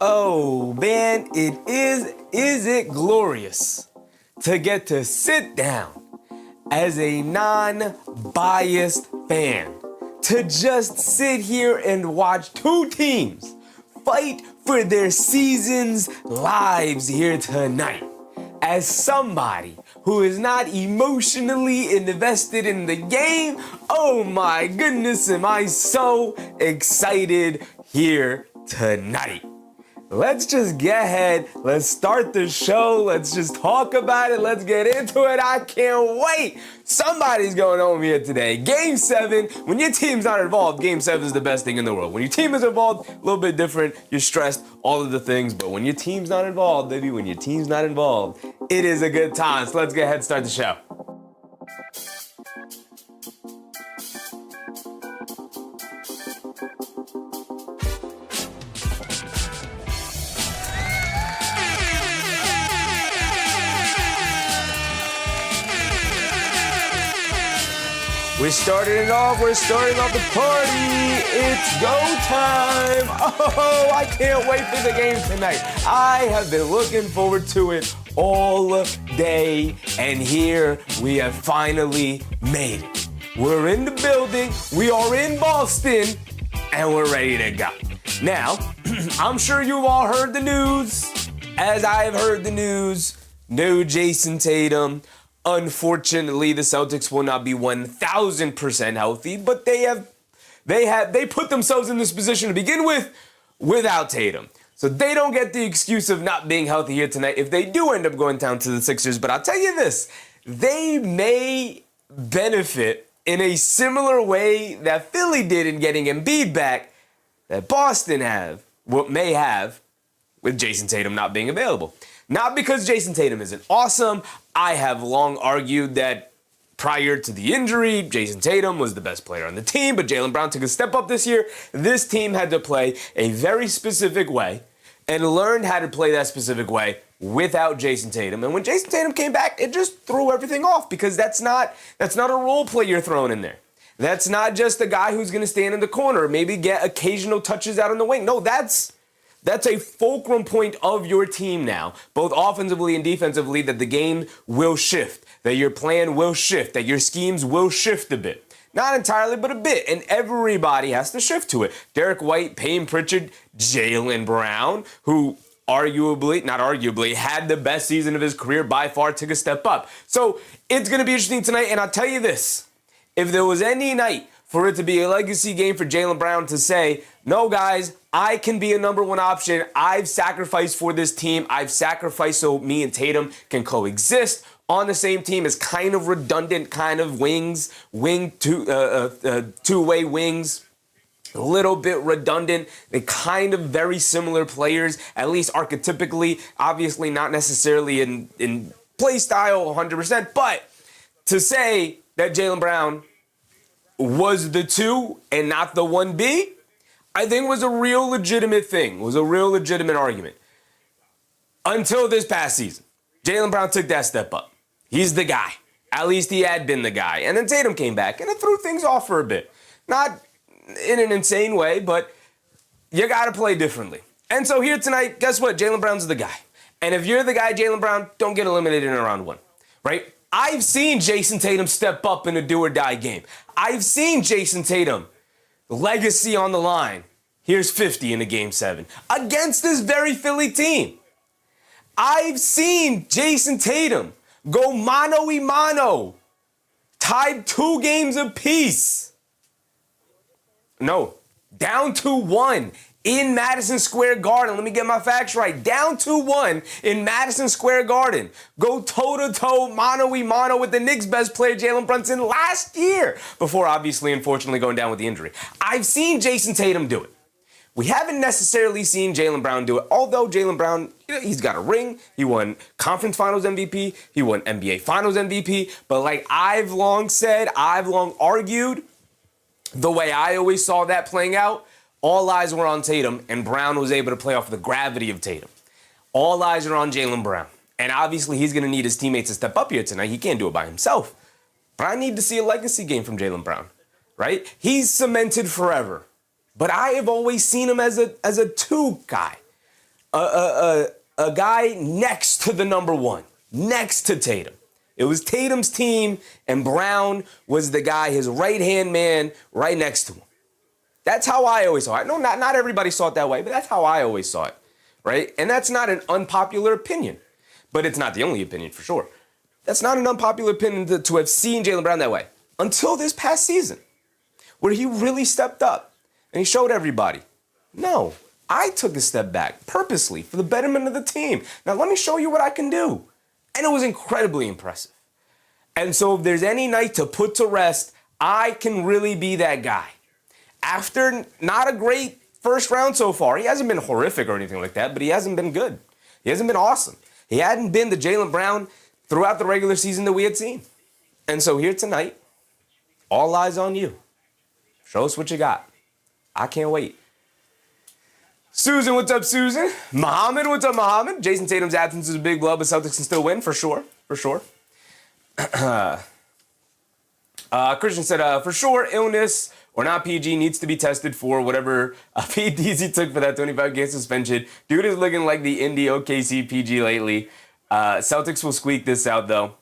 Oh man, is it glorious to get to sit down as a non-biased fan, to just sit here and watch two teams fight for their season's lives here tonight. As somebody who is not emotionally invested in the game, oh my goodness, am I so excited here tonight. Let's just get ahead. Let's start the show. Let's just talk about it. Let's get into it. I can't wait. Somebody's going home here today. Game 7. When your team's not involved, Game 7 is the best thing in the world. When your team is involved, a little bit different. You're stressed, all of the things. But when your team's not involved, baby, when your team's not involved, it is a good time. So let's get ahead and start the show. We're starting off the party. It's go time. Oh, I can't wait for the game tonight. I have been looking forward to it all day, and here we have finally made it. We're in the building, we are in Boston, and we're ready to go. Now, I'm sure you've all heard the news, as I have heard the news. No Jayson Tatum. Unfortunately, the Celtics will not be 1,000% healthy, but they put themselves in this position to begin with without Tatum. So they don't get the excuse of not being healthy here tonight if they do end up going down to the Sixers. But I'll tell you this, they may benefit in a similar way that Philly did in getting Embiid back, that Boston may have with Jayson Tatum not being available. Not because Jayson Tatum isn't awesome. I have long argued that prior to the injury, Jayson Tatum was the best player on the team, but Jaylen Brown took a step up this year. This team had to play a very specific way and learned how to play that specific way without Jayson Tatum. And when Jayson Tatum came back, it just threw everything off, because that's not a role play you're throwing in there. That's not just a guy who's going to stand in the corner, maybe get occasional touches out on the wing. No, that's a fulcrum point of your team now, both offensively and defensively, that the game will shift, that your plan will shift, that your schemes will shift a bit. Not entirely, but a bit, and everybody has to shift to it. Derek White, Payne Pritchard, Jaylen Brown, who not arguably, had the best season of his career by far, took a step up. So it's going to be interesting tonight, and I'll tell you this, if there was any night for it to be a legacy game for Jaylen Brown to say, no, guys, I can be a number one option. I've sacrificed for this team. I've sacrificed so me and Tatum can coexist on the same team as kind of redundant kind of two-way wings. A little bit redundant. They kind of very similar players, at least archetypically. Obviously not necessarily in play style 100%, but to say that Jaylen Brown was the 2 and not the 1B, I think was a real legitimate thing, was a real legitimate argument. Until this past season, Jaylen Brown took that step up. He's the guy. At least he had been the guy. And then Tatum came back, and it threw things off for a bit. Not in an insane way, but you got to play differently. And so here tonight, guess what? Jaylen Brown's the guy. And if you're the guy, Jaylen Brown, don't get eliminated in round 1, right? I've seen Jayson Tatum step up in a do-or-die game. I've seen Jayson Tatum, legacy on the line. Here's 50 in a Game 7 against this very Philly team. I've seen Jayson Tatum go mano-a-mano, tied 2 games apiece. No, down 2-1 in Madison Square Garden. Let me get my facts right. Down 2-1 in Madison Square Garden. Go toe-to-toe, mano-a-mano with the Knicks' best player, Jalen Brunson, last year, before obviously, unfortunately, going down with the injury. I've seen Jayson Tatum do it. We haven't necessarily seen Jaylen Brown do it, although Jaylen Brown, he's got a ring. He won Conference Finals MVP. He won NBA Finals MVP. But like I've long said, I've long argued, the way I always saw that playing out, all eyes were on Tatum, and Brown was able to play off the gravity of Tatum. All eyes are on Jaylen Brown. And obviously, he's going to need his teammates to step up here tonight. He can't do it by himself. But I need to see a legacy game from Jaylen Brown, right? He's cemented forever. But I have always seen him as a 2 guy. a guy next to the number one, next to Tatum. It was Tatum's team, and Brown was the guy, his right-hand man, right next to him. That's how I always saw it. No, not everybody saw it that way, but that's how I always saw it, right? And that's not an unpopular opinion, but it's not the only opinion for sure. That's not an unpopular opinion to have seen Jaylen Brown that way until this past season, where he really stepped up and he showed everybody, no, I took a step back purposely for the betterment of the team. Now let me show you what I can do. And it was incredibly impressive. And so if there's any night to put to rest, I can really be that guy. After not a great first round so far, he hasn't been horrific or anything like that, but he hasn't been good. He hasn't been awesome. He hadn't been the Jaylen Brown throughout the regular season that we had seen. And so here tonight, all eyes on you. Show us what you got. I can't wait. Susan, what's up, Susan? Muhammad, what's up, Muhammad? Jayson Tatum's absence is a big blow, but Celtics can still win, for sure. For sure. Christian said, for sure, illness or not PG needs to be tested for whatever PEDs he took for that 25-game suspension. Dude is looking like the Indy OKC PG lately. Celtics will squeak this out, though.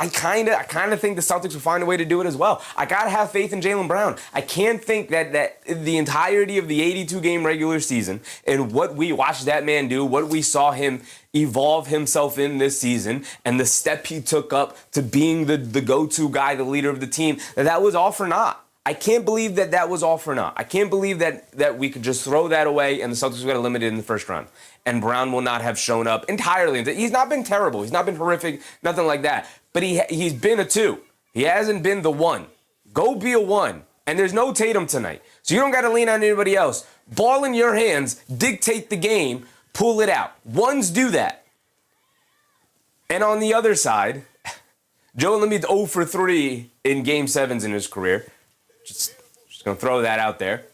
I kind of think the Celtics will find a way to do it as well. I got to have faith in Jaylen Brown. I can't think that the entirety of the 82-game regular season and what we watched that man do, what we saw him evolve himself in this season, and the step he took up to being the go-to guy, the leader of the team, that was all for naught. I can't believe that was all for naught. I can't believe that we could just throw that away and the Celtics got eliminated in the first round. And Brown will not have shown up entirely. He's not been terrible. He's not been horrific, nothing like that. But he's been a 2. He hasn't been the 1. Go be a 1. And there's no Tatum tonight. So you don't got to lean on anybody else. Ball in your hands, dictate the game, pull it out. 1s do that. And on the other side, Joel Embiid 0 for 3 in Game 7s in his career. Just going to throw that out there.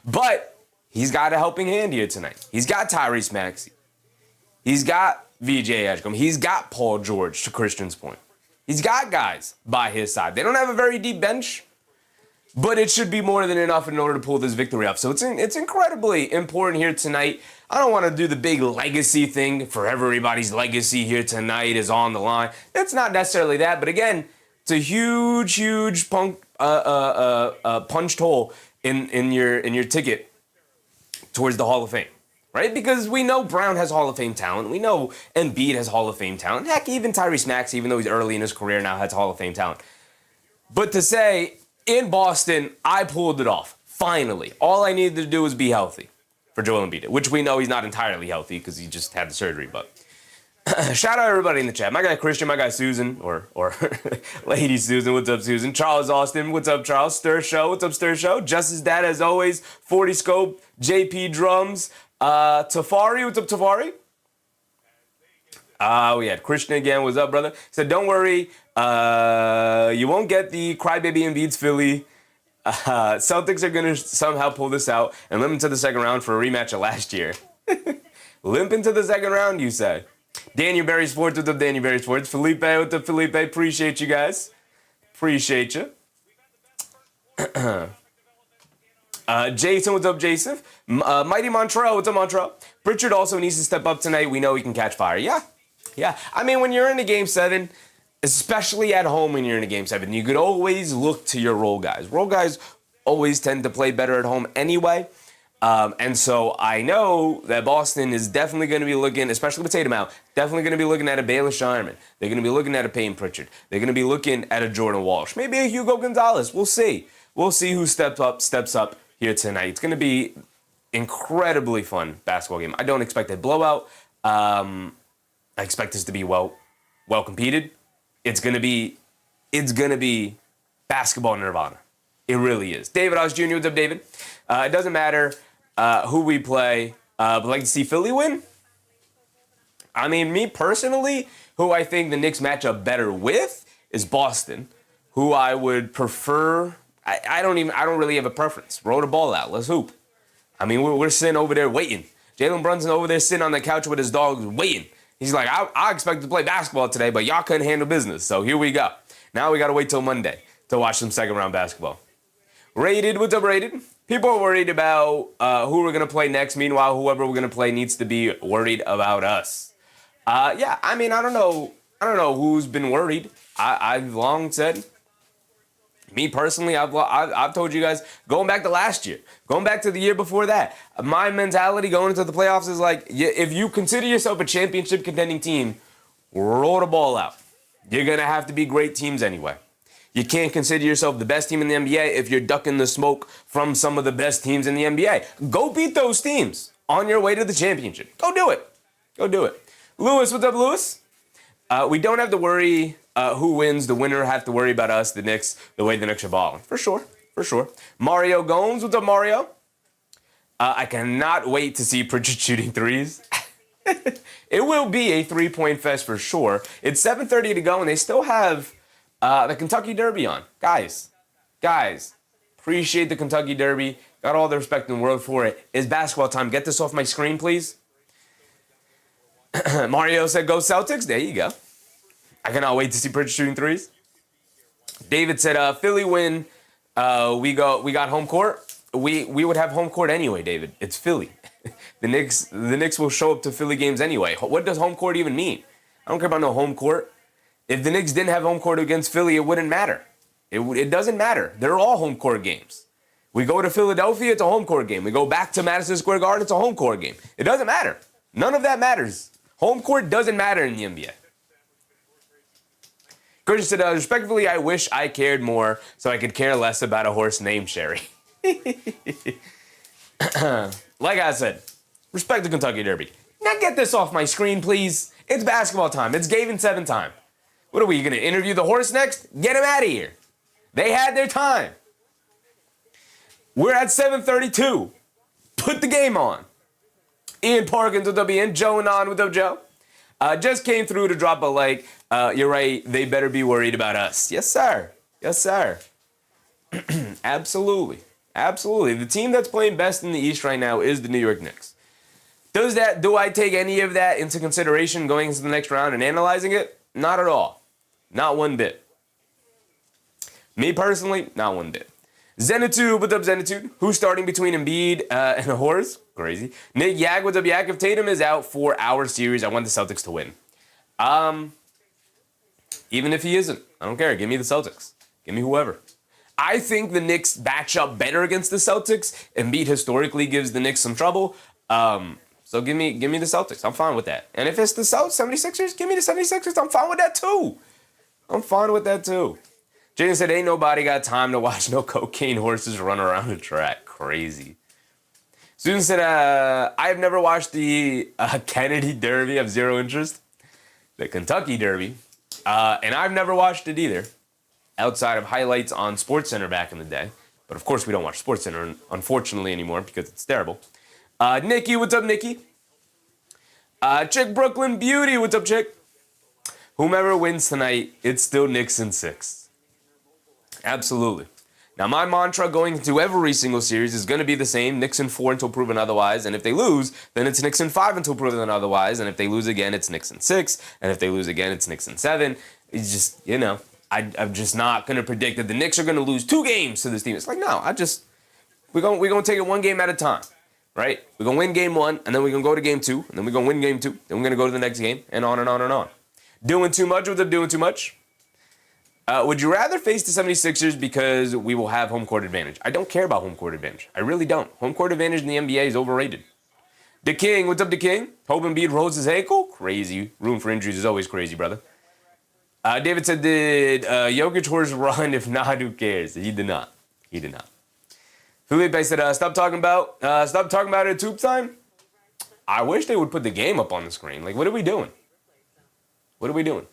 But he's got a helping hand here tonight. He's got Tyrese Maxey. He's got VJ Edgecombe. He's got Paul George, to Christian's point. He's got guys by his side. They don't have a very deep bench, but it should be more than enough in order to pull this victory off. So it's incredibly important here tonight. I don't want to do the big legacy thing for everybody's legacy here tonight is on the line. It's not necessarily that, but again, it's a huge punched hole in your ticket towards the Hall of Fame. Right? Because we know Brown has Hall of Fame talent. We know Embiid has Hall of Fame talent. Heck, even Tyrese Maxey, even though he's early in his career now, has Hall of Fame talent. But to say, in Boston, I pulled it off. Finally. All I needed to do was be healthy for Joel Embiid, which we know he's not entirely healthy because he just had the surgery. But shout out everybody in the chat. My guy Christian, my guy Susan, or Lady Susan. What's up, Susan? Charles Austin. What's up, Charles? Stir Show. What's up, Stir Show? Justice Dad, as always. 40 Scope. JP Drums. Tafari, what's up, Tafari? We had Christian again. What's up, brother? He said, don't worry, you won't get the crybaby Embiid's Philly. Celtics are going to somehow pull this out and limp into the second round for a rematch of last year. Limp into the second round, you say? Daniel Berry Sports, what's up, Daniel Berry Sports? Felipe, what's up, Felipe? Appreciate you guys. Appreciate you. Jayson, what's up, Jayson? Mighty Montreal, what's up, Montreal? Pritchard also needs to step up tonight. We know he can catch fire. Yeah. I mean, when you're in a Game 7, especially at home when you're in a Game 7, you could always look to your role guys. Role guys always tend to play better at home anyway. And so I know that Boston is definitely going to be looking, especially with Tatum out, definitely going to be looking at a Bayless Shireman. They're going to be looking at a Payne Pritchard. They're going to be looking at a Jordan Walsh. Maybe a Hugo Gonzalez. We'll see. We'll see who steps up here tonight. It's going to be incredibly fun basketball game. I don't expect a blowout. I expect this to be well competed. It's going to be basketball nirvana. It really is. David Oz Jr., what's up, David? It doesn't matter who we play, but like to see Philly win. I mean, me personally, who I think the Knicks match up better with is Boston, who I would prefer. I don't really have a preference. Roll the ball out. Let's hoop. I mean, we're sitting over there waiting. Jalen Brunson over there sitting on the couch with his dogs waiting. He's like, I expect to play basketball today, but y'all couldn't handle business. So here we go. Now we got to wait till Monday to watch some second round basketball. Rated, what's up, Rated? People are worried about who we're going to play next. Meanwhile, whoever we're going to play needs to be worried about us. Yeah, I mean, I don't know who's been worried. I've long said, me personally, I've told you guys, going back to last year, going back to the year before that, my mentality going into the playoffs is like, if you consider yourself a championship contending team, roll the ball out. You're going to have to be great teams anyway. You can't consider yourself the best team in the NBA if you're ducking the smoke from some of the best teams in the NBA. Go beat those teams on your way to the championship. Go do it. Go do it. Lewis, what's up, Lewis? We don't have to worry who wins. The winner have to worry about us, the Knicks, the way the Knicks are balling. For sure. For sure. Mario Gomes, what's up, Mario? I cannot wait to see Pritchard shooting threes. It will be a three-point fest for sure. It's 7:30 to go, and they still have the Kentucky Derby on. Guys, appreciate the Kentucky Derby. Got all the respect in the world for it. It's basketball time. Get this off my screen, please. Mario said, go Celtics. There you go. I cannot wait to see Pritchard shooting threes. David said, Philly win. We got home court. We would have home court anyway, David. It's Philly. The Knicks will show up to Philly games anyway. What does home court even mean? I don't care about no home court. If the Knicks didn't have home court against Philly, it wouldn't matter. It doesn't matter. They're all home court games. We go to Philadelphia, it's a home court game. We go back to Madison Square Garden, it's a home court game. It doesn't matter. None of that matters. Home court doesn't matter in the NBA. Christian said, respectfully, I wish I cared more so I could care less about a horse named Sherry. Like I said, respect the Kentucky Derby. Now get this off my screen, please. It's basketball time. It's Gavin 7 time. What are we, going to interview the horse next? Get him out of here. They had their time. We're at 7:32. Put the game on. Ian Parkins with WN, Joe and On with Joe. Just came through to drop a like. You're right, they better be worried about us. Yes, sir. Yes, sir. Absolutely. Absolutely. The team that's playing best in the East right now is the New York Knicks. Do I take any of that into consideration going into the next round and analyzing it? Not at all. Not one bit. Me personally, not one bit. Zenitude, what's up, Zenitude? Who's starting between Embiid and a horse? Crazy. Nick Yag, what's up, Yak? If Tatum is out for our series, I want the Celtics to win. Even if he isn't, I don't care. Give me the Celtics. Give me whoever. I think the Knicks match up better against the Celtics. Embiid historically gives the Knicks some trouble. So give me the Celtics. I'm fine with that. And if it's the 76ers, give me the 76ers. I'm fine with that too. I'm fine with that too. Jayson said, ain't nobody got time to watch no cocaine horses run around the track. Crazy. Susan said, I have never watched the Kennedy Derby. I have zero interest. The Kentucky Derby. And I've never watched it either, outside of highlights on SportsCenter back in the day. But of course we don't watch SportsCenter, unfortunately, anymore because it's terrible. Nikki, what's up, Nikki? Chick Brooklyn Beauty, what's up, Chick? Whomever wins tonight, it's still Knicks in 6. Absolutely. Now, my mantra going into every single series is going to be the same, Knicks in 4 until proven otherwise. And if they lose, then it's Knicks in 5 until proven otherwise. And if they lose again, it's Knicks in 6. And if they lose again, it's Knicks in 7. It's just, I'm just not going to predict that the Knicks are going to lose 2 games to this team. It's like, no, we're going to take it one game at a time, right? We're going to win game 1, and then we're going to go to game 2, and then we're going to win game 2, then we're going to go to the next game, and on and on and on. Doing too much with them doing too much? Would you rather face the 76ers because we will have home court advantage? I don't care about home court advantage. I really don't. Home court advantage in the NBA is overrated. The King, what's up, The King? Hope Embiid rolls his ankle? Crazy. Room for injuries is always crazy, brother. David said, did Jokic horse run? If not, who cares? He did not. He did not. Felipe said, stop talking about it at tube time. I wish they would put the game up on the screen. Like, what are we doing? What are we doing?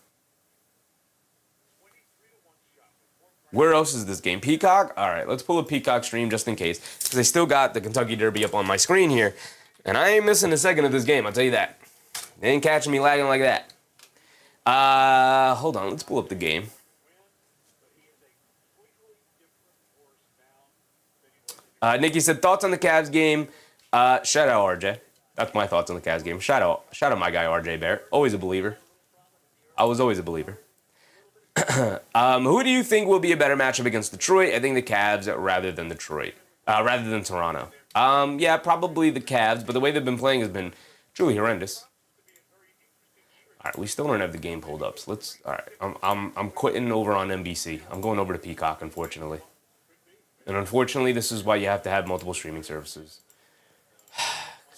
Where else is this game? Peacock? All right, let's pull a Peacock stream just in case. Because I still got the Kentucky Derby up on my screen here. And I ain't missing a second of this game, I'll tell you that. They ain't catching me lagging like that. Hold on, let's pull up the game. Nikki said, thoughts on the Cavs game? Shout out RJ. That's my thoughts on the Cavs game. Shout out my guy RJ Barrett. Always a believer. I was always a believer. Who do you think will be a better matchup against Detroit? I think the Cavs rather than Detroit. rather than Toronto. Yeah, probably the Cavs, but the way they've been playing has been truly horrendous. All right, we still don't have the game pulled up. So all right, I'm quitting over on NBC. I'm going over to Peacock, unfortunately. And unfortunately, this is why you have to have multiple streaming services.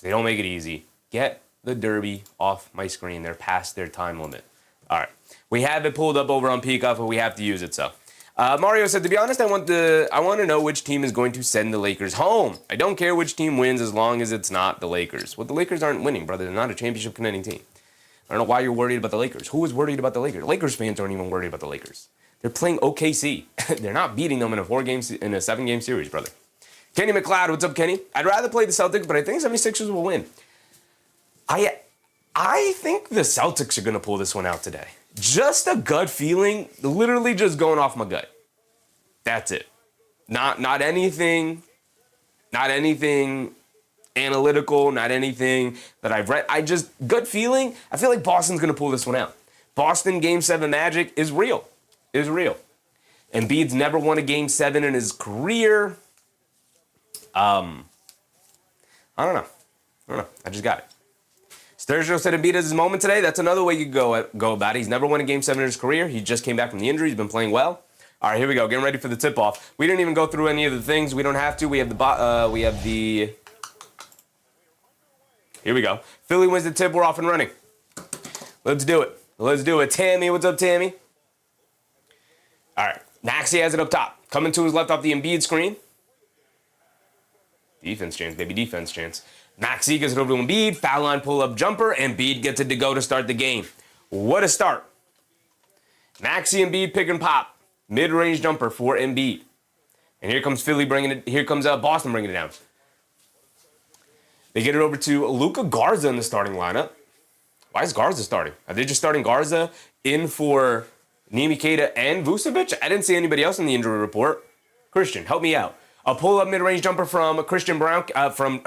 They don't make it easy. Get the Derby off my screen. They're past their time limit. All right, we have it pulled up over on Peacock, but we have to use it, so. Mario said, to be honest, I want to know which team is going to send the Lakers home. I don't care which team wins as long as it's not the Lakers. Well, the Lakers aren't winning, brother. They're not a championship contending team. I don't know why you're worried about the Lakers. Who is worried about the Lakers? Lakers fans aren't even worried about the Lakers. They're playing OKC. They're not beating them in a 7-game series, brother. Kenny McLeod, what's up, Kenny? I'd rather play the Celtics, but I think 76ers will win. I think the Celtics are going to pull this one out today. Just a gut feeling, literally just going off my gut. That's it. Not anything analytical, not anything that I've read. I just, gut feeling, I feel like Boston's going to pull this one out. Boston Game 7 magic is real. Embiid's never won a Game 7 in his career. I don't know. I just got it. Sturgill said Embiid has his moment today. That's another way you go about it. He's never won a Game 7 in his career. He just came back from the injury. He's been playing well. All right, here we go. Getting ready for the tip-off. We didn't even go through any of the things. We don't have to. We have the... Here we go. Philly wins the tip. We're off and running. Let's do it. Tammy, what's up, Tammy? All right. Maxey has it up top. Coming to his left off the Embiid screen. Defense chance, baby. Defense chance. Maxey gets it over to Embiid. Foul line pull-up jumper. Embiid gets it to go to start the game. What a start. Maxey and Embiid pick and pop. Mid-range jumper for Embiid. And here comes Philly bringing it. Here comes Boston bringing it down. They get it over to Luka Garza in the starting lineup. Why is Garza starting? Are they just starting Garza in for Nimi Keita and Vucevic? I didn't see anybody else in the injury report. Christian, help me out. A pull-up mid-range jumper from Christian Brown, from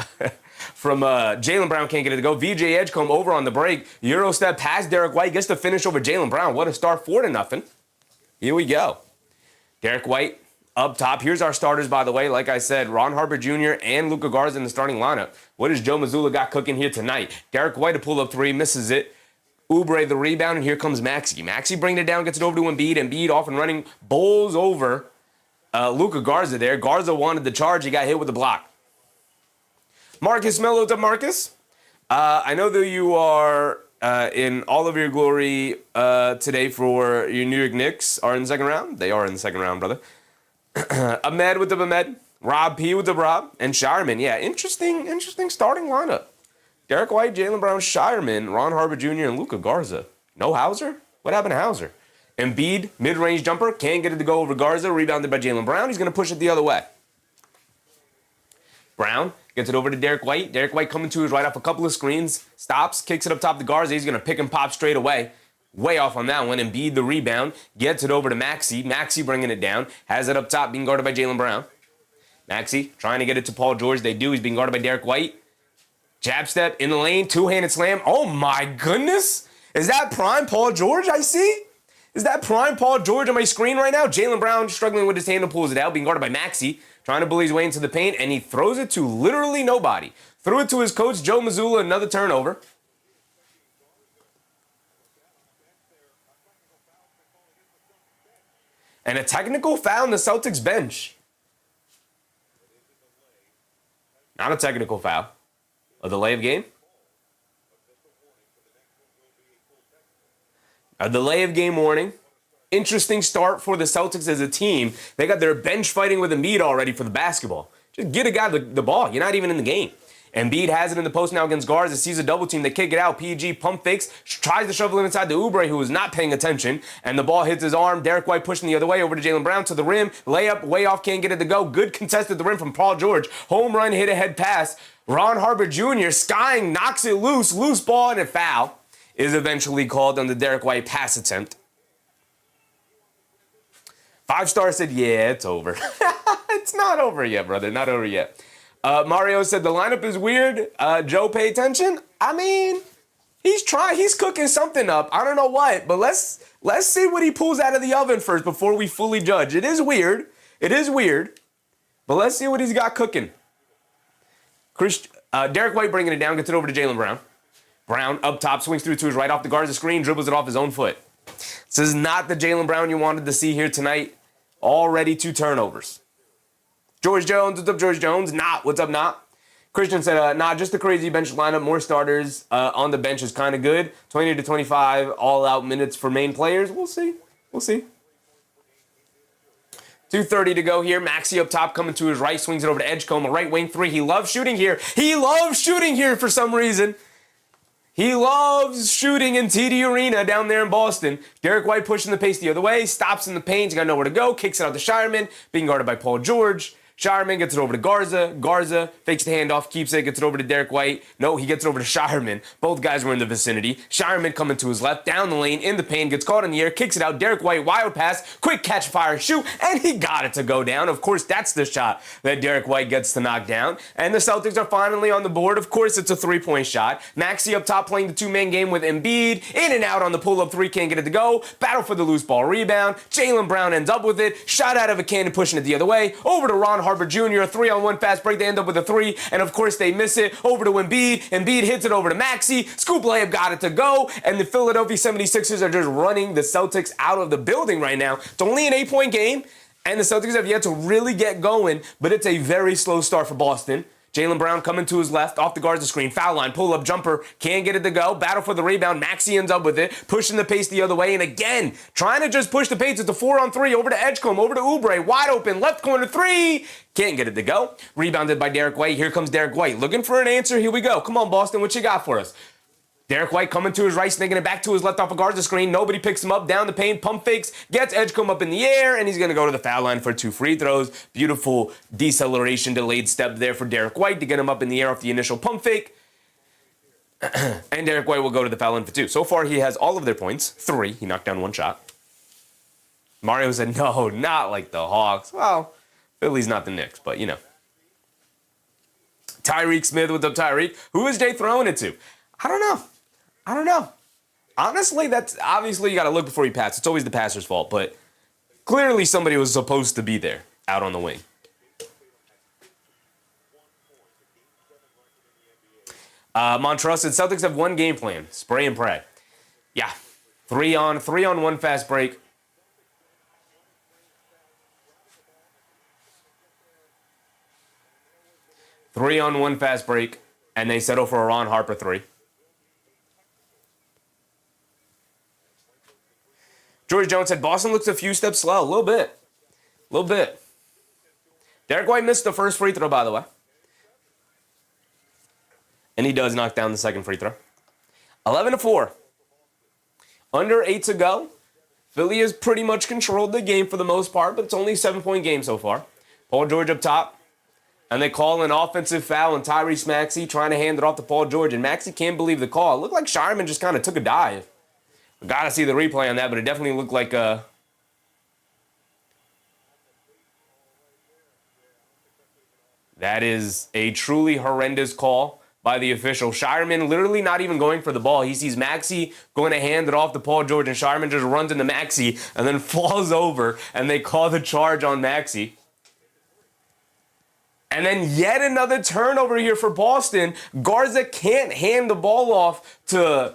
Jaylen Brown can't get it to go. VJ Edgecombe over on the break. Euro step past Derek White, gets the finish over Jaylen Brown. What a start, 4-0. Here we go. Derek White up top. Here's our starters, by the way. Like I said, Ron Harper Jr. and Luka Garza in the starting lineup. What does Joe Mazzulla got cooking here tonight? Derek White, a pull-up three, misses it. Oubre the rebound, and here comes Maxey. Maxey bringing it down, gets it over to Embiid. Embiid off and running, bowls over Luka Garza there. Garza wanted the charge. He got hit with the block. Marcus Mello to Marcus. I know that you are in all of your glory today for your New York Knicks are in the second round. They are in the second round, brother. Ahmed with the Ahmed. Rob P with the Rob. And Shireman. Yeah, interesting starting lineup. Derek White, Jaylen Brown, Shireman, Ron Harper Jr., and Luka Garza. No Hauser? What happened to Hauser? Embiid, mid-range jumper. Can't get it to go over Garza. Rebounded by Jaylen Brown. He's going to push it the other way. Brown gets it over to Derek White. Derek White coming to his right off a couple of screens. Stops, kicks it up top to Garza. He's going to pick and pop straight away. Way off on that one. Embiid the rebound. Gets it over to Maxey. Maxey bringing it down. Has it up top, being guarded by Jaylen Brown. Maxey trying to get it to Paul George. They do. He's being guarded by Derek White. Jab step in the lane. Two-handed slam. Oh, my goodness. Is that prime Paul George I see? Is that prime Paul George on my screen right now? Jaylen Brown struggling with his hand and pulls it out. Being guarded by Maxey. Trying to bully his way into the paint. And he throws it to literally nobody. Threw it to his coach, Joe Mazzulla. Another turnover. And a technical foul on the Celtics bench. Not a technical foul. A delay of game? A delay of game warning. Interesting start for the Celtics as a team. They got their bench fighting with Embiid already for the basketball. Just get a guy the ball. You're not even in the game. Embiid has it in the post now against Garza. Sees a double team. They kick it out. PG pump fakes. Tries to shovel it inside to Oubre, who is not paying attention. And the ball hits his arm. Derek White pushing the other way over to Jaylen Brown to the rim. Layup way off. Can't get it to go. Good contest at the rim from Paul George. Home run, hit ahead pass. Ron Harper Jr. skying, knocks it loose. Loose ball and a foul is eventually called on the Derek White pass attempt. 5-star said, yeah, it's over. It's not over yet, brother. Not over yet. Mario said the lineup is weird. Joe, pay attention. I mean, he's trying. He's cooking something up. I don't know what, but let's see what he pulls out of the oven first before we fully judge. It is weird. It is weird. But let's see what he's got cooking. Derek White bringing it down, gets it over to Jaylen Brown. Brown up top, swings through to his right off the guards, the screen, dribbles it off his own foot. This is not the Jaylen Brown you wanted to see here tonight. Already 2 turnovers. George Jones, what's up, George Jones? What's up, Not? Christian said, just the crazy bench lineup. More starters on the bench is kind of good. 20 to 25 all-out minutes for main players. We'll see. 2:30 to go here. Maxey up top coming to his right. Swings it over to Edgecombe. A right wing 3. He loves shooting here. For some reason. He loves shooting in TD Arena down there in Boston. Derek White pushing the pace the other way. Stops in the paint. He's got nowhere to go. Kicks it out to Shireman. Being guarded by Paul George. Shireman gets it over to Garza. Garza fakes the handoff, keeps it, gets it over to Derek White. No, he gets it over to Shireman. Both guys were in the vicinity. Shireman coming to his left, down the lane, in the paint, gets caught in the air, kicks it out. Derek White, wild pass, quick catch, fire, shoot, and he got it to go down. Of course, that's the shot that Derek White gets to knock down. And the Celtics are finally on the board. Of course, it's a 3-point shot. Maxey up top playing the 2-man game with Embiid. In and out on the pull-up 3, can't get it to go. Battle for the loose ball rebound. Jaylen Brown ends up with it. Shot out of a cannon, pushing it the other way. Over to Ron Harper Jr., a 3-on-1 fast break. They end up with a 3, and of course they miss it. Over to Embiid. Embiid hits it over to Maxey. Scoop layup, got it to go, and the Philadelphia 76ers are just running the Celtics out of the building right now. It's only an 8-point game, and the Celtics have yet to really get going, but it's a very slow start for Boston. Jaylen Brown coming to his left, off the guards the screen, foul line, pull-up jumper, can't get it to go, battle for the rebound, Maxey ends up with it, pushing the pace the other way, and again, trying to just push the pace. It's a 4-on-3, over to Edgecombe, over to Oubre, wide open, left corner 3, can't get it to go. Rebounded by Derek White. Here comes Derek White, looking for an answer. Here we go. Come on, Boston, what you got for us? Derek White coming to his right, snaking it back to his left off a guards the screen. Nobody picks him up, down the paint, pump fakes, gets Edgecombe up in the air, and he's going to go to the foul line for 2 free throws. Beautiful deceleration, delayed step there for Derek White to get him up in the air off the initial pump fake. And Derek White will go to the foul line for 2. So far, he has all of their points. 3. He knocked down 1 shot. Mario said, no, not like the Hawks. Well, Philly's not the Knicks, but you know. Tyreek Smith, what's up, Tyreek? Who is Jay throwing it to? I don't know. Honestly, that's obviously you got to look before you pass. It's always the passer's fault, but clearly somebody was supposed to be there out on the wing. Montrose said Celtics have 1 game plan: spray and pray. Yeah, 3-on-1 fast break. Three-on-1 fast break, and they settle for a Ron Harper 3. George Jones said Boston looks a few steps slow. A little bit. Derek White missed the first free throw, by the way. And he does knock down the second free throw. 11-4. Under 8 to go. Philly has pretty much controlled the game for the most part, but it's only a 7-point game so far. Paul George up top. And they call an offensive foul on Tyrese Maxey, trying to hand it off to Paul George. And Maxey can't believe the call. It looked like Shireman just kind of took a dive. We got to see the replay on that, but it definitely looked like that is a truly horrendous call by the official. Shireman literally not even going for the ball. He sees Maxey going to hand it off to Paul George, and Shireman just runs into Maxey and then falls over, and they call the charge on Maxey. And then yet another turnover here for Boston. Garza can't hand the ball off to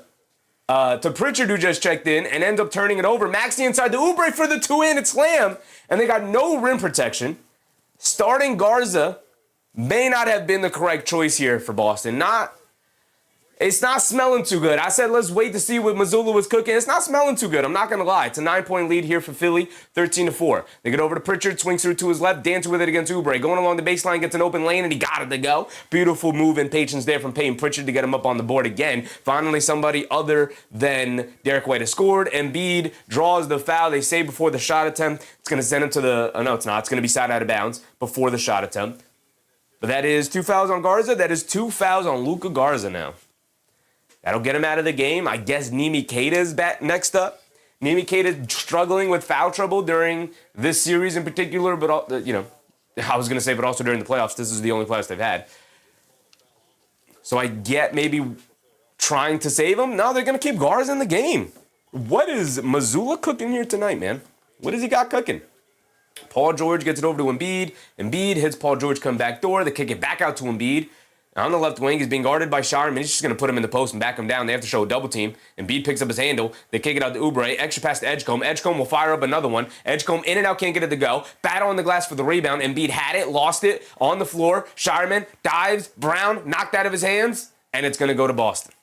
Pritchard, who just checked in, and ends up turning it over. Maxey inside the Oubre for the 2-handed slam, and they got no rim protection. Starting Garza may not have been the correct choice here for Boston. It's not smelling too good. I said let's wait to see what Mazzulla was cooking. It's not smelling too good. I'm not going to lie. It's a 9-point lead here for Philly, 13-4. They get over to Pritchard, swings through to his left, dancing with it against Oubre. Going along the baseline, gets an open lane, and he got it to go. Beautiful move and patience there from Payton Pritchard to get him up on the board again. Finally, somebody other than Derek White has scored. Embiid draws the foul. They say before the shot attempt. It's going to send him to the... Oh, no, it's not. It's going to be side out of bounds before the shot attempt. But that is 2 fouls on Garza. That is 2 fouls on Luka Garza now. That'll get him out of the game. I guess Nimi Keita's back next up. Nimi Keita struggling with foul trouble during this series in particular, but, I was going to say, but also during the playoffs. This is the only playoffs they've had. So I get maybe trying to save him. No, they're going to keep Garza in the game. What is Mazzulla cooking here tonight, man? What has he got cooking? Paul George gets it over to Embiid. Embiid hits Paul George, come back door. They kick it back out to Embiid. On the left wing, he's being guarded by Sharman. He's just going to put him in the post and back him down. They have to show a double team. Embiid picks up his handle. They kick it out to Oubre. Extra pass to Edgecombe. Edgecombe will fire up another one. Edgecombe in and out, can't get it to go. Battle on the glass for the rebound. Embiid had it, lost it, on the floor. Sharman dives. Brown knocked out of his hands, and it's going to go to Boston.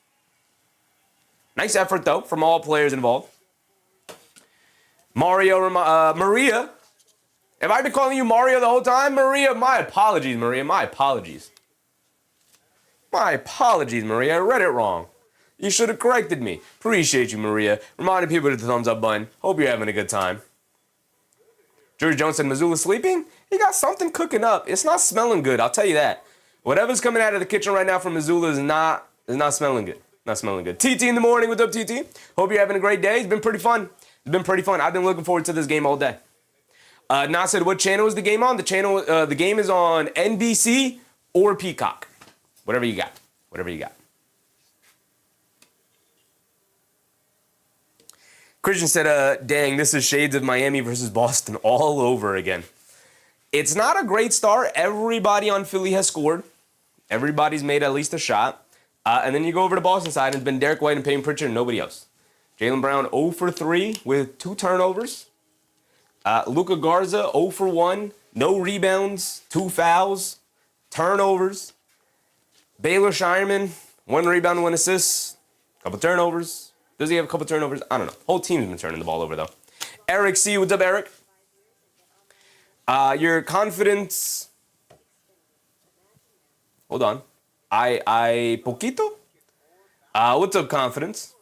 Nice effort, though, from all players involved. Maria. Have I been calling you Mario the whole time? Maria, my apologies, Maria. My apologies. My apologies, Maria. I read it wrong. You should have corrected me. Appreciate you, Maria. Reminding people to hit the thumbs up button. Hope you're having a good time. George Jones said Missoula's sleeping. He got something cooking up. It's not smelling good, I'll tell you that. Whatever's coming out of the kitchen right now from Missoula is not smelling good. Not smelling good. TT in the morning. What's up, TT? Hope you're having a great day. It's been pretty fun. I've been looking forward to this game all day. Nas said, what channel is the game on? The game is on NBC or Peacock. Whatever you got. Christian said, dang, this is shades of Miami versus Boston all over again. It's not a great start. Everybody on Philly has scored. Everybody's made at least a shot. And then you go over to Boston side, and it's been Derek White and Payton Pritchard and nobody else. Jaylen Brown 0 for 3 with 2 turnovers. Luka Garza 0 for 1. No rebounds, 2 fouls, turnovers. Baylor Shireman, 1 rebound, 1 assist, couple turnovers. Does he have a couple turnovers? I don't know. Whole team's been turning the ball over, though. Eric C., what's up, Eric? Your confidence... Hold on. Poquito? What's up, confidence?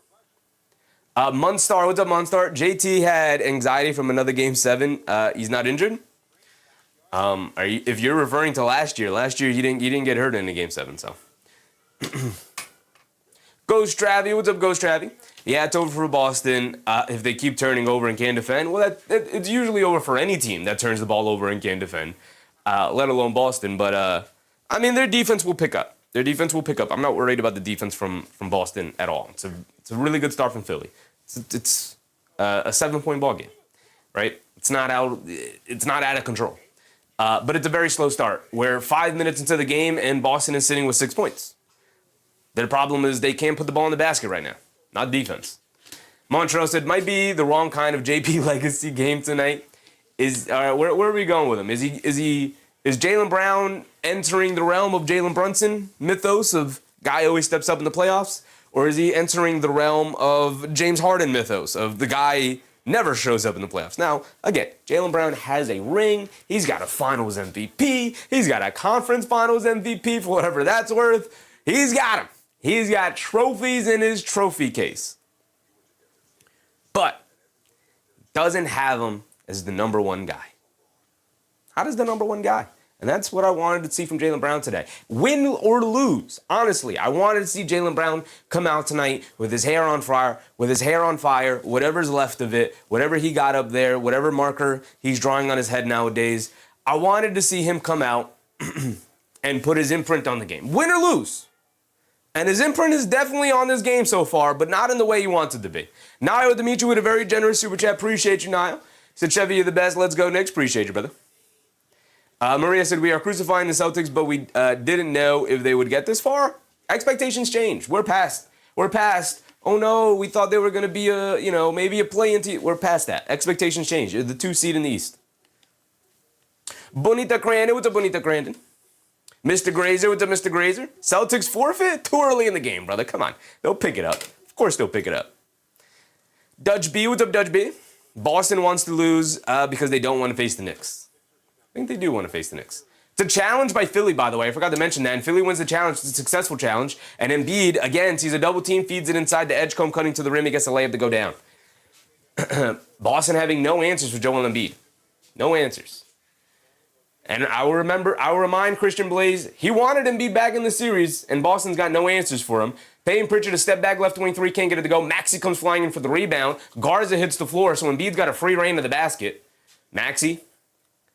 Munstar, what's up, Munstar? JT had anxiety from another Game 7. He's not injured. If you're referring to last year you didn't get hurt in the Game 7, so... Ghost Travy, what's up, Ghost Travy? Yeah, it's over for Boston. If they keep turning over and can't defend, well, it's usually over for any team that turns the ball over and can't defend, let alone Boston. But, I mean, their defense will pick up. I'm not worried about the defense from Boston at all. It's a really good start from Philly. It's a 7-point ball game, right? It's not out of control. But it's a very slow start. We're 5 minutes into the game, and Boston is sitting with 6 points. Their problem is they can't put the ball in the basket right now. Not defense. Montreal said, might be the wrong kind of JP legacy game tonight. Where are we going with him? Is Jaylen Brown entering the realm of Jalen Brunson mythos of guy always steps up in the playoffs? Or is he entering the realm of James Harden mythos of the guy never shows up in the playoffs? Now, again, Jaylen Brown has a ring. He's got a finals MVP. He's got a conference finals MVP for whatever that's worth. He's got him. He's got trophies in his trophy case. But doesn't have him as the number one guy. How does the number one guy? And that's what I wanted to see from Jaylen Brown today. Win or lose, honestly, I wanted to see Jaylen Brown come out tonight with his hair on fire, whatever's left of it, whatever he got up there, whatever marker he's drawing on his head nowadays. I wanted to see him come out and put his imprint on the game. Win or lose. And his imprint is definitely on this game so far, but not in the way he wants it to be. Niall Dimitri with a very generous super chat. Appreciate you, Niall. Said, Chevy, you're the best. Let's go, Knicks. Appreciate you, brother. Maria said, we are crucifying the Celtics, but we didn't know if they would get this far. Expectations change. We're past. Oh, no, we thought they were going to be maybe a play-in team. We're past that. Expectations change. You're the 2 seed in the East. Bonita Crandon. What's up, Bonita Crandon? Mr. Grazer. What's up, Mr. Grazer? Celtics forfeit? Too early in the game, brother. Come on. They'll pick it up. Of course they'll pick it up. Dutch B. What's up, Dutch B? Boston wants to lose because they don't want to face the Knicks. I think they do want to face the Knicks. It's a challenge by Philly, by the way. I forgot to mention that. And Philly wins the challenge. It's a successful challenge. And Embiid, again, sees a double team, feeds it inside the Edgecombe, cutting to the rim. He gets a layup to go down. Boston having no answers for Joel Embiid. No answers. And I will remind Christian Blaze, he wanted Embiid back in the series, and Boston's got no answers for him. Payton Pritchard a step back, left wing 3, can't get it to go. Maxey comes flying in for the rebound. Garza hits the floor, so Embiid's got a free reign to the basket. Maxey.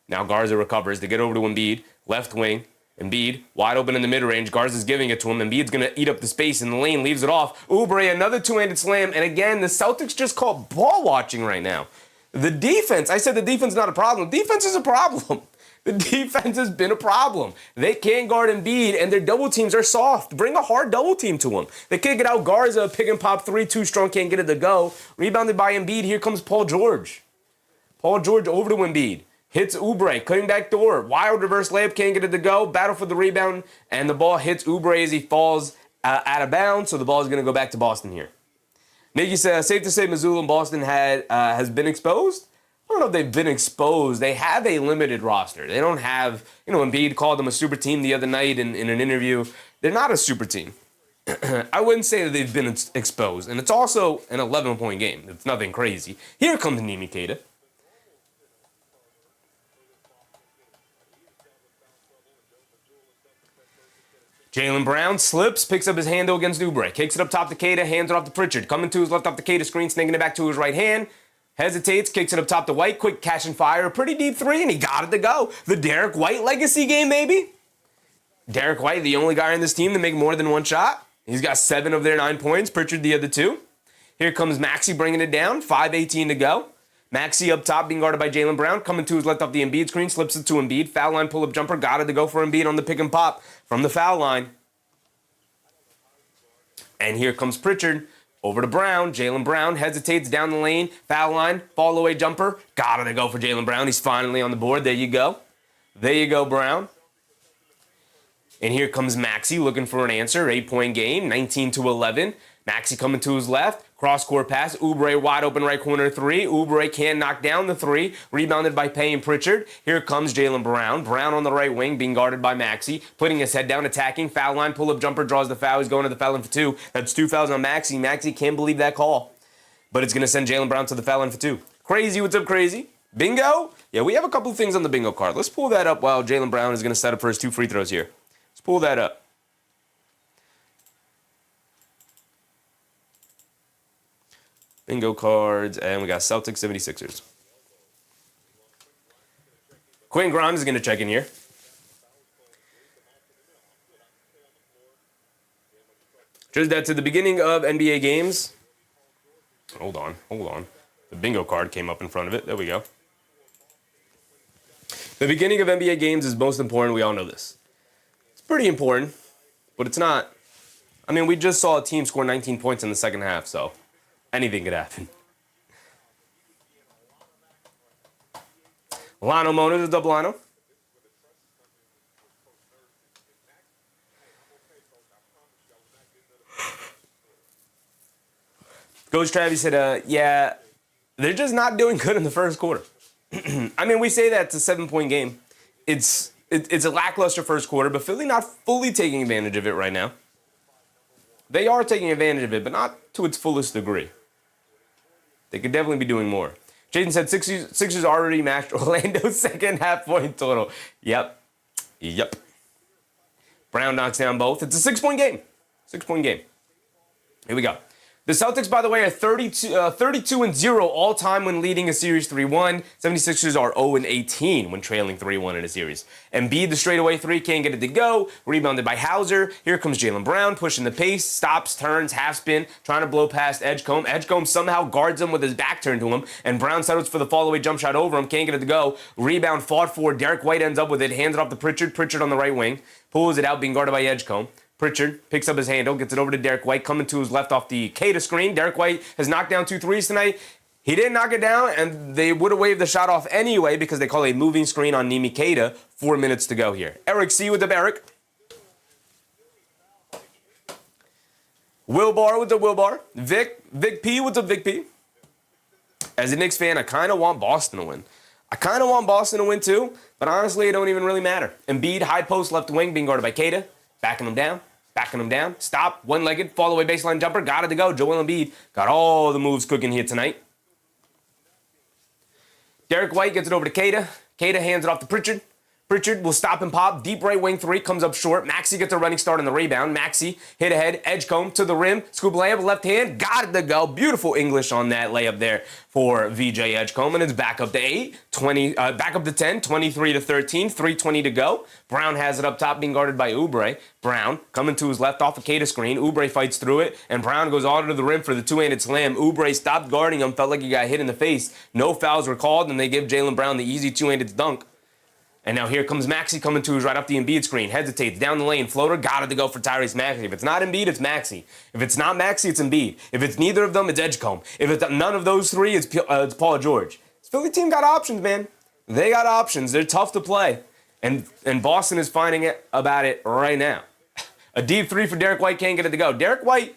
Now Garza recovers to get over to Embiid. Left wing. Embiid, wide open in the mid-range. Garza's giving it to him. Embiid's going to eat up the space in the lane, leaves it off. Oubre, another two-handed slam. And again, the Celtics just call ball watching right now. The defense, I said the defense is not a problem. Defense is a problem. The defense has been a problem. They can't guard Embiid, and their double teams are soft. Bring a hard double team to them. They can't get out Garza, pick and pop 3, too strong, can't get it to go. Rebounded by Embiid. Here comes Paul George. Paul George over to Embiid. Hits Oubre, cutting back door. Wild reverse layup, can't get it to go. Battle for the rebound, and the ball hits Oubre as he falls out of bounds, so the ball is going to go back to Boston here. Nikki says, safe to say Missoula and Boston has been exposed. I don't know if they've been exposed. They have a limited roster. They don't have, Embiid called them a super team the other night in an interview. They're not a super team. I wouldn't say that they've been exposed. And it's also an 11-point game. It's nothing crazy. Here comes Nimi Keita. Jaylen Brown slips, picks up his handle against Oubre. Kicks it up top to Keita, hands it off to Pritchard. Coming to his left off the Keita screen, snaking it back to his right hand. Hesitates, kicks it up top to White. Quick catch and fire. A pretty deep three, and he got it to go. The Derek White legacy game, baby. Derek White, the only guy on this team to make more than one shot. He's got 7 of their 9 points. Pritchard, the other 2. Here comes Maxey bringing it down. 5:18 to go. Maxey up top being guarded by Jaylen Brown. Coming to his left off the Embiid screen. Slips it to Embiid. Foul line pull-up jumper. Got it to go for Embiid on the pick and pop from the foul line. And here comes Pritchard. Over to Brown. Jaylen Brown hesitates down the lane. Foul line. Fall away jumper. Got it to go for Jaylen Brown. He's finally on the board. There you go. There you go, Brown. And here comes Maxey looking for an answer. 8-point game. 19-11. Maxey coming to his left. Cross-court pass. Oubre wide open right corner 3. Oubre can't knock down the 3. Rebounded by Payne Pritchard. Here comes Jaylen Brown. Brown on the right wing being guarded by Maxey. Putting his head down, attacking. Foul line, pull-up jumper, draws the foul. He's going to the foul line for 2. That's 2 fouls on Maxey. Maxey can't believe that call. But it's going to send Jaylen Brown to the foul line for 2. Crazy, what's up, Crazy? Bingo? Yeah, we have a couple things on the bingo card. Let's pull that up while Jaylen Brown is going to set up for his 2 free throws here. Let's pull that up. Bingo cards, and we got Celtics 76ers. Quentin Grimes is going to check in here. Just that to the beginning of NBA games. Hold on. The bingo card came up in front of it. There we go. The beginning of NBA games is most important. We all know this. It's pretty important, but it's not. I mean, we just saw a team score 19 points in the second half, so anything could happen. Lano Mona to double Lano. Coach Travis said, yeah, they're just not doing good in the first quarter. I mean, we say that it's a 7-point game. It's a lackluster first quarter, but Philly not fully taking advantage of it right now. They are taking advantage of it, but not to its fullest degree. They could definitely be doing more. Jaden said Sixers already matched Orlando's second half point total. Yep. Brown knocks down both. It's a 6-point game. 6-point game. Here we go. The Celtics, by the way, are 32-0 all-time when leading a series 3-1. 76ers are 0-18 when trailing 3-1 in a series. Embiid, the straightaway 3, can't get it to go. Rebounded by Hauser. Here comes Jaylen Brown, pushing the pace, stops, turns, half spin, trying to blow past Edgecombe. Edgecombe somehow guards him with his back turned to him, and Brown settles for the fall-away jump shot over him, can't get it to go. Rebound fought for. Derek White ends up with it, hands it off to Pritchard. Pritchard on the right wing, pulls it out, being guarded by Edgecombe. Pritchard picks up his handle, gets it over to Derek White, coming to his left off the Keita screen. Derek White has knocked down 2 threes tonight. He didn't knock it down, and they would have waved the shot off anyway because they call a moving screen on Nimi Keita. 4 minutes to go here. Eric C with the Eric. Wilbar with the Wilbar. Vic P with the Vic P. As a Knicks fan, I kind of want Boston to win. I kind of want Boston to win too, but honestly, it don't even really matter. Embiid, high post left wing, being guarded by Keita. Backing him down, stop, one-legged, fall-away baseline jumper, got it to go. Joel Embiid got all the moves cooking here tonight. Derek White gets it over to Keita. Keita hands it off to Pritchard. Pritchard will stop and pop. Deep right wing three comes up short. Maxey gets a running start on the rebound. Maxey hit ahead. Edgecombe to the rim. Scoop layup. Left hand. Got it to go. Beautiful English on that layup there for VJ Edgecombe. And it's back up to 8. Back up to 10. 23-13. 3:20 to go. Brown has it up top being guarded by Oubre. Brown coming to his left off a Kata screen. Oubre fights through it. And Brown goes all to the rim for the two-handed slam. Oubre stopped guarding him. Felt like he got hit in the face. No fouls were called. And they give Jaylen Brown the easy two-handed dunk. And now here comes Maxey coming to his right up the Embiid screen. Hesitates, down the lane, floater, got it to go for Tyrese Maxey. If it's not Embiid, it's Maxey. If it's not Maxey, it's Embiid. If it's neither of them, it's Edgecombe. If it's none of those three, it's Paul George. This Philly team got options, man. They got options. They're tough to play. And Boston is finding it about it right now. A deep three for Derek White, can't get it to go. Derek White,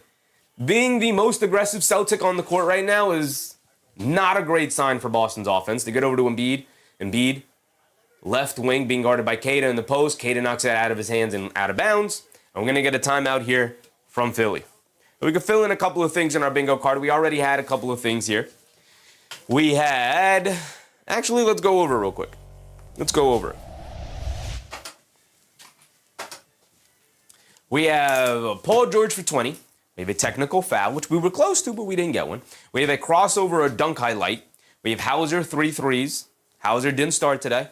being the most aggressive Celtic on the court right now, is not a great sign for Boston's offense. They get over to Embiid. Embiid, left wing being guarded by Kata in the post. Kata knocks it out of his hands and out of bounds. And we're going to get a timeout here from Philly. We can fill in a couple of things in our bingo card. We already had a couple of things here. We had... Actually, let's go over it real quick. Let's go over it. We have Paul George for 20. We have a technical foul, which we were close to, but we didn't get one. We have a crossover or dunk highlight. We have Hauser 3 threes. Hauser didn't start today.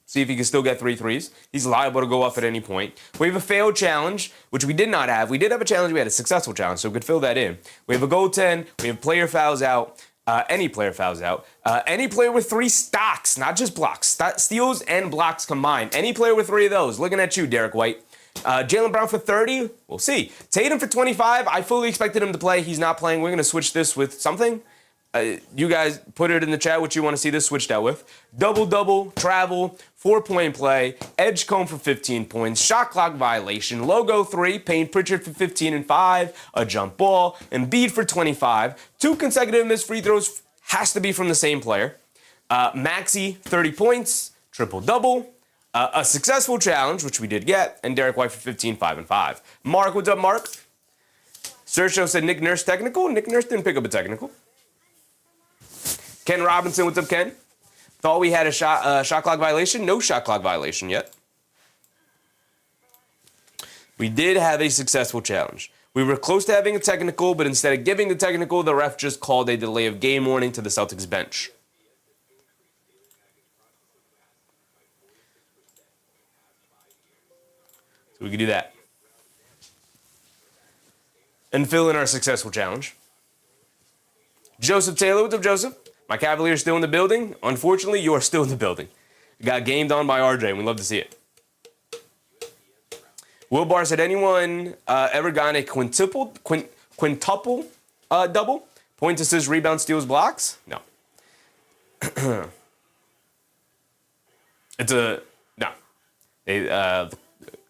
See if he can still get 3 threes. He's liable to go off at any point. We have a failed challenge, which we did not have. We did have a challenge. We had a successful challenge, so we could fill that in. We have a goaltend. We have player fouls out. Any player fouls out. Any player with 3 stocks, not just blocks. Steals and blocks combined. Any player with 3 of those. Looking at you, Derek White. Jaylen Brown for 30. We'll see. Tatum for 25. I fully expected him to play. He's not playing. We're going to switch this with something. You guys put it in the chat what you want to see this switched out with. Double-double, travel, 4-point play, Edgecombe for 15 points, shot clock violation, logo 3, Payne Pritchard for 15 and 5, a jump ball, Embiid for 25, 2 consecutive missed free throws has to be from the same player. Maxey, 30 points, triple-double, a successful challenge, which we did get, and Derek White for 15, 5 and 5. Mark, what's up, Mark? Sergio said Nick Nurse technical. Nick Nurse didn't pick up a technical. Ken Robinson, what's up, Ken? Thought we had a shot clock violation. No shot clock violation yet. We did have a successful challenge. We were close to having a technical, but instead of giving the technical, the ref just called a delay of game warning to the Celtics bench. So we could do that. And fill in our successful challenge. Joseph Taylor, what's up, Joseph? My Cavaliers still in the building. Unfortunately, you are still in the building. You got gamed on by RJ, and we love to see it. Will Barr said, anyone ever gotten a quintuple double? Point, assists, rebound, steals, blocks? No. No.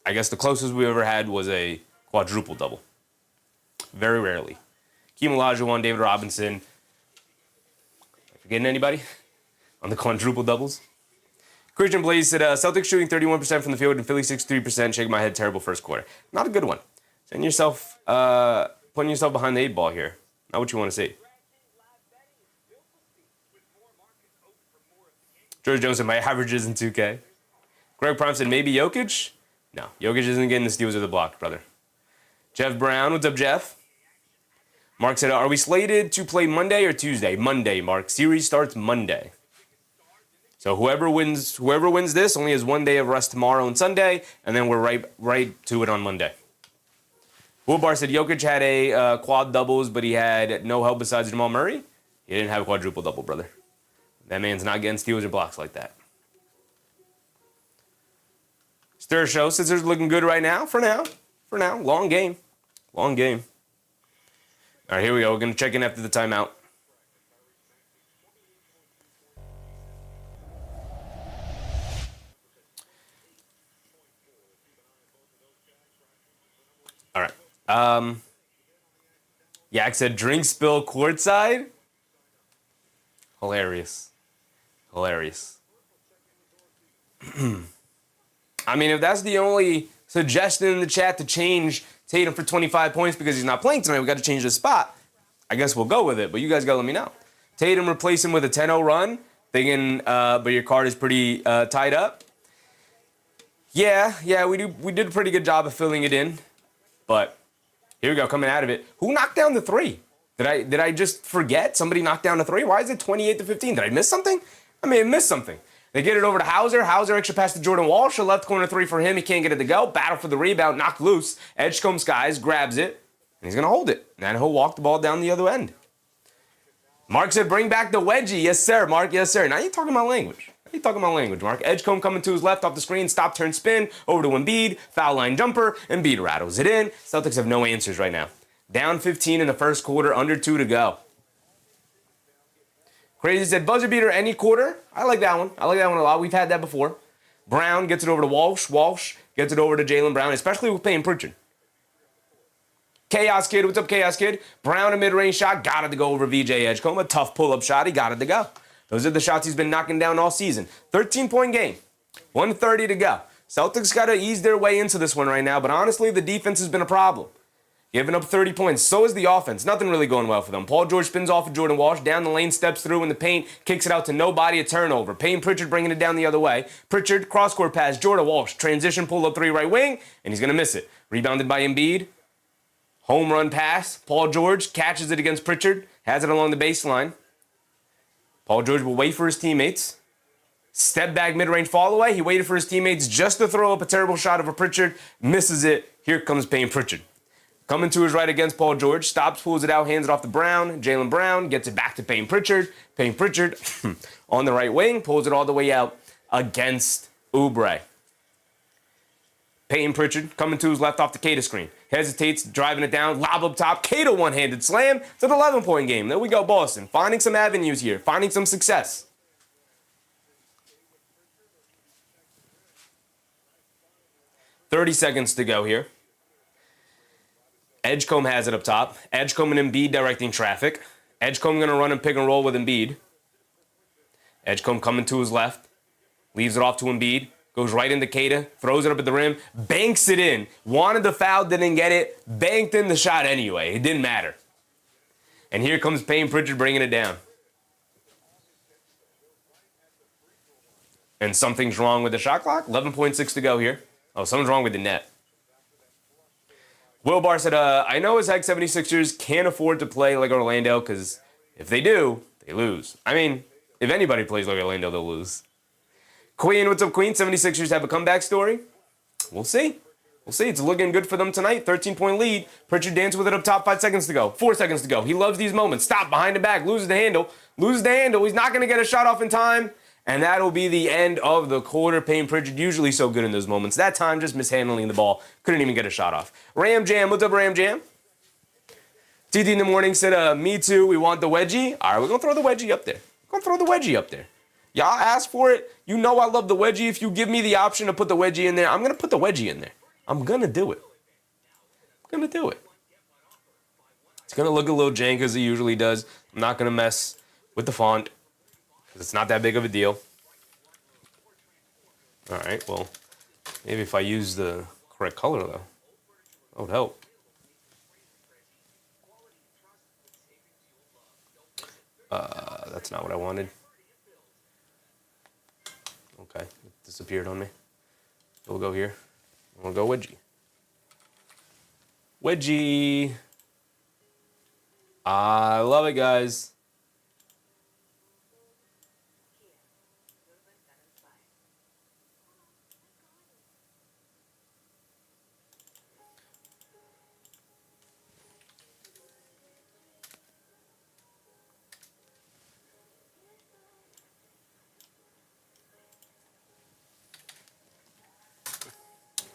I guess the closest we ever had was a quadruple double. Very rarely. Keem Olajuwon, David Robinson. Forgetting anybody on the quadruple doubles? Christian Blaze said, Celtics shooting 31% from the field and Philly 63%. Shake my head, terrible first quarter. Not a good one. Putting yourself behind the 8 ball here. Not what you want to see. George Jones said, my average is in 2K. Greg Prime said, maybe Jokic? No, Jokic isn't getting the steals or the block, brother. Jeff Brown, what's up, Jeff? Mark said, are we slated to play Monday or Tuesday? Monday, Mark. Series starts Monday. So whoever wins this only has 1 day of rest tomorrow and Sunday, and then we're right to it on Monday. Wilbar said Jokic had a quad doubles, but he had no help besides Jamal Murray. He didn't have a quadruple double, brother. That man's not getting steals or blocks like that. Stir Show, Sixers looking good right now. For now. Long game. All right, here we go. We're going to check in after the timeout. All right. Yak said, drink spill courtside. Hilarious. I mean, if that's the only suggestion in the chat to change Tatum for 25 points because he's not playing tonight, we got to change the spot. I guess we'll go with it, but you guys got to let me know. Tatum replace him with a 10-0 run, thinking, but your card is pretty tied up. Yeah, we did a pretty good job of filling it in. But here we go, coming out of it. Who knocked down the three? Did I just forget? Somebody knocked down the three? Why is it 28-15? Did I miss something? I may have missed something. They get it over to Hauser. Hauser extra pass to Jordan Walsh. A left corner three for him. He can't get it to go. Battle for the rebound. Knocked loose. Edgecombe Skies grabs it. And he's going to hold it. And he'll walk the ball down the other end. Mark said, bring back the wedgie. Yes, sir, Mark. Yes, sir. Now you're talking my language. Mark. Edgecombe coming to his left off the screen. Stop, turn, spin. Over to Embiid. Foul line jumper. Embiid rattles it in. Celtics have no answers right now. Down 15 in the first quarter. Under 2 to go. Crazy said, buzzer beater any quarter. I like that one. a lot. We've had that before. Brown gets it over to Walsh. Walsh gets it over to Jaylen Brown, especially with Payne Pritchard. Chaos Kid, what's up, Chaos Kid? Brown, a mid-range shot, got it to go over VJ Edgecombe. A tough pull-up shot, he got it to go. Those are the shots he's been knocking down all season. 13-point game, 1:30 to go. Celtics got to ease their way into this one right now, but honestly, the defense has been a problem. Giving up 30 points. So is the offense. Nothing really going well for them. Paul George spins off of Jordan Walsh. Down the lane, steps through in the paint. Kicks it out to nobody. A turnover. Payne Pritchard bringing it down the other way. Pritchard, cross-court pass. Jordan Walsh. Transition, pull-up three right wing. And he's going to miss it. Rebounded by Embiid. Home run pass. Paul George catches it against Pritchard. Has it along the baseline. Paul George will wait for his teammates. Step back mid-range fall away. He waited for his teammates just to throw up a terrible shot over Pritchard. Misses it. Here comes Payne Pritchard. Coming to his right against Paul George. Stops, pulls it out, hands it off to Brown. Jaylen Brown gets it back to Payne Pritchard. Payne Pritchard on the right wing. Pulls it all the way out against Oubre. Payne Pritchard coming to his left off the Kata screen. Hesitates, driving it down. Lob up top. Kata one-handed slam. It's an 11-point game. There we go, Boston. Finding some avenues here. Finding some success. "30 seconds to go here. Edgecombe has it up top. Edgecombe and Embiid directing traffic. Edgecombe going to run and pick and roll with Embiid. Edgecombe coming to his left. Leaves it off to Embiid. Goes right into Kata. Throws it up at the rim. Banks it in. Wanted the foul, didn't get it. Banked in the shot anyway. It didn't matter. And here comes Payne Pritchard bringing it down. And something's wrong with the shot clock. 11.6 to go here. Oh, something's wrong with the net. Will Barr said, I know as heck 76ers can't afford to play like Orlando because if they do, they lose. I mean, if anybody plays like Orlando, they'll lose. Queen, what's up, Queen? 76ers have a comeback story? We'll see. It's looking good for them tonight. 13-point lead. Pritchard danced with it up top. 5 seconds to go. 4 seconds to go. He loves these moments. Stop behind the back. Loses the handle. He's not going to get a shot off in time. And that'll be the end of the quarter. Payne Pritchard usually so good in those moments. That time just mishandling the ball. Couldn't even get a shot off. Ram Jam, what's up, Ram Jam? TT in the morning said, me too, we want the wedgie. All right, we're going to throw the wedgie up there. Y'all asked for it. You know I love the wedgie. If you give me the option to put the wedgie in there, I'm going to put the wedgie in there. I'm going to do it. It's going to look a little jank as it usually does. I'm not going to mess with the font. It's not that big of a deal. All right, well, maybe if I use the correct color, though, that would help. That's not what I wanted. Okay, it disappeared on me. We'll go here. We'll go wedgie. Wedgie. I love it, guys.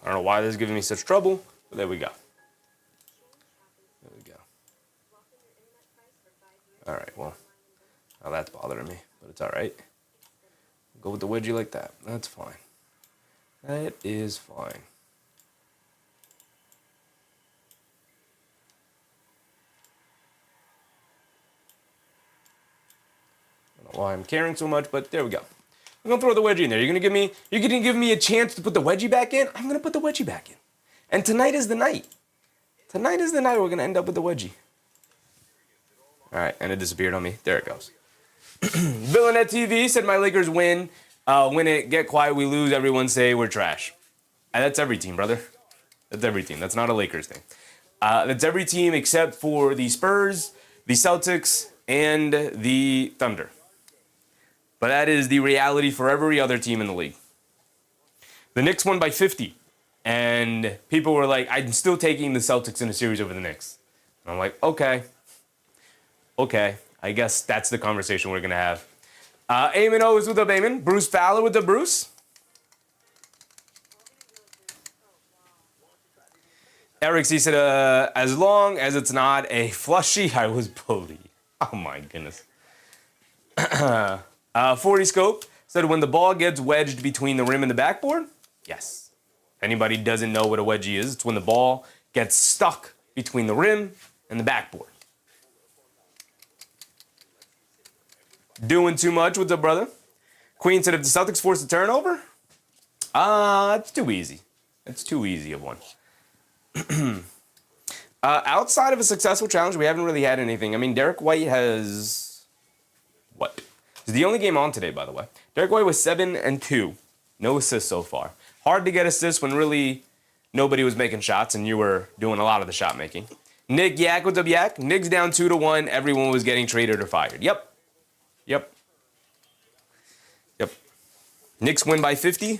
I don't know why this is giving me such trouble, but there we go. All right, well, now that's bothering me, but it's all right. Go with the wedgie like that. That's fine. That is fine. I don't know why I'm caring so much, but there we go. I'm gonna throw the wedgie in there. You're gonna give me a chance to put the wedgie back in? I'm gonna put the wedgie back in. And tonight is the night. Tonight is the night we're gonna end up with the wedgie. All right, and it disappeared on me. There it goes. Villainette TV said my Lakers win. Win it, get quiet, we lose. Everyone say we're trash. And that's every team, brother. That's every team. That's not a Lakers thing. That's every team except for the Spurs, the Celtics, and the Thunder. But that is the reality for every other team in the league. The Knicks won by 50. And people were like, I'm still taking the Celtics in a series over the Knicks. And I'm like, okay. I guess that's the conversation we're going to have. Eamon O is with up, Eamon. Bruce Fowler with the Bruce. Eric C said, as long as it's not a flushy, I was bullied. Oh my goodness. 40 Scope said, when the ball gets wedged between the rim and the backboard? Yes. If anybody doesn't know what a wedgie is, it's when the ball gets stuck between the rim and the backboard. Doing too much with the brother. Queen said, if the Celtics force a turnover? It's too easy. It's too easy of one. Outside of a successful challenge, we haven't really had anything. I mean, Derek White has... What? It's the only game on today, by the way. Derek White was 7-2. No assists so far. Hard to get assists when really nobody was making shots and you were doing a lot of the shot making. Nick Yak, what's up, Yak? Knicks down 2-1. Everyone was getting traded or fired. Yep. Knicks win by 50.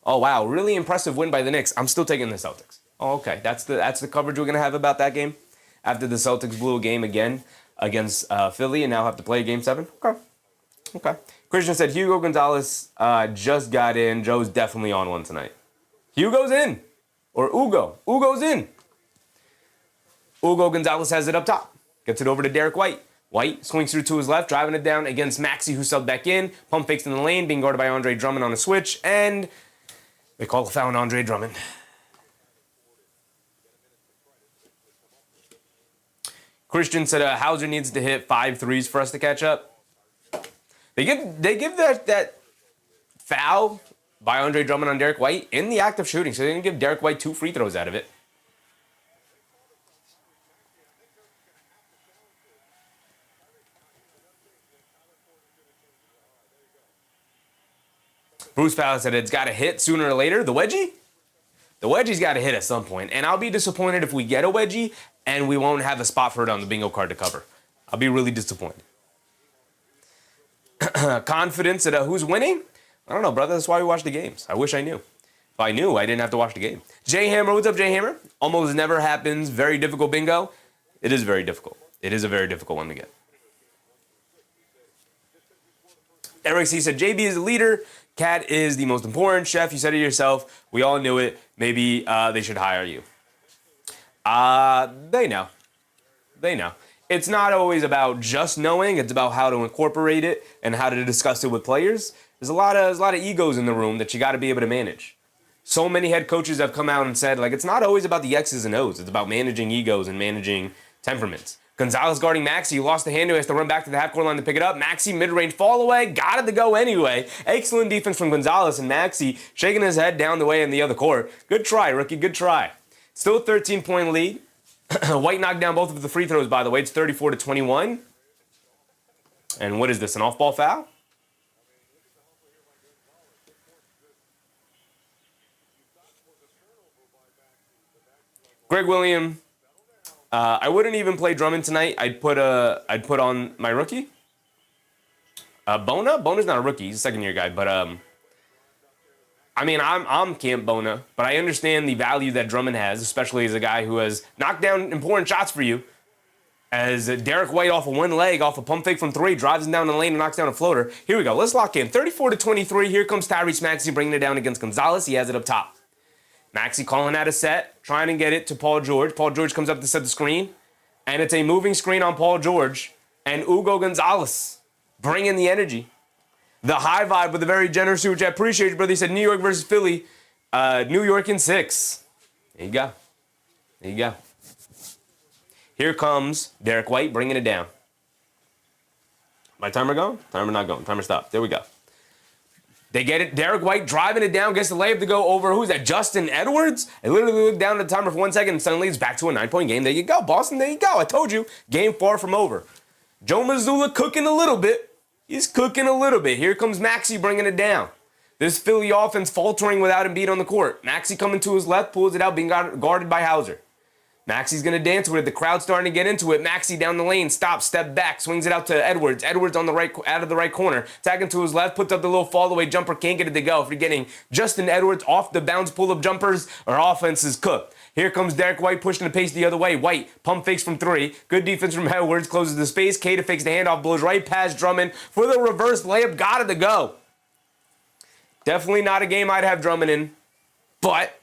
Oh, wow. Really impressive win by the Knicks. I'm still taking the Celtics. Oh, okay. That's the coverage we're going to have about that game after the Celtics blew a game again against Philly and now have to play Game 7. Okay. Christian said, Hugo Gonzalez just got in. Joe's definitely on one tonight. Hugo's in. Or Ugo. Ugo's in. Ugo Gonzalez has it up top. Gets it over to Derek White. White swings through to his left, driving it down against Maxey, who subbed back in. Pump fakes in the lane, being guarded by Andre Drummond on a switch. And they call a foul on Andre Drummond. Christian said Hauser needs to hit 5 threes for us to catch up. They give that foul by Andre Drummond on Derek White in the act of shooting, so they didn't give Derek White 2 free throws out of it. Bruce Fowler said it's got to hit sooner or later. The wedgie? The wedgie's got to hit at some point. And I'll be disappointed if we get a wedgie and we won't have a spot for it on the bingo card to cover. I'll be really disappointed. Confidence that who's winning? I don't know, brother. That's why we watch the games. I wish I knew. If I knew, I didn't have to watch the game. Jay Hammer, what's up, Jay Hammer? Almost never happens. Very difficult bingo. It is very difficult. It is a very difficult one to get. Eric C said, JB is the leader. Cat is the most important. Chef, you said it yourself. We all knew it. Maybe they should hire you. They know. They know. It's not always about just knowing. It's about how to incorporate it and how to discuss it with players. There's a lot of egos in the room that you got to be able to manage. So many head coaches have come out and said, like, it's not always about the X's and O's. It's about managing egos and managing temperaments. Gonzalez guarding Maxey, lost the handle, has to run back to the half-court line to pick it up. Maxey, mid-range fall away, got it to go anyway. Excellent defense from Gonzalez, and Maxey shaking his head down the way in the other court. Good try, rookie, good try. Still a 13-point lead. White knocked down both of the free throws, by the way. It's 34-21. And what is this, an off-ball foul? Greg Williams. I wouldn't even play Drummond tonight. I'd put on my rookie. Bona? Bona's not a rookie. He's a second-year guy. But, I mean, I'm Camp Bona. But I understand the value that Drummond has, especially as a guy who has knocked down important shots for you. As Derek White off of one leg, off a pump fake from 3, drives him down the lane and knocks down a floater. Here we go. Let's lock in. 34-23. Here comes Tyrese Maxey bringing it down against Gonzalez. He has it up top. Maxey calling out a set, trying to get it to Paul George. Paul George comes up to set the screen, and it's a moving screen on Paul George. And Ugo Gonzalez bringing the energy. The high vibe with a very generous super chat. Appreciate you, brother. He said New York versus Philly. New York in 6. There you go. There you go. Here comes Derek White bringing it down. My timer going? Timer not going. Timer stopped. There we go. They get it. Derek White driving it down, gets the layup to go over. Who's that? Justin Edwards? I literally looked down at the timer for 1 second and suddenly it's back to a 9-point game. There you go, Boston. There you go. I told you. Game far from over. Joe Mazzulla cooking a little bit. He's cooking a little bit. Here comes Maxey bringing it down. This Philly offense faltering without Embiid on the court. Maxey coming to his left, pulls it out, being guarded by Hauser. Maxey's going to dance with it. The crowd's starting to get into it. Maxey down the lane, stops, step back, swings it out to Edwards. Edwards on the right, out of the right corner. Tagging to his left, puts up the little fall-away jumper, can't get it to go. If you're getting Justin Edwards off the bounce pull-up jumpers, our offense is cooked. Here comes Derek White pushing the pace the other way. White, pump fakes from three. Good defense from Edwards, closes the space. Kata fakes the handoff, blows right past Drummond for the reverse layup. Got it to go. Definitely not a game I'd have Drummond in, but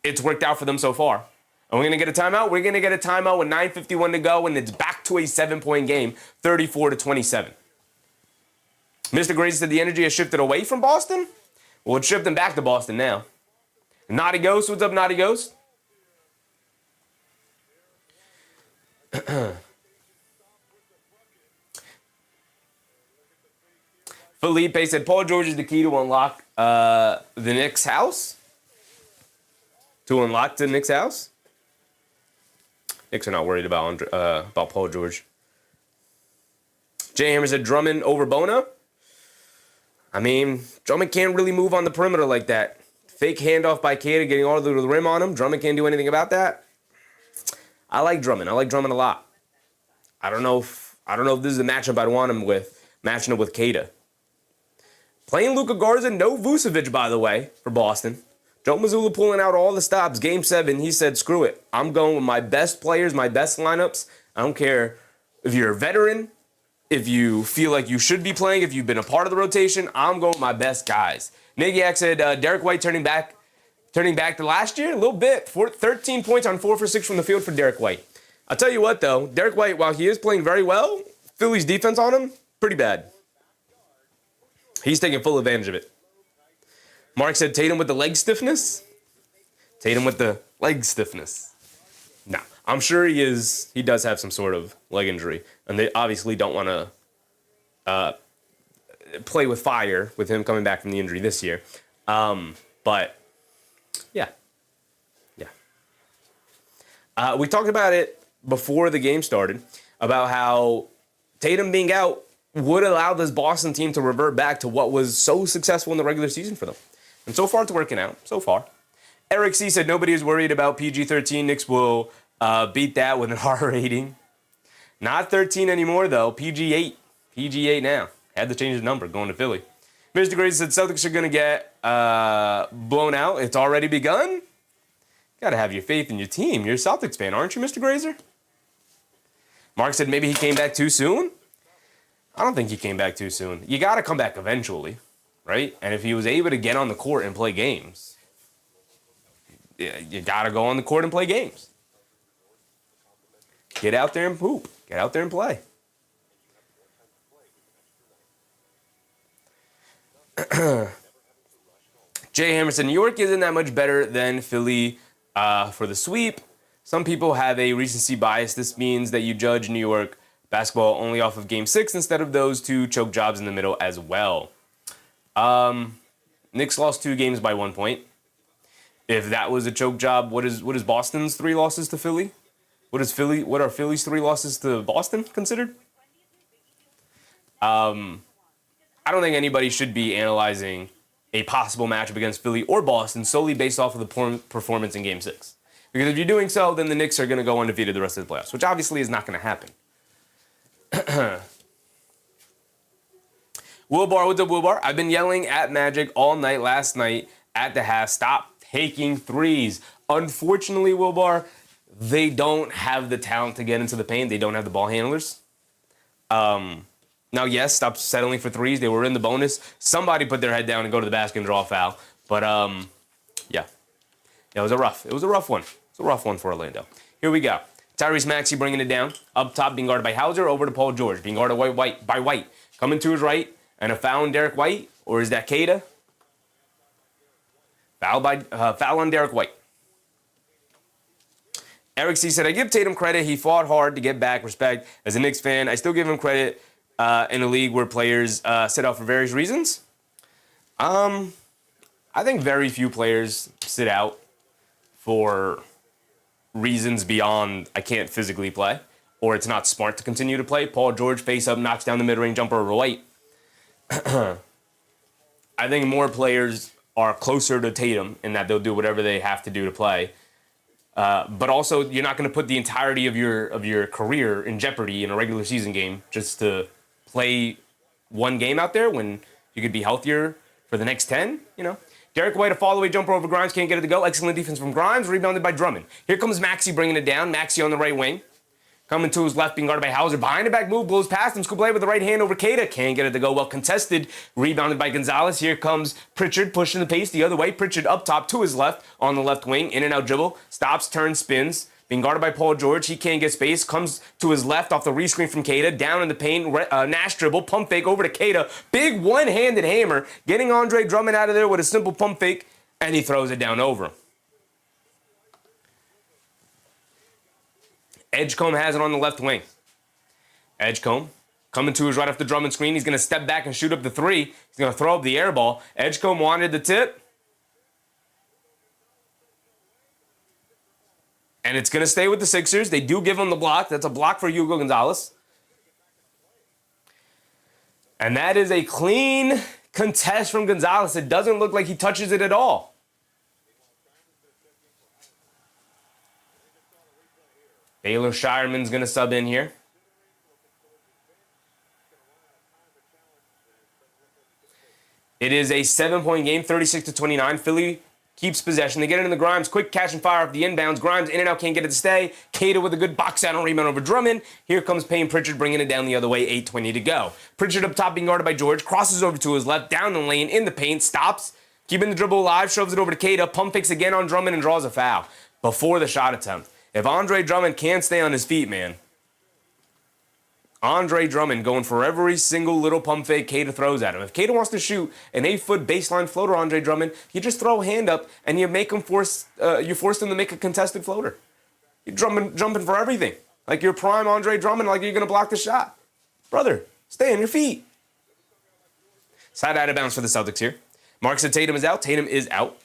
it's worked out for them so far. Are we going to get a timeout? We're going to get a timeout with 9:51 to go, and it's back to a 7-point game, 34-27. Mr. Grace said the energy has shifted away from Boston. Well, it's shifting back to Boston now. Naughty Ghost, what's up, Naughty Ghost? Felipe said Paul George is the key to unlock the Knicks' house. To unlock the Knicks' house? Knicks are not worried about Paul George. Jay Hammer said Drummond over Bona. I mean, Drummond can't really move on the perimeter like that. Fake handoff by Kata, getting all the way to the rim on him. Drummond can't do anything about that. I like Drummond. I like Drummond a lot. I don't know if this is a matchup I'd want him with, matching up with Kata. Playing Luka Garza, no Vucevic, by the way, for Boston. Joe Mazzulla pulling out all the stops. Game 7, he said, screw it. I'm going with my best players, my best lineups. I don't care if you're a veteran, if you feel like you should be playing, if you've been a part of the rotation. I'm going with my best guys. Nagyak said Derek White turning back to last year a little bit. 13 points on 4 for 6 from the field for Derek White. I'll tell you what, though. Derek White, while he is playing very well, Philly's defense on him, pretty bad. He's taking full advantage of it. Mark said Tatum with the leg stiffness. Tatum with the leg stiffness. No, I'm sure he is. He does have some sort of leg injury, and they obviously don't want to play with fire with him coming back from the injury this year. But yeah. We talked about it before the game started about how Tatum being out would allow this Boston team to revert back to what was so successful in the regular season for them. And so far, it's working out. So far. Eric C. said nobody is worried about PG-13. Knicks will beat that with an R rating. Not 13 anymore, though. PG-8. PG-8 now. Had to change the number going to Philly. Mr. Grace said Celtics are going to get blown out. It's already begun. Got to have your faith in your team. You're a Celtics fan, aren't you, Mr. Grazer? Mark said maybe he came back too soon. I don't think he came back too soon. You got to come back eventually. Right? And if he was able to get on the court and play games, you got to go on the court and play games. Get out there and poop. Get out there and play. Jay Hammerson, New York isn't that much better than Philly for the sweep. Some people have a recency bias. This means that you judge New York basketball only off of Game 6 instead of those 2 choke jobs in the middle as well. Knicks lost 2 games by 1 point. If that was a choke job, what is Boston's 3 losses to Philly? What are Philly's 3 losses to Boston considered? I don't think anybody should be analyzing a possible matchup against Philly or Boston solely based off of the performance in Game 6. Because if you're doing so, then the Knicks are going to go undefeated the rest of the playoffs, which obviously is not going to happen. Wilbar, what's up, Wilbar? I've been yelling at Magic all night last night at the half. Stop taking threes. Unfortunately, Wilbar, they don't have the talent to get into the paint. They don't have the ball handlers. Now, yes, stop settling for threes. They were in the bonus. Somebody put their head down and go to the basket and draw a foul. But, yeah, it was a rough one. It's a rough one for Orlando. Here we go. Tyrese Maxey bringing it down. Up top, being guarded by Hauser. Over to Paul George, being guarded by White. Coming to his right. And a foul on Derek White, or is that Kata? Foul on Derek White. Eric C. said, I give Tatum credit. He fought hard to get back respect. As a Knicks fan, I still give him credit in a league where players sit out for various reasons. I think very few players sit out for reasons beyond I can't physically play, or it's not smart to continue to play. Paul George face up, knocks down the mid-range jumper over White. I think more players are closer to Tatum in that they'll do whatever they have to do to play. But also, you're not going to put the entirety of your career in jeopardy in a regular season game just to play one game out there when you could be healthier for the next 10, you know. Derek White, a fall-away jumper over Grimes, can't get it to go. Excellent defense from Grimes, rebounded by Drummond. Here comes Maxey bringing it down. Maxey on the right wing. Coming to his left, being guarded by Hauser. Behind the back move, blows past him. Scoop play with the right hand over Queta. Can't get it to go. Well contested. Rebounded by Gonzalez. Here comes Pritchard pushing the pace the other way. Pritchard up top to his left on the left wing. In and out dribble. Stops, turns, spins. Being guarded by Paul George. He can't get space. Comes to his left off the rescreen from Queta. Down in the paint. Nash dribble. Pump fake over to Queta. Big one-handed hammer. Getting Andre Drummond out of there with a simple pump fake. And he throws it down over him. Edgecombe has it on the left wing. Edgecombe coming to his right off the Drummond screen. He's going to step back and shoot up the three. He's going to throw up the air ball. Edgecombe wanted the tip. And it's going to stay with the Sixers. They do give him the block. That's a block for Hugo Gonzalez. And that is a clean contest from Gonzalez. It doesn't look like he touches it at all. Baylor Shireman's going to sub in here. It is a 7-point game, 36-29. Philly keeps possession. They get it in the Grimes. Quick catch and fire off the inbounds. Grimes in and out, can't get it to stay. Queta with a good box out and rebound over Drummond. Here comes Payne Pritchard bringing it down the other way, 8:20 to go. Pritchard up top being guarded by George. Crosses over to his left, down the lane, in the paint, stops. Keeping the dribble alive, shoves it over to Queta. Pump fakes again on Drummond and draws a foul before the shot attempt. If Andre Drummond can't stay on his feet, man. Andre Drummond going for every single little pump fake Queta throws at him. If Queta wants to shoot an 8-foot baseline floater, Andre Drummond, you just throw a hand up and you make him force him to make a contested floater. You're jumping for everything. Like you're prime Andre Drummond, like you're going to block the shot. Brother, stay on your feet. Side out of bounds for the Celtics here. Mark said Tatum is out. Tatum is out.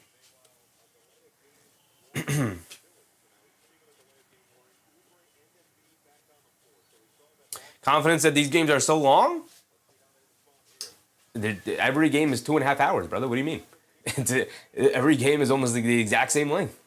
Confidence that these games are so long? Every game is 2.5 hours, brother. What do you mean? Every game is almost the exact same length.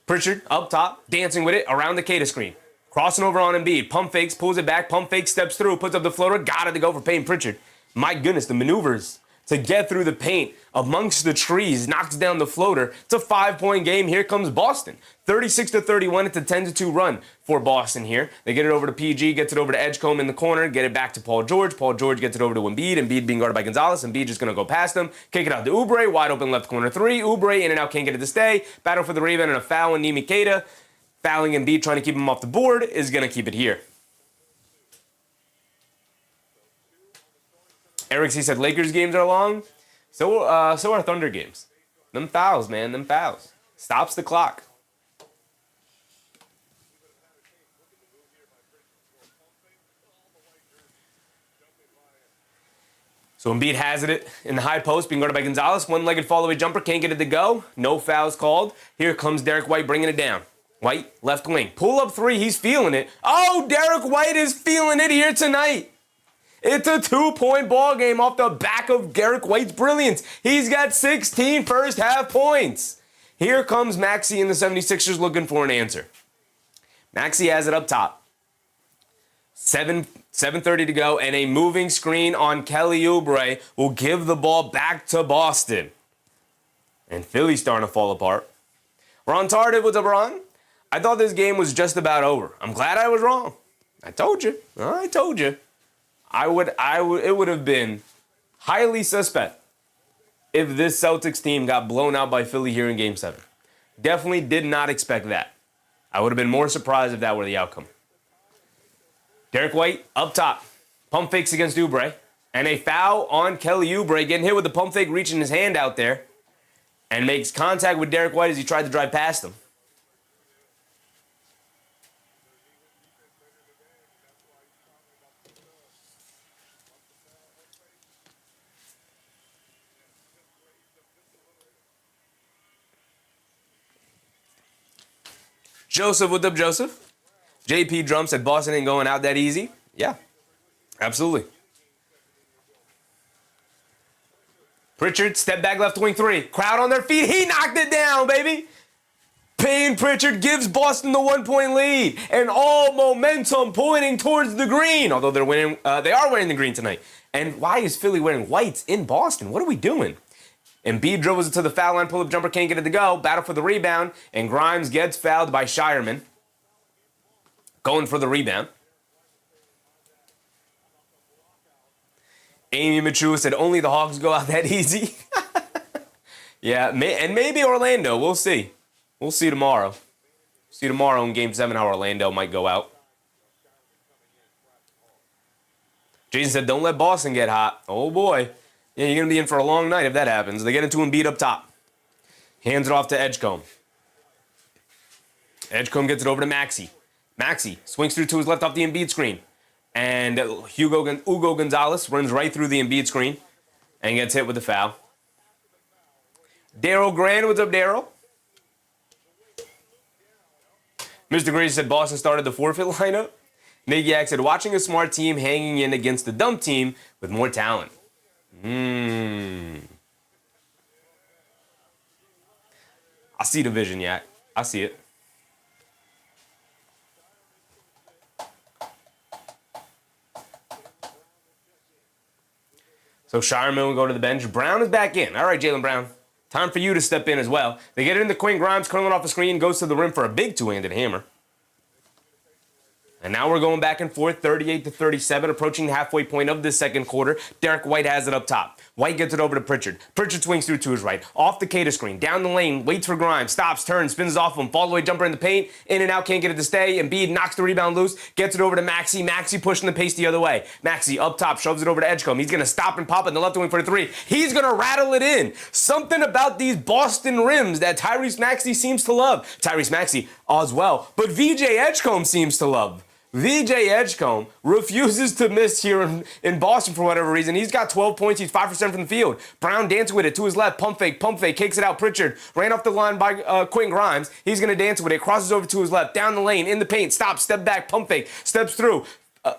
Pritchard up top, dancing with it around the Queta screen. Crossing over on Embiid. Pump fakes, pulls it back. Pump fake, steps through, puts up the floater. Got it to go for Payne Pritchard. My goodness, the maneuvers to get through the paint amongst the trees, knocks down the floater. It's a 5-point game. Here comes Boston. 36-31. It's a 10-2 run for Boston here. They get it over to PG, gets it over to Edgecombe in the corner, get it back to Paul George. Paul George gets it over to Embiid. Embiid being guarded by Gonzalez. Embiid just going to go past him. Kick it out to Oubre. Wide open left corner three. Oubre in and out, can't get it to stay. Battle for the rebound and a foul on Nimi Queta. Fouling Embiid, trying to keep him off the board, is going to keep it here. Eric C said Lakers games are long. So are Thunder games. Them fouls, man. Them fouls. Stops the clock. So Embiid has it in the high post, being guarded by Gonzalez. One-legged fall-away jumper, can't get it to go. No fouls called. Here comes Derek White bringing it down. White, left wing. Pull-up three, he's feeling it. Oh, Derek White is feeling it here tonight. It's a 2-point ball game off the back of Derek White's brilliance. He's got 16 first half points. Here comes Maxey and the 76ers looking for an answer. Maxey has it up top. 7:30 to go, and a moving screen on Kelly Oubre will give the ball back to Boston. And Philly's starting to fall apart. Ron Tardif with LeBron. I thought this game was just about over. I'm glad I was wrong. I told you. It would have been highly suspect if this Celtics team got blown out by Philly here in Game 7. Definitely did not expect that. I would have been more surprised if that were the outcome. Derek White up top. Pump fakes against Oubre. And a foul on Kelly Oubre, getting hit with the pump fake, reaching his hand out there. And makes contact with Derek White as he tried to drive past him. Joseph, what's up, Joseph? JP Drum said Boston ain't going out that easy. Yeah, absolutely. Pritchard, step back left wing three. Crowd on their feet. He knocked it down, baby. Payne Pritchard gives Boston the 1-point lead. And all momentum pointing towards the green. Although they're winning, they are wearing the green tonight. And why is Philly wearing whites in Boston? What are we doing? Embiid dribbles it to the foul line. Pull-up jumper, can't get it to go. Battle for the rebound. And Grimes gets fouled by Shireman. Going for the rebound. Amy Machua said only the Hawks go out that easy. Yeah, and maybe Orlando. We'll see. We'll see tomorrow. See tomorrow in Game 7 how Orlando might go out. Jayson said, don't let Boston get hot. Oh, boy. Yeah, you're going to be in for a long night if that happens. They get into Embiid up top. Hands it off to Edgecombe. Edgecombe gets it over to Maxey. Maxey swings through to his left off the Embiid screen. And Hugo Gonzalez runs right through the Embiid screen and gets hit with the foul. Daryl Grand, what's up, Daryl? Mr. Green said Boston started the forfeit lineup. Nick Yak said, watching a smart team hanging in against the dumb team with more talent. I see the vision, Yak. I see it. So Shireman will go to the bench. Brown is back in. All right, Jaylen Brown. Time for you to step in as well. They get it into Quinn Grimes, curling off the screen, goes to the rim for a big two-handed hammer. And now we're going back and forth, 38-37, approaching the halfway point of this second quarter. Derek White has it up top. White gets it over to Pritchard. Pritchard swings through to his right, off the Cater screen, down the lane, waits for Grimes, stops, turns, spins off him, fall away jumper in the paint, in and out, can't get it to stay. Embiid knocks the rebound loose, gets it over to Maxey. Maxey pushing the pace the other way. Maxey up top, shoves it over to Edgecombe. He's going to stop and pop it in the left wing for the three. He's going to rattle it in. Something about these Boston rims that Tyrese Maxey seems to love. Tyrese Maxey as well, but VJ Edgecombe seems to love. VJ Edgecombe refuses to miss here in Boston for whatever reason. He's got 12 points. He's 5% from the field. Brown dancing with it to his left. Pump fake, kicks it out. Pritchard ran off the line by Quentin Grimes. He's going to dance with it. Crosses over to his left. Down the lane, in the paint. Stops, step back, pump fake. Steps through.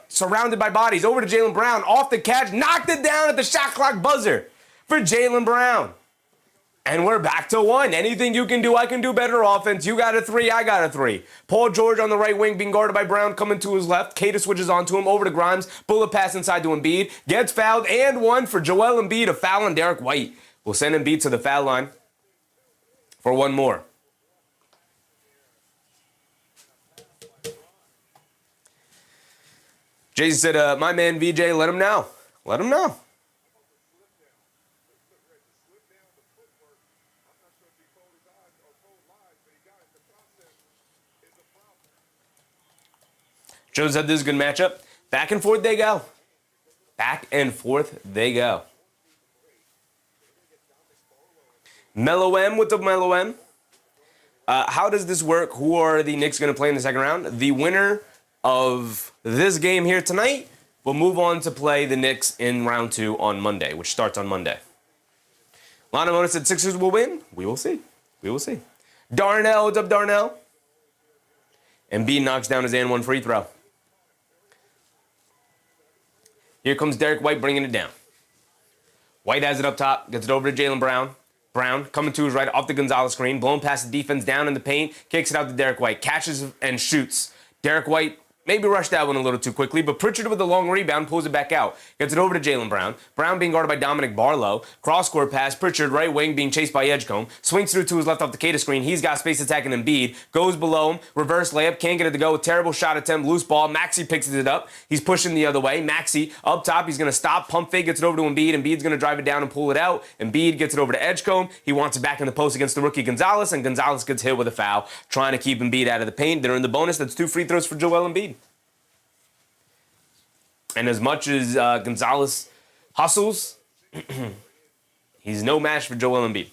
Surrounded by bodies. Over to Jaylen Brown. Off the catch. Knocked it down at the shot clock buzzer for Jaylen Brown. And we're back to one. Anything you can do, I can do better offense. You got a three, I got a three. Paul George on the right wing being guarded by Brown, coming to his left. Cater switches onto him, over to Grimes. Bullet pass inside to Embiid. Gets fouled and one for Joel Embiid. A foul on Derek White. We'll send Embiid to the foul line for one more. Jayson said, my man VJ, let him know. Let him know. Joe said this is a good matchup. Back and forth they go. Back and forth they go. Mellow M, what's up, Mellow M? How does this work? Who are the Knicks going to play in the second round? The winner of this game here tonight will move on to play the Knicks in round 2 on Monday, which starts on Monday. Lana Mona said Sixers will win. We will see. We will see. Darnell, what's up, Darnell? Embiid knocks down his and one free throw. Here comes Derek White bringing it down. White has it up top, gets it over to Jaylen Brown. Brown coming to his right off the Gonzalez screen, blown past the defense down in the paint, kicks it out to Derek White, catches and shoots. Derek White maybe rushed that one a little too quickly, but Pritchard with a long rebound pulls it back out. Gets it over to Jaylen Brown. Brown being guarded by Dominic Barlow. Cross-court pass. Pritchard, right wing, being chased by Edgecombe. Swings through to his left off the Cater screen. He's got space attacking Embiid. Goes below him. Reverse layup. Can't get it to go. Terrible shot attempt. Loose ball. Maxey picks it up. He's pushing the other way. Maxey up top. He's going to stop. Pump fake. Gets it over to Embiid. Embiid's going to drive it down and pull it out. Embiid gets it over to Edgecombe. He wants it back in the post against the rookie Gonzalez, and Gonzalez gets hit with a foul, trying to keep Embiid out of the paint. They're in the bonus. That's 2 free throws for Joel Embiid. And as much as Gonzalez hustles, he's no match for Joel Embiid.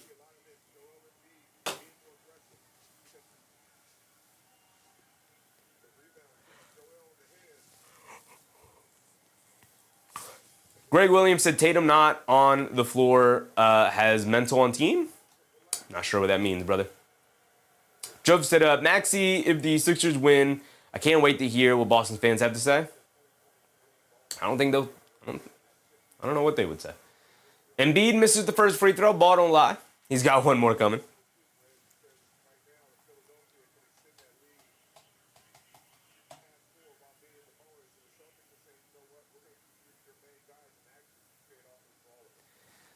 Greg Williams said Tatum not on the floor has mental on team. Not sure what that means, brother. Joe said, Maxey, if the Sixers win, I can't wait to hear what Boston fans have to say. I don't think they'll. I don't know what they would say. Embiid misses the first free throw. Ball don't lie. He's got one more coming.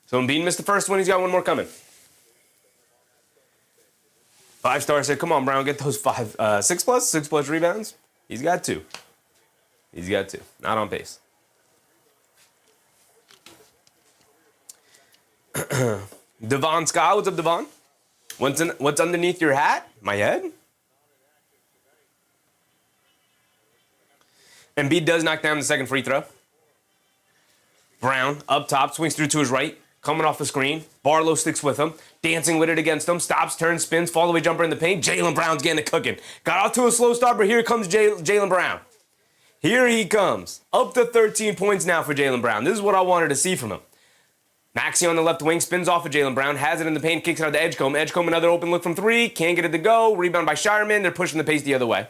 So Embiid missed the first one. He's got one more coming. 5-star said, come on, Brown, get those 6 plus rebounds. He's got 2. He's got 2. Not on pace. Devon Scott, what's up, Devon? What's underneath your hat? My head? Embiid does knock down the second free throw. Brown, up top, swings through to his right, coming off the screen. Barlow sticks with him, dancing with it against him. Stops, turns, spins, fall away jumper in the paint. Jaylen Brown's getting it cooking. Got off to a slow start, but here comes Jaylen Brown. Here he comes. Up to 13 points now for Jaylen Brown. This is what I wanted to see from him. Maxey on the left wing, spins off of Jaylen Brown, has it in the paint, kicks it out to Edgecombe. Edgecombe, another open look from 3, can't get it to go. Rebound by Shireman, they're pushing the pace the other way.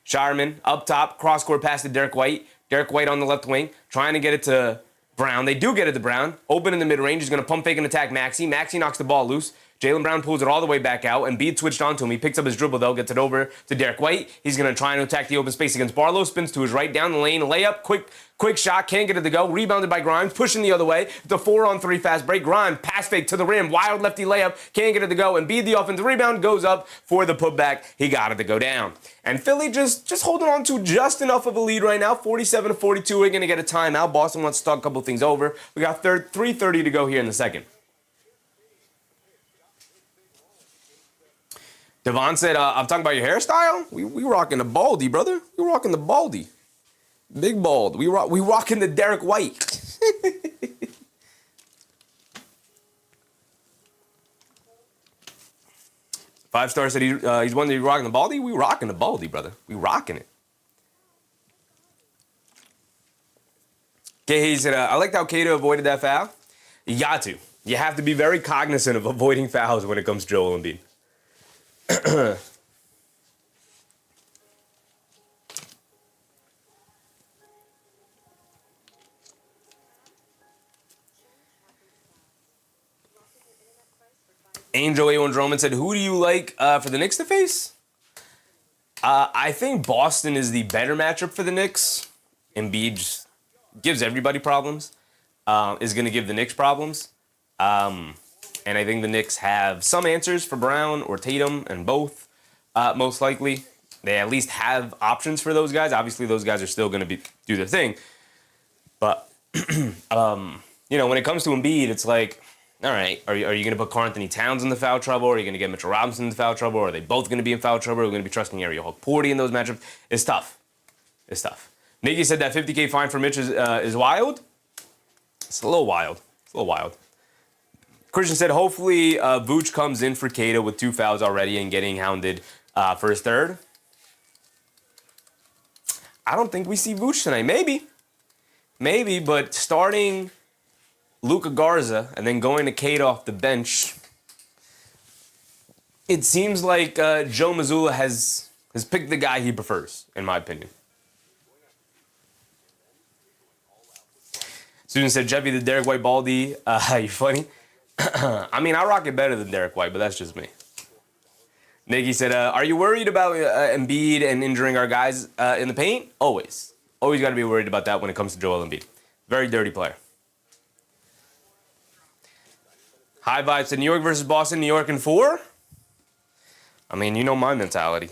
Shireman, up top, cross-court pass to Derek White. Derek White on the left wing, trying to get it to Brown. They do get it to Brown. Open in the mid-range. He's going to pump fake and attack Maxey. Maxey knocks the ball loose. Jaylen Brown pulls it all the way back out. Embiid switched onto him. He picks up his dribble, though, gets it over to Derek White. He's going to try and attack the open space against Barlow. Spins to his right, down the lane. Layup, quick shot. Can't get it to go. Rebounded by Grimes. Pushing the other way. The 4-on-3 fast break. Grimes, pass fake to the rim. Wild lefty layup. Can't get it to go. Embiid, the offensive rebound, goes up for the putback. He got it to go down. And Philly just holding on to just enough of a lead right now. 47-42. We're going to get a timeout. Boston wants to talk a couple things over. We got 3:30 to go here in the second. Devon said, I'm talking about your hairstyle? We rocking the baldy, brother. We rocking the baldy. Big bald. We rocking the Derek White. 5-star said he's wondering if you're rocking the baldy. We rocking the baldy, brother. We rocking it. Okay, he said, I liked how Cato avoided that foul. You got to. You have to be very cognizant of avoiding fouls when it comes to Joel Embiid. Angel A1 Droman said, who do you like for the Knicks to face? I think Boston is the better matchup for the Knicks. Embiid just gives everybody problems. Is going to give the Knicks problems. And I think the Knicks have some answers for Brown or Tatum, and both, most likely. They at least have options for those guys. Obviously, those guys are still going to do their thing. But, when it comes to Embiid, it's like, all right, are you going to put Karl-Anthony Towns in the foul trouble? Or are you going to get Mitchell Robinson in the foul trouble? Or are they both going to be in foul trouble? Are we going to be trusting Ariel Hawk-Porty in those matchups? It's tough. It's tough. Nikki said that $50K fine for Mitch is wild. It's a little wild. It's a little wild. Christian said, hopefully Vooch comes in for Cato with 2 fouls already and getting hounded for his third. I don't think we see Vooch tonight. Maybe, but starting Luka Garza and then going to Cato off the bench, it seems like Joe Mazzulla has picked the guy he prefers, in my opinion. Susan said, Jeffy, the Derek White Baldy, you funny? I mean, I rock it better than Derek White, but that's just me. Nikki said, are you worried about Embiid and injuring our guys in the paint? Always. Always got to be worried about that when it comes to Joel Embiid. Very dirty player. High vibes to New York versus Boston. New York in 4? I mean, you know my mentality.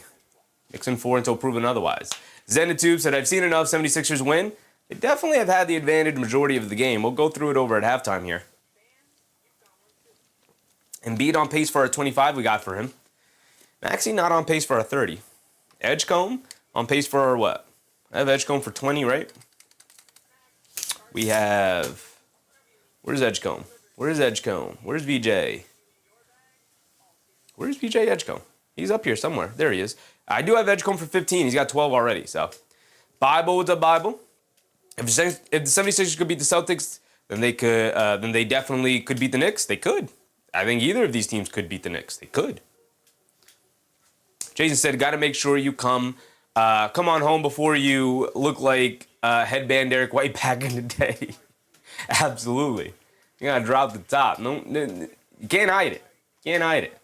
Knicks in 4 until proven otherwise. Zenitube said, I've seen enough 76ers win. They definitely have had the advantage majority of the game. We'll go through it over at halftime here. Embiid on pace for a 25 we got for him. Maxey not on pace for a 30. Edgecombe on pace for what? I have Edgecombe for 20, right? We have... Where's Edgecombe? Where's Edgecombe? Where's VJ? Where's VJ Edgecombe? He's up here somewhere. There he is. I do have Edgecombe for 15. He's got 12 already, so. Bible, what's up, Bible? If the 76ers could beat the Celtics, then they could. Then they definitely could beat the Knicks. They could. I think either of these teams could beat the Knicks. They could. Jason said, got to make sure you come on home before you look like headband Derek White back in the day. Absolutely. You gotta drop the top. No, you can't hide it. Can't hide it.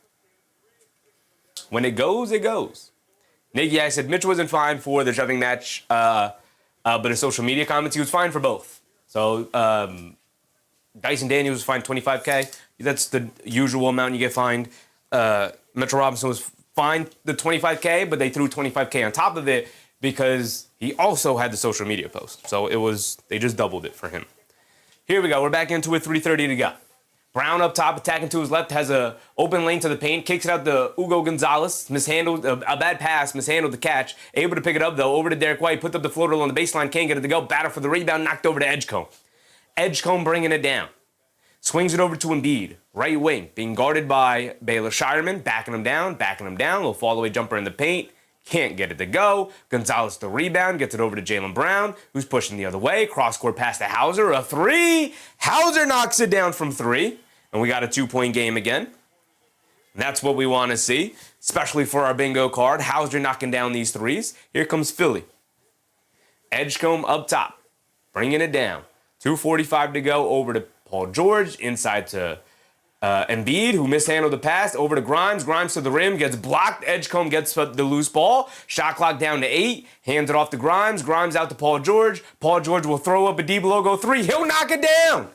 When it goes, it goes. Nikki, I said Mitch wasn't fine for the shoving match, but his social media comments, he was fine for both. So Dyson Daniels was fined $25K. That's the usual amount you get fined. Mitchell Robinson was fined the $25K, but they threw $25K on top of it because he also had the social media post. So they just doubled it for him. Here we go. We're back into it. 3:30 to go. Brown up top, attacking to his left, has a open lane to the paint, kicks it out to Hugo Gonzalez, mishandled, a bad pass, mishandled the catch, able to pick it up though, over to Derek White, put up the floater on the baseline, can't get it to go, battle for the rebound, knocked over to Edgecombe. Edgecombe bringing it down. Swings it over to Embiid, right wing, being guarded by Baylor Shireman, backing him down, little fall-away jumper in the paint, can't get it to go. Gonzalez the rebound, gets it over to Jaylen Brown, who's pushing the other way, cross-court pass to Hauser, a three, Hauser knocks it down from three. And we got a 2-point game again. And that's what we want to see, especially for our bingo card. Hauser knocking down these threes. Here comes Philly. Edgecombe up top, bringing it down. 2:45 to go, over to Paul George, inside to Embiid, who mishandled the pass, over to Grimes. Grimes to the rim, gets blocked. Edgecombe gets the loose ball. Shot clock down to 8. Hands it off to Grimes. Grimes out to Paul George. Paul George will throw up a deep logo 3. He'll knock it down.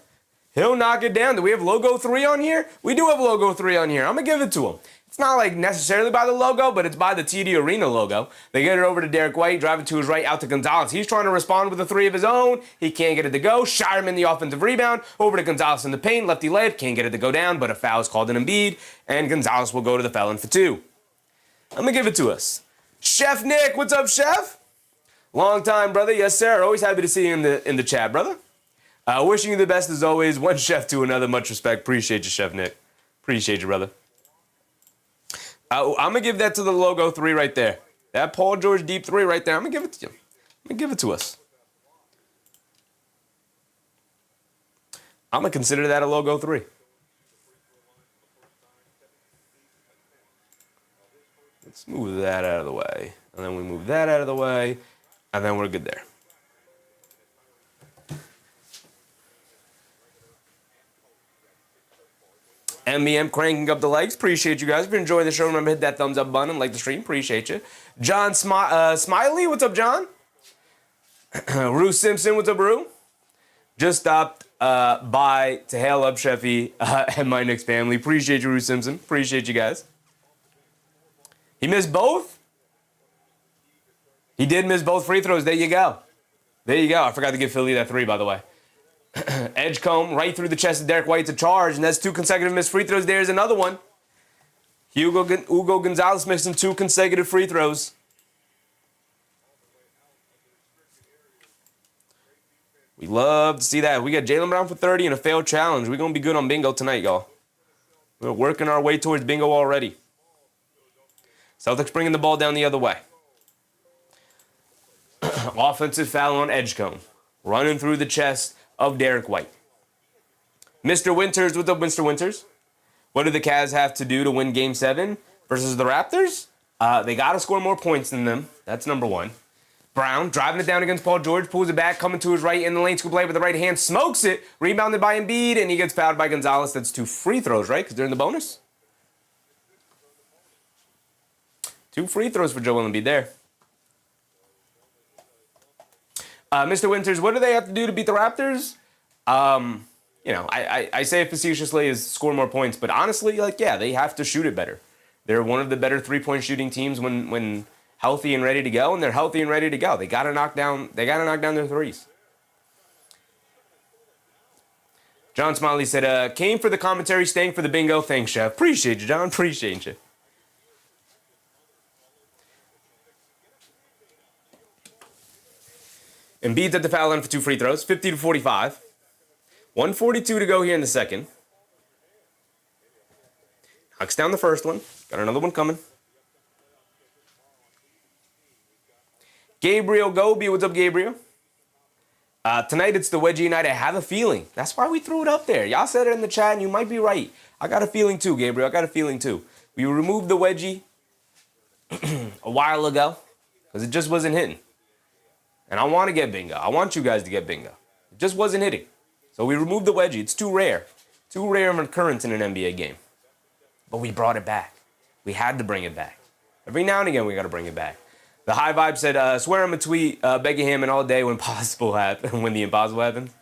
He'll knock it down. Do we have logo 3 on here? We do have logo 3 on here. I'm going to give it to him. It's not like necessarily by the logo, but it's by the TD Arena logo. They get it over to Derek White, driving to his right, out to Gonzalez. He's trying to respond with a 3 of his own. He can't get it to go. Shireman the offensive rebound. Over to Gonzalez in the paint. Lefty layup. Can't get it to go down, but a foul is called an Embiid, and Gonzalez will go to the foul in for 2. I'm going to give it to us. Chef Nick. What's up, Chef? Long time, brother. Yes, sir. Always happy to see you in the chat, brother. Wishing you the best as always. One chef to another. Much respect. Appreciate you, Chef Nick. Appreciate you, brother. I'm going to give that to the logo 3 right there. That Paul George deep 3 right there. I'm going to give it to you. I'm going to give it to us. I'm going to consider that a logo 3. Let's move that out of the way. And then we move that out of the way. And then we're good there. MEM cranking up the legs. Appreciate you guys. If you're enjoying the show, remember hit that thumbs up button, like the stream. Appreciate you. John Smiley, what's up, John? Rue Simpson, what's up, Rue? Just stopped by to hail up Sheffy and my Knicks family. Appreciate you, Rue Simpson. Appreciate you guys. He missed both? He did miss both free throws. There you go. There you go. I forgot to give Philly that 3, by the way. Edgecombe right through the chest of Derek White to charge, and that's 2 consecutive missed free throws. There's another one. Hugo Gonzalez missing 2 consecutive free throws. We love to see that. We got Jaylen Brown for 30 and a failed challenge. We're going to be good on bingo tonight, y'all. We're working our way towards bingo already. Celtics bringing the ball down the other way. Offensive foul on Edgecombe. Running through the chest of Derek White. Mr. Winters, what's up, Mr. Winters? What do the Cavs have to do to win Game 7 versus the Raptors? They got to score more points than them. That's number 1. Brown driving it down against Paul George, pulls it back, coming to his right in the lane, scoop play with the right hand, smokes it, rebounded by Embiid, and he gets fouled by Gonzalez. That's 2 free throws, right? Because they're in the bonus. 2 free throws for Joel Embiid there. Mr. Winters, what do they have to do to beat the Raptors? I say it facetiously is score more points, but honestly, they have to shoot it better. They're one of the better 3-point shooting teams when healthy and ready to go, and they're healthy and ready to go. They gotta knock down their threes. John Smiley said, came for the commentary, staying for the bingo. Thanks, Chef. Appreciate you, John. Appreciate you. Embiid's at the foul line for 2 free throws, 50-45. 1:42 to go here in the second. Knocks down the first one. Got another one coming. Gabriel Gobi, what's up, Gabriel? Tonight it's the wedgie night. I have a feeling. That's why we threw it up there. Y'all said it in the chat, and you might be right. I got a feeling too, Gabriel. I got a feeling too. We removed the wedgie a while ago because it just wasn't hitting. And I want to get bingo. I want you guys to get bingo. It just wasn't hitting. So we removed the wedgie. It's too rare. Too rare of an occurrence in an NBA game. But we brought it back. We had to bring it back. Every now and again, we got to bring it back. The High Vibe said, swear him a tweet, begging him and all day when when the impossible happens.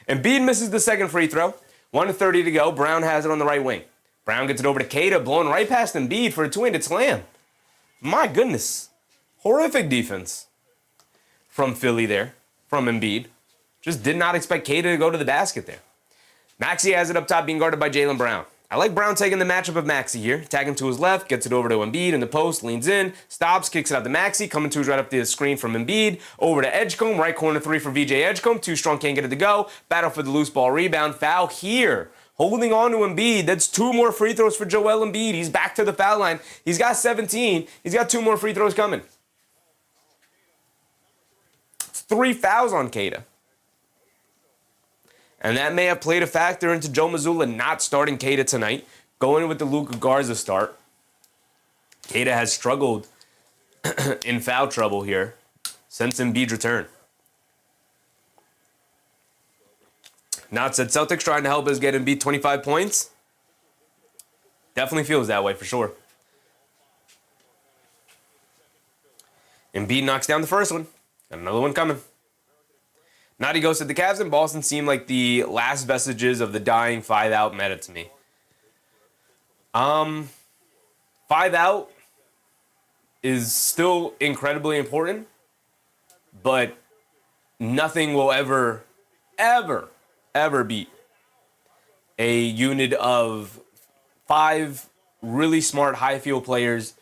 Embiid misses the second free throw. 1:30 to go. Brown has it on the right wing. Brown gets it over to Keita, blowing right past Embiid for a two-handed slam. My goodness. Horrific defense from Philly there, from Embiid. Just did not expect Keita to go to the basket there. Maxey has it up top, being guarded by Jaylen Brown. I like Brown taking the matchup of Maxey here. Tagging to his left, gets it over to Embiid in the post, leans in, stops, kicks it out to Maxey, coming to his right up the screen from Embiid, over to Edgecombe, right corner three for VJ Edgecombe, too strong, can't get it to go, battle for the loose ball rebound, foul here. Holding on to Embiid, that's 2 more free throws for Joel Embiid. He's back to the foul line. He's got 17, he's got 2 more free throws coming. It's 3 fouls on Keita. And that may have played a factor into Joe Mazzulla not starting Keita tonight, going with the Luka Garza start. Keita has struggled in foul trouble here since Embiid's return. Not said Celtics trying to help us get Embiid 25 points. Definitely feels that way for sure. Embiid knocks down the first one. Got another one coming. Naughty Ghost said the Cavs in Boston seem like the last vestiges of the dying 5-out meta to me. 5-out is still incredibly important, but nothing will ever beat a unit of 5 really smart high field players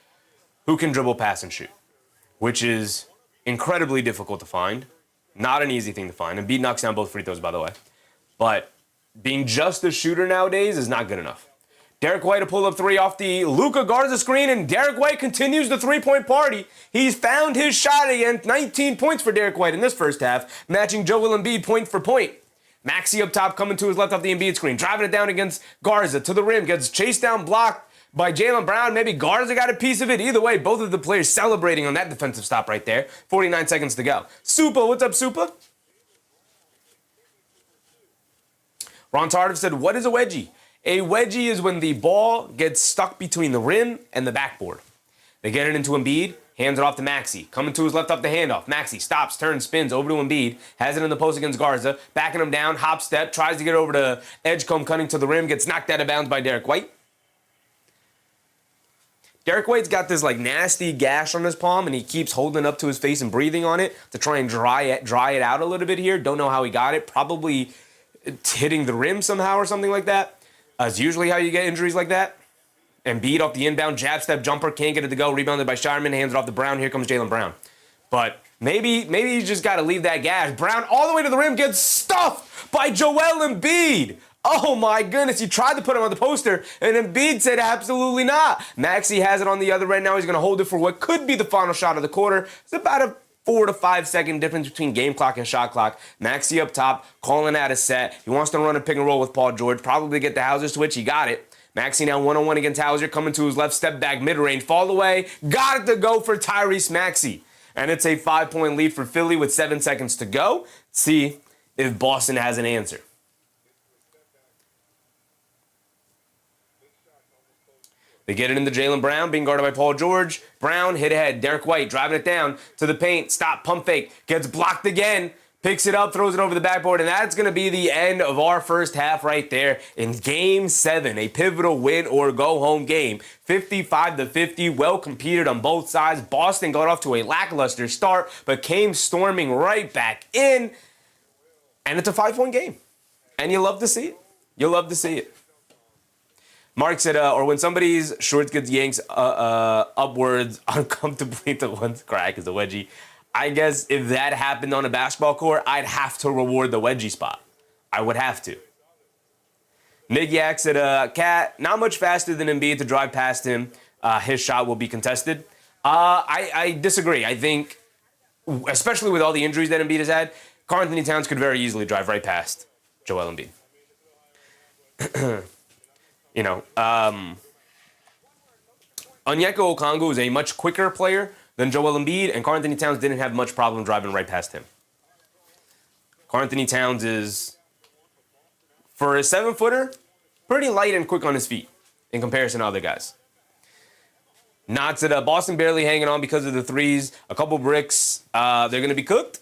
who can dribble, pass, and shoot, which is incredibly difficult to find. Not an easy thing to find. Embiid knocks down both free throws, by the way. But being just a shooter nowadays is not good enough. Derek White to pull up 3 off the Luka Garza screen, and Derek White continues the three-point party. He's found his shot again. 19 points for Derek White in this first half, matching Joel Embiid point for point. Maxey up top coming to his left off the Embiid screen, driving it down against Garza to the rim, gets chased down, blocked by Jaylen Brown. Maybe Garza got a piece of it. Either way, both of the players celebrating on that defensive stop right there. 49 seconds to go. Supa, what's up, Supa? Ron Tardif said, what is a wedgie? A wedgie is when the ball gets stuck between the rim and the backboard. They get it into Embiid, hands it off to Maxey. Coming to his left up the handoff. Maxey stops, turns, spins over to Embiid. Has it in the post against Garza. Backing him down, hop step, tries to get over to Edgecombe, cutting to the rim, gets knocked out of bounds by Derek White. Derek White's got this like nasty gash on his palm, and he keeps holding up to his face and breathing on it to try and dry it out a little bit here. Don't know how he got it. Probably hitting the rim somehow or something like that. It's usually how you get injuries like that. Embiid off the inbound jab step jumper, can't get it to go. Rebounded by Shireman, hands it off to Brown. Here comes Jaylen Brown. But maybe you just got to leave that gash. Brown all the way to the rim, gets stuffed by Joel Embiid. Oh my goodness, he tried to put him on the poster, and Embiid said absolutely not. Maxey has it on the other end now. He's going to hold it for what could be the final shot of the quarter. It's about a 4 to 5 second difference between game clock and shot clock. Maxey up top, calling out a set. He wants to run a pick and roll with Paul George, probably get the Hauser switch. He got it. Maxey now one-on-one against Hauser, coming to his left, step back, mid-range, fall away. Got it to go for Tyrese Maxey. And it's a 5-point lead for Philly with 7 seconds to go. Let's see if Boston has an answer. They get it into Jaylen Brown, being guarded by Paul George. Brown hit ahead. Derek White driving it down to the paint. Stop, pump fake. Gets blocked again. Picks it up, throws it over the backboard, and that's going to be the end of our first half right there in Game 7, a pivotal win or go home game. 55-50, well competed on both sides. Boston got off to a lackluster start, but came storming right back in, and it's a 5-point game. And you love to see it. You love to see it. Mark said, or when somebody's shorts gets yanked upwards uncomfortably to one's crack is a wedgie. I guess if that happened on a basketball court, I'd have to reward the wedgie spot. I would have to. Nick Yak said, Cat, not much faster than Embiid to drive past him. His shot will be contested. I disagree. I think, especially with all the injuries that Embiid has had, Karl-Anthony Towns could very easily drive right past Joel Embiid. Onyeka Okongwu is a much quicker player than Joel Embiid, and Karl-Anthony Towns didn't have much problem driving right past him. Karl-Anthony Towns is For a 7-footer, pretty light and quick on his feet in comparison to other guys. Not to the Boston barely hanging on because of the threes. A couple bricks. They're going to be cooked.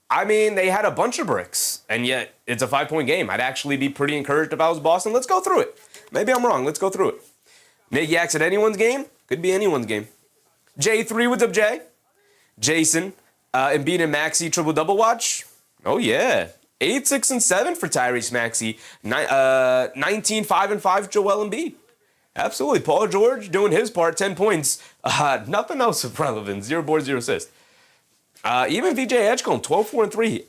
I mean, they had a bunch of bricks, and yet it's a 5-point game. I'd actually be pretty encouraged if I was Boston. Let's go through it. Maybe I'm wrong. Let's go through it. Nick Yaks at anyone's game? Could be anyone's game. J3, what's up, Jay? Jayson, Embiid and Maxey triple-double watch? Oh, yeah. 8, 6, and 7 for Tyrese Maxey. 19, 5, and 5 Joel Embiid. Absolutely. Paul George doing his part, 10 points. Nothing else of relevance. 0 boards, 0 assists. Even VJ Edgecombe, 12, 4, and 3.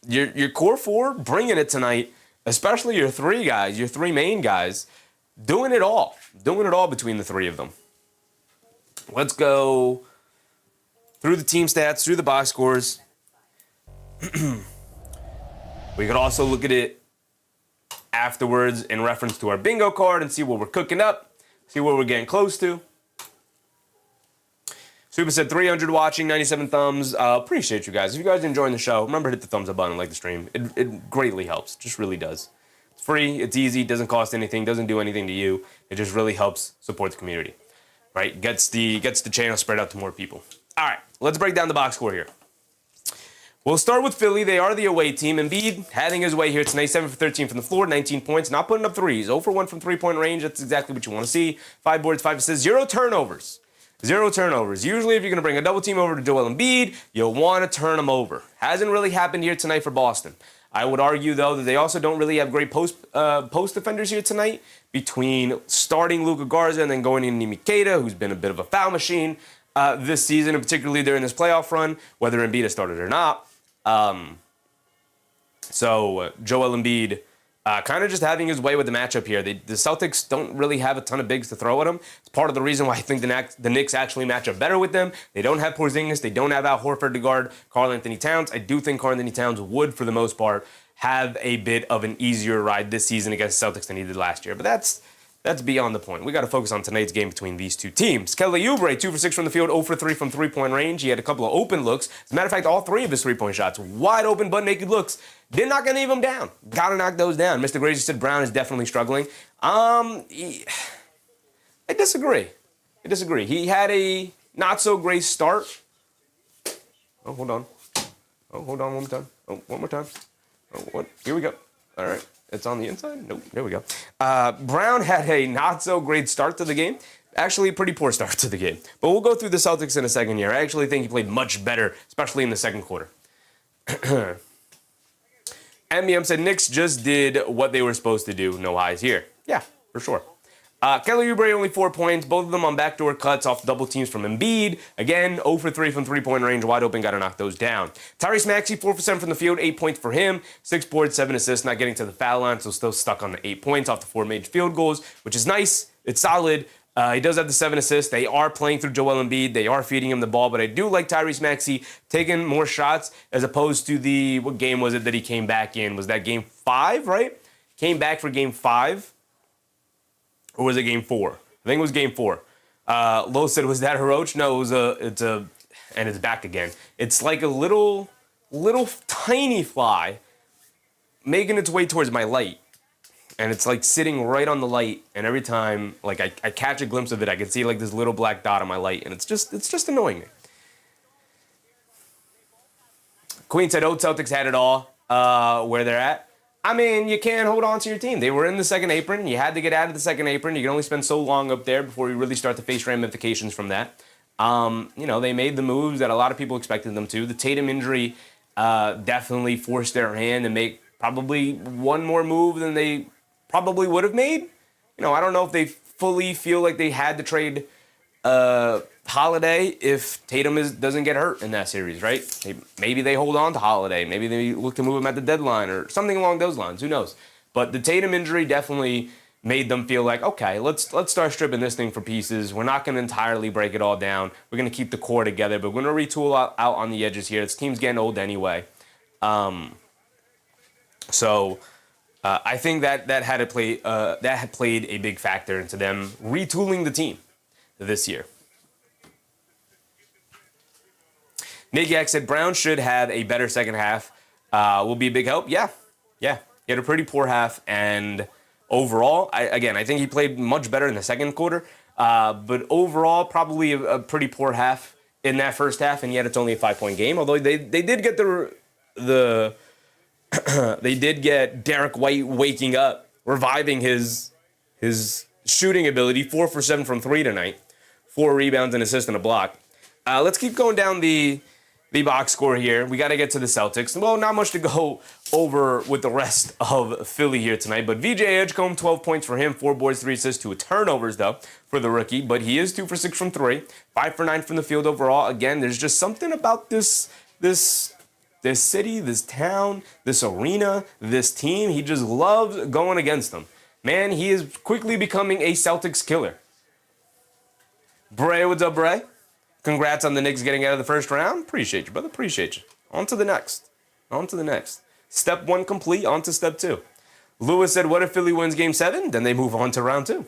Your core four bringing it tonight, especially your three guys, your three main guys, doing it all. Doing it all between the three of them. Let's go through the team stats, through the box scores. We could also look at it afterwards in reference to our bingo card and see what we're cooking up, see what we're getting close to. Super said 300 watching, 97 thumbs. Appreciate you guys. If you guys are enjoying the show, remember to hit the thumbs up button, like the stream. It greatly helps. Just really does. It's free. It's easy. Doesn't cost anything. Doesn't do anything to you. It just really helps support the community. Right? Gets the channel spread out to more people. All right. Let's break down the box score here. We'll start with Philly. They are the away team. Embiid having his way here tonight. 7 for 13 from the floor, 19 points. Not putting up threes. 0 for 1 from three-point range. That's exactly what you want to see. 5 boards, 5 assists, 0 turnovers. 0 turnovers. Usually if you're going to bring a double team over to Joel Embiid, you'll want to turn him over. Hasn't really happened here tonight for Boston. I would argue, though, that they also don't really have great post defenders here tonight between starting Luka Garza and then going in Mikata, who's been a bit of a foul machine this season, and particularly during this playoff run, whether Embiid has started or not. So Joel Embiid kind of just having his way with the matchup here. The Celtics don't really have a ton of bigs to throw at him. It's part of the reason why I think the Knicks actually match up better with them. They don't have Porzingis. They don't have Al Horford to guard Karl-Anthony Towns. I do think Karl-Anthony Towns would, for the most part, have a bit of an easier ride this season against the Celtics than he did last year. But that's beyond the point. We got to focus on tonight's game between these two teams. Kelly Oubre, 2 for 6 from the field, 0 for 3 from three-point range. He had a couple of open looks. As a matter of fact, all 3 of his three-point shots, wide open, butt-naked looks, did not get any of them down. Got to knock those down. Mr. Gracie said Brown is definitely struggling. I disagree. He had a not-so-great start. Oh, hold on. Hold on one more time. Oh, one more time. Oh, what? Here we go. All right. It's on the inside? Nope. There we go. Brown had a not-so-great start to the game. Actually, a pretty poor start to the game. But we'll go through the Celtics in a second here. I actually think he played much better, especially in the second quarter. MBM said Knicks just did what they were supposed to do. No highs here. Yeah, for sure. Kelly Oubre only 4 points, both of them on backdoor cuts off double teams from Embiid. Again, 0 for 3 from three-point range, wide open, got to knock those down. Tyrese Maxey, 4 for 7 from the field, 8 points for him, 6 boards, 7 assists, not getting to the foul line, so still stuck on the 8 points off the 4 made field goals, which is nice. It's solid. He does have the 7 assists. They are playing through Joel Embiid. They are feeding him the ball, but I do like Tyrese Maxey taking more shots as opposed to what game was it that he came back in? Was that game 5, right? Came back for game 5. Or was it game 4? I think it was game 4. Lo said, was that Hiroch? No, and it's back again. It's like a little tiny fly making its way towards my light. And it's like sitting right on the light. And every time, like I catch a glimpse of it, I can see like this little black dot on my light. And it's just annoying me. Queen said, oh, Celtics had it all where they're at. I mean, you can't hold on to your team. They were in the second apron. You had to get out of the second apron. You can only spend so long up there before you really start to face ramifications from that. They made the moves that a lot of people expected them to. The Tatum injury definitely forced their hand to make probably one more move than they probably would have made. I don't know if they fully feel like they had to trade Holiday if Tatum doesn't get hurt in that series, right? Maybe they hold on to Holiday. Maybe they look to move him at the deadline or something along those lines. Who knows? But the Tatum injury definitely made them feel like, okay, let's start stripping this thing for pieces. We're not going to entirely break it all down. We're going to keep the core together, but we're going to retool out on the edges here. This team's getting old anyway. So I think that had played a big factor into them retooling the team this year. Nick Yak said Brown should have a better second half. Will be a big help. Yeah. He had a pretty poor half, and overall, I think he played much better in the second quarter. But overall, probably a pretty poor half in that first half, and yet it's only a 5-point game. Although they did get they did get Derek White waking up, reviving his shooting ability. 4 for 7 from 3 tonight, 4 rebounds, an assist, and a block. Let's keep going down the box score here. We got to get to the Celtics. Well, not much to go over with the rest of Philly here tonight, but VJ Edgecombe, 12 points for him, 4 boards, 3 assists, 2 turnovers, though, for the rookie, but he is 2 for 6 from 3, 5 for 9 from the field overall. Again, there's just something about this city, this town, this arena, this team. He just loves going against them. Man, he is quickly becoming a Celtics killer. Bray, what's up, Bray? Congrats on the Knicks getting out of the first round. Appreciate you, brother. Appreciate you. On to the next. Step 1 complete, on to step 2. Lewis said, what if Philly wins game 7? Then they move on to round 2.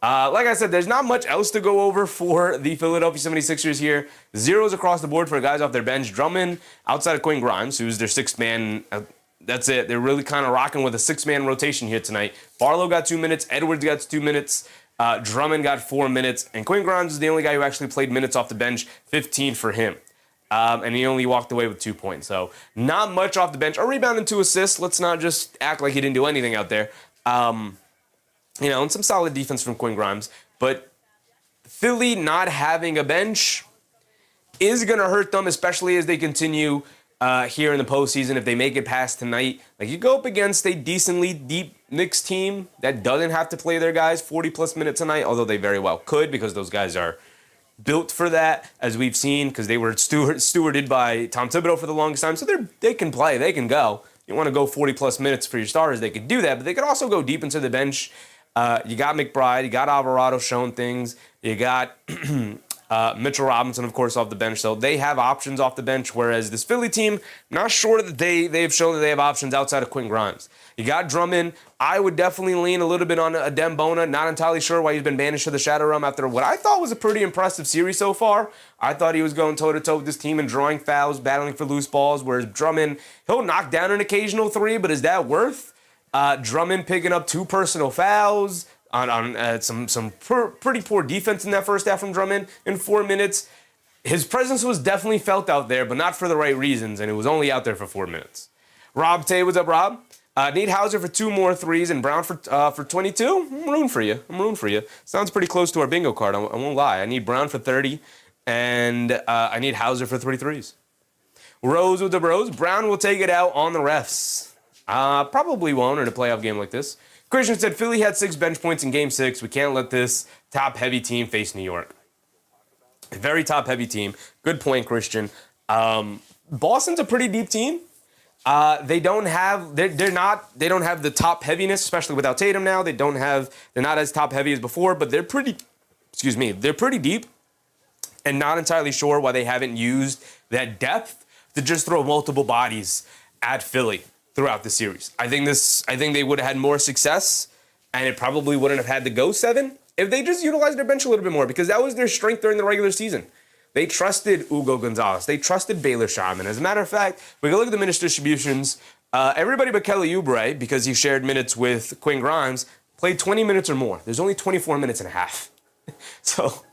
Like I said, there's not much else to go over for the Philadelphia 76ers here. Zeros across the board for guys off their bench. Drummond, outside of Quinn Grimes, who's their 6th man. That's it. They're really kind of rocking with a 6-man rotation here tonight. Barlow got 2 minutes. Edwards got 2 minutes. Drummond got 4 minutes, and Quinn Grimes is the only guy who actually played minutes off the bench, 15 for him. And he only walked away with 2 points. So not much off the bench. A rebound and 2 assists. Let's not just act like he didn't do anything out there. And some solid defense from Quinn Grimes. But Philly not having a bench is going to hurt them, especially as they continue here in the postseason. If they make it past tonight, like you go up against a decently deep Knicks team that doesn't have to play their guys 40-plus minutes tonight, although they very well could because those guys are built for that, as we've seen, because they were stewarded by Tom Thibodeau for the longest time. So they can play, they can go. You want to go 40-plus minutes for your starters, they could do that, but they could also go deep into the bench. You got McBride, you got Alvarado showing things, you got Mitchell Robinson, of course, off the bench. So they have options off the bench, whereas this Philly team, not sure that they've shown that they have options outside of Quinn Grimes. You got Drummond. I would definitely lean a little bit on Adem Bona. Not entirely sure why he's been banished to the Shadow Realm after what I thought was a pretty impressive series so far. I thought he was going toe-to-toe with this team and drawing fouls, battling for loose balls, whereas Drummond, he'll knock down an occasional 3, but is that worth Drummond picking up 2 personal fouls on some pretty poor defense in that first half from Drummond in 4 minutes? His presence was definitely felt out there, but not for the right reasons, and it was only out there for 4 minutes. Rob Tay, what's up, Rob? Need Hauser for 2 more threes and Brown for 22. I'm rooting for you. Sounds pretty close to our bingo card. I won't lie. I need Brown for 30, and I need Hauser for 3 threes. Rose with the Rose. Brown will take it out on the refs. Probably won't in a playoff game like this. Christian said Philly had 6 bench points in Game 6. We can't let this top-heavy team face New York. A very top-heavy team. Good point, Christian. Boston's a pretty deep team. They don't have the top heaviness, especially without Tatum now. They're not as top heavy as before, but they're pretty deep, and not entirely sure why they haven't used that depth to just throw multiple bodies at Philly throughout the series. I think they would have had more success, and it probably wouldn't have had to go 7 if they just utilized their bench a little bit more, because that was their strength during the regular season. They trusted Hugo Gonzalez. They trusted Baylor Sharman. As a matter of fact, we can look at the minutes distributions. Everybody but Kelly Oubre, because he shared minutes with Quinn Grimes, played 20 minutes or more. There's only 24 minutes and a half. So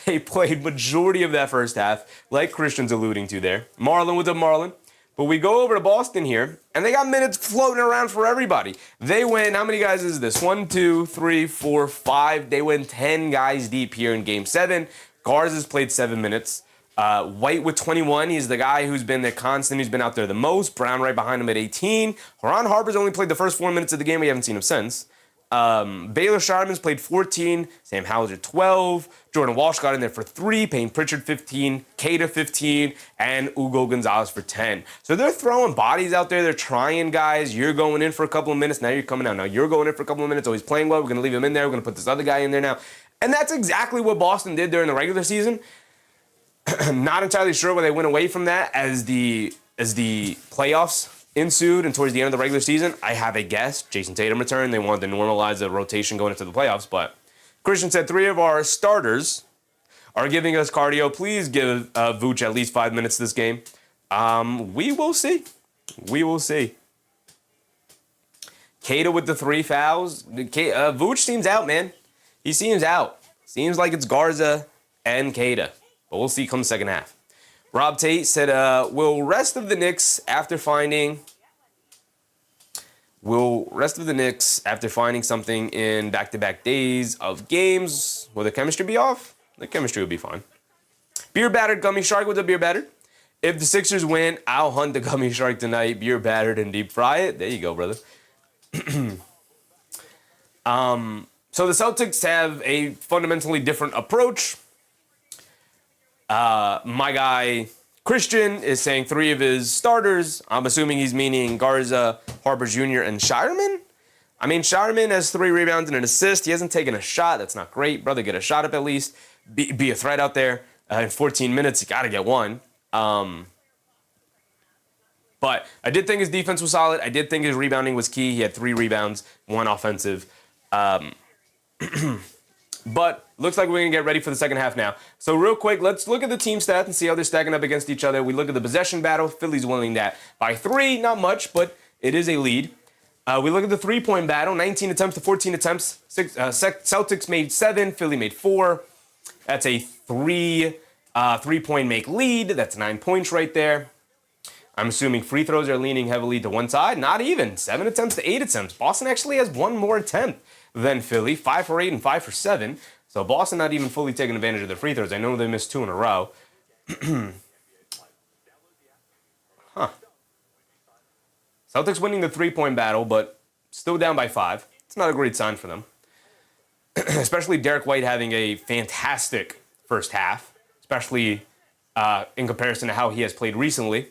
they played majority of that first half, like Christian's alluding to there. Marlon with the Marlon. But we go over to Boston here, and they got minutes floating around for everybody. They went, how many guys is this? 1, 2, 3, 4, 5. They went 10 guys deep here in Game 7. Garza has played 7 minutes. White with 21. He's the guy who's been there constant. He's been out there the most. Brown right behind him at 18. Ron Harper's only played the first 4 minutes of the game. We haven't seen him since. Baylor Sharman's played 14. Sam Hauser 12. Jordan Walsh got in there for 3. Payne Pritchard 15. Keita 15. And Hugo Gonzalez for 10. So they're throwing bodies out there. They're trying guys. You're going in for a couple of minutes. Now you're coming out. Now you're going in for a couple of minutes. Oh, he's playing well. We're going to leave him in there. We're going to put this other guy in there now. And that's exactly what Boston did during the regular season. Not entirely sure why they went away from that as the playoffs ensued and towards the end of the regular season. I have a guess. Jayson Tatum returned. They wanted to normalize the rotation going into the playoffs. But Christian said 3 of our starters are giving us cardio. Please give Vooch at least 5 minutes this game. We will see. We will see. Kata with the 3 fouls. Vooch seems out, man. He seems out. Seems like it's Garza and Kata. But we'll see come second half. Rob Tate said, will rest of the Knicks after finding something in back-to-back days of games, will the chemistry be off? The chemistry will be fine. Beer Battered Gummy Shark, what's up, Beer Battered? If the Sixers win, I'll hunt the Gummy Shark tonight, beer battered and deep fry it. There you go, brother. So the Celtics have a fundamentally different approach. My guy Christian is saying 3 of his starters. I'm assuming he's meaning Garza, Harper Jr., and Shireman. I mean, Shireman has 3 rebounds and an assist. He hasn't taken a shot. That's not great. Brother, get a shot up at least. Be a threat out there. In 14 minutes, you got to get one. But I did think his defense was solid. I did think his rebounding was key. He had 3 rebounds, 1 offensive. But looks like we're going to get ready for the second half now. So real quick, let's look at the team stats and see how they're stacking up against each other. We look at the possession battle. Philly's winning that by 3. Not much, but it is a lead. We look at the three-point battle. 19 attempts to 14 attempts. Celtics made 7. Philly made 4. That's a 3-point make lead. That's 9 points right there. I'm assuming free throws are leaning heavily to one side. Not even. 7 attempts to 8 attempts. Boston actually has 1 more attempt than Philly. 5 for 8 and 5 for 7. So Boston not even fully taking advantage of their free throws. I know they missed 2 in a row. Celtics winning the three-point battle, but still down by 5. It's not a great sign for them. Especially Derek White having a fantastic first half, especially in comparison to how he has played recently.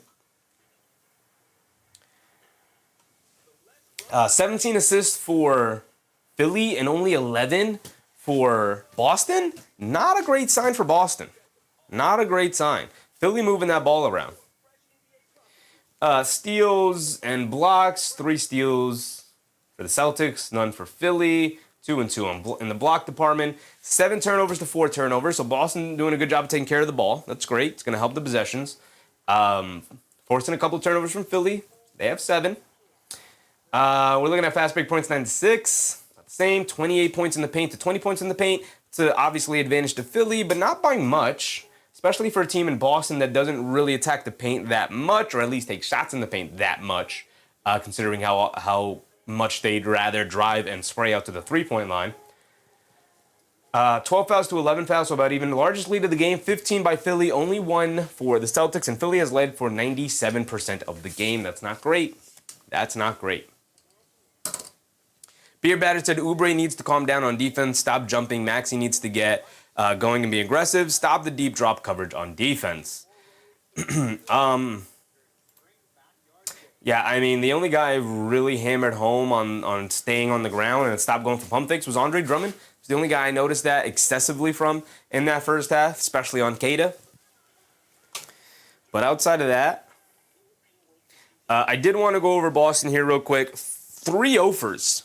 17 assists for Philly and only 11 for Boston. Not a great sign for Boston. Not a great sign. Philly moving that ball around. Steals and blocks. 3 steals for the Celtics, none for Philly. 2 and 2 in the block department. 7 turnovers to 4 turnovers. So Boston doing a good job of taking care of the ball. That's great. It's going to help the possessions. Forcing a couple of turnovers from Philly. They have 7. We're looking at fast break points 9-6. Not the same. 28 points in the paint to 20 points in the paint. It's obviously advantage to Philly, but not by much. Especially for a team in Boston that doesn't really attack the paint that much, or at least take shots in the paint that much, considering how much they'd rather drive and spray out to the three-point line. 12 fouls to 11 fouls, so about even. The largest lead of the game, 15 by Philly, only 1 for the Celtics, and Philly has led for 97% of the game. That's not great. That's not great. Beer Batter said Oubre needs to calm down on defense, stop jumping. Maxey needs to get going and be aggressive. Stop the deep drop coverage on defense. Yeah, I mean, the only guy really hammered home on staying on the ground and stop going for pump fakes was Andre Drummond. He's the only guy I noticed that excessively from in that first half, especially on Kata. But outside of that, I did want to go over Boston here real quick. 3 offers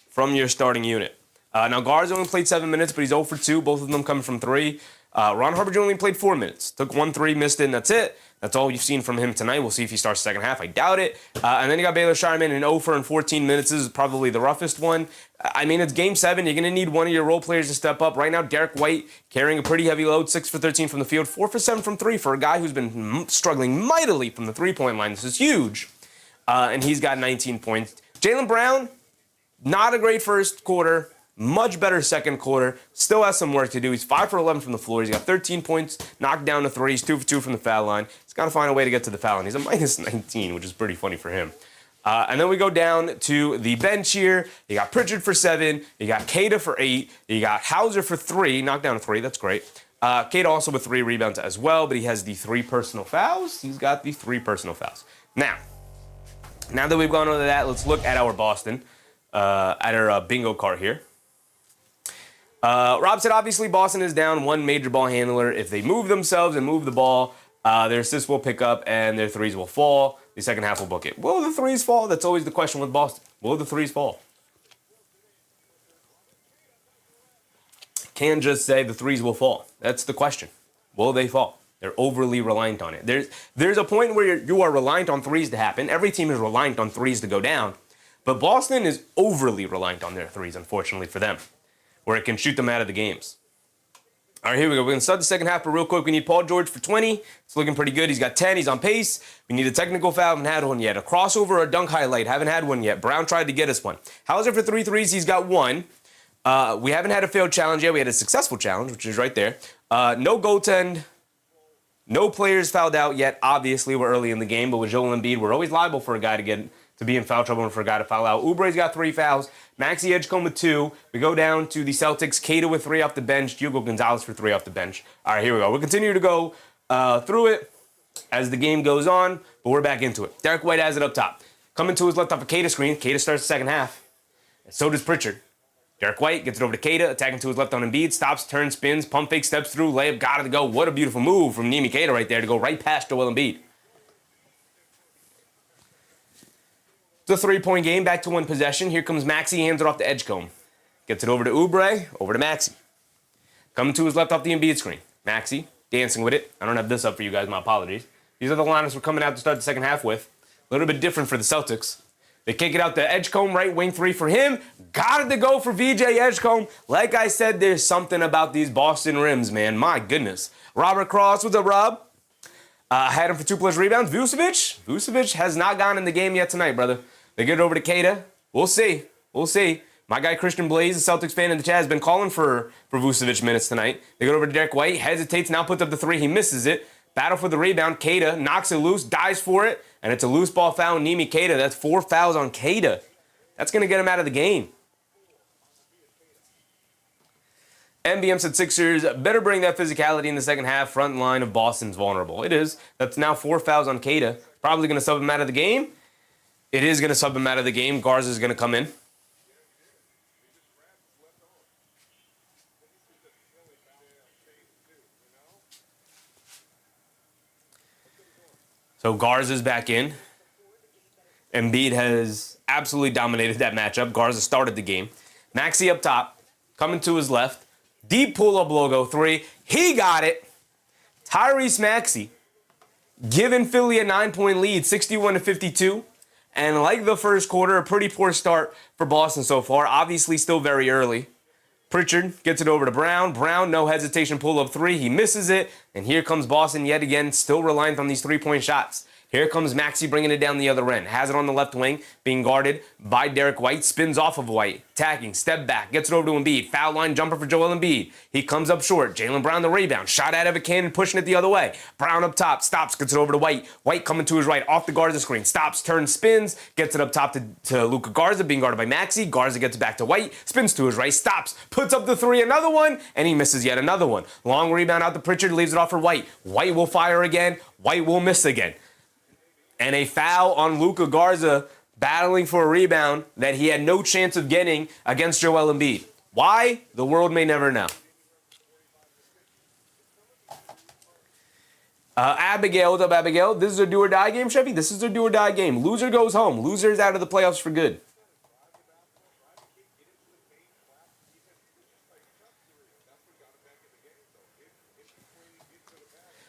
from your starting unit. Now, Garza only played 7 minutes, but he's 0 for 2, both of them coming from 3. Ron Harper Jr. only played 4 minutes. Took 1 3, missed it, and that's it. That's all you've seen from him tonight. We'll see if he starts second half. I doubt it. And then you got Baylor Shireman in 0 for 14 minutes. This is probably the roughest one. I mean, it's Game 7. You're going to need one of your role players to step up. Right now, Derek White carrying a pretty heavy load, 6 for 13 from the field, 4 for 7 from 3 for a guy who's been struggling mightily from the three-point line. This is huge. And he's got 19 points. Jaylen Brown, not a great first quarter. Much better second quarter. Still has some work to do. He's 5 for 11 from the floor. He's got 13 points, knocked down to 3. He's 2 for 2 from the foul line. He's got to find a way to get to the foul line. He's a minus 19, which is pretty funny for him. And then we go down to the bench here. You got Pritchard for 7. You got Kata for 8. You got Hauser for 3. Knocked down to 3. That's great. Kata also with 3 rebounds as well, but he has the 3 personal fouls. He's got the 3 personal fouls. Now that we've gone over that, let's look at our Boston, at our bingo card here. Rob said, obviously, Boston is down 1 major ball handler. If they move themselves and move the ball, their assists will pick up and their threes will fall. The second half will book it. Will the threes fall? That's always the question with Boston. Will the threes fall? Can't just say the threes will fall. That's the question. Will they fall? They're overly reliant on it. There's a point where you are reliant on threes to happen. Every team is reliant on threes to go down. But Boston is overly reliant on their threes, unfortunately for them, where it can shoot them out of the games. All right, here we go. We're going to start the second half, but real quick, we need Paul George for 20. It's looking pretty good. He's got 10. He's on pace. We need a technical foul. Haven't had one yet. A crossover or a dunk highlight. Haven't had one yet. Brown tried to get us one. Hauser for 3 threes. He's got 1. We haven't had a failed challenge yet. We had a successful challenge, which is right there. No goaltend. No players fouled out yet. Obviously, we're early in the game, but with Joel Embiid, we're always liable for a guy to be in foul trouble and for a guy to foul out. Oubre's got 3 fouls. Maxey Edgecombe with 2. We go down to the Celtics. Cato with 3 off the bench. Diogo Gonzalez for 3 off the bench. All right, here we go. We'll continue to go through it as the game goes on, but we're back into it. Derek White has it up top. Coming to his left off a Cato screen. Cato starts the second half. And so does Pritchard. Derek White gets it over to Cato, attacking to his left on Embiid, stops, turns, spins, pump fake, steps through, layup, got it to go. What a beautiful move from Nimi Cato right there to go right past Joel Embiid. It's a 3-point game, back to 1 possession. Here comes Maxey, hands it off to Edgecombe. Gets it over to Oubre, over to Maxey. Coming to his left off the Embiid screen. Maxey, dancing with it. I don't have this up for you guys, my apologies. These are the lineups we're coming out to start the second half with. A little bit different for the Celtics. They kick it out to Edgecombe, right wing 3 for him. Got it to go for VJ Edgecombe. Like I said, there's something about these Boston rims, man. My goodness. Robert Cross, what's up, Rob? Had him for 2+ rebounds. Vucevic has not gone in the game yet tonight, brother. They get it over to Cato. We'll see. My guy Christian Blaze, a Celtics fan in the chat, has been calling for Vucevic minutes tonight. They go over to Derek White. Hesitates, now puts up the 3. He misses it. Battle for the rebound. Cato knocks it loose, dives for it, and it's a loose ball foul on Nimi Cato. That's 4 fouls on Cato. That's going to get him out of the game. MBM said Sixers better bring that physicality in the second half. Front line of Boston's vulnerable. It is. That's now 4 fouls on Cato. Probably going to sub him out of the game. It is going to sub him out of the game. Garza's going to come in. So Garza's back in. Embiid has absolutely dominated that matchup. Garza started the game. Maxey up top, coming to his left. Deep pull-up logo 3. He got it. Tyrese Maxey giving Philly a 9-point lead, 61-52. And like the first quarter, a pretty poor start for Boston so far. Obviously still very early. Pritchard gets it over to Brown. Brown, no hesitation, pull-up 3. He misses it. And here comes Boston yet again, still reliant on these 3-point shots. Here comes Maxey bringing it down the other end. Has it on the left wing, being guarded by Derek White. Spins off of White. Attacking, step back, gets it over to Embiid. Foul line jumper for Joel Embiid. He comes up short. Jaylen Brown the rebound. Shot out of a cannon, pushing it the other way. Brown up top, stops, gets it over to White. White coming to his right, off the Garza screen. Stops, turns, spins, gets it up top to Luka Garza, being guarded by Maxey. Garza gets it back to White, spins to his right, stops, puts up the 3, another one, and he misses yet another one. Long rebound out to Pritchard, leaves it off for White. White will fire again. White will miss again. And a foul on Luka Garza, battling for a rebound that he had no chance of getting against Joel Embiid. Why? The world may never know. Abigail, what's up, Abigail? This is a do-or-die game, Chevy? This is a do-or-die game. Loser goes home. Loser's out of the playoffs for good.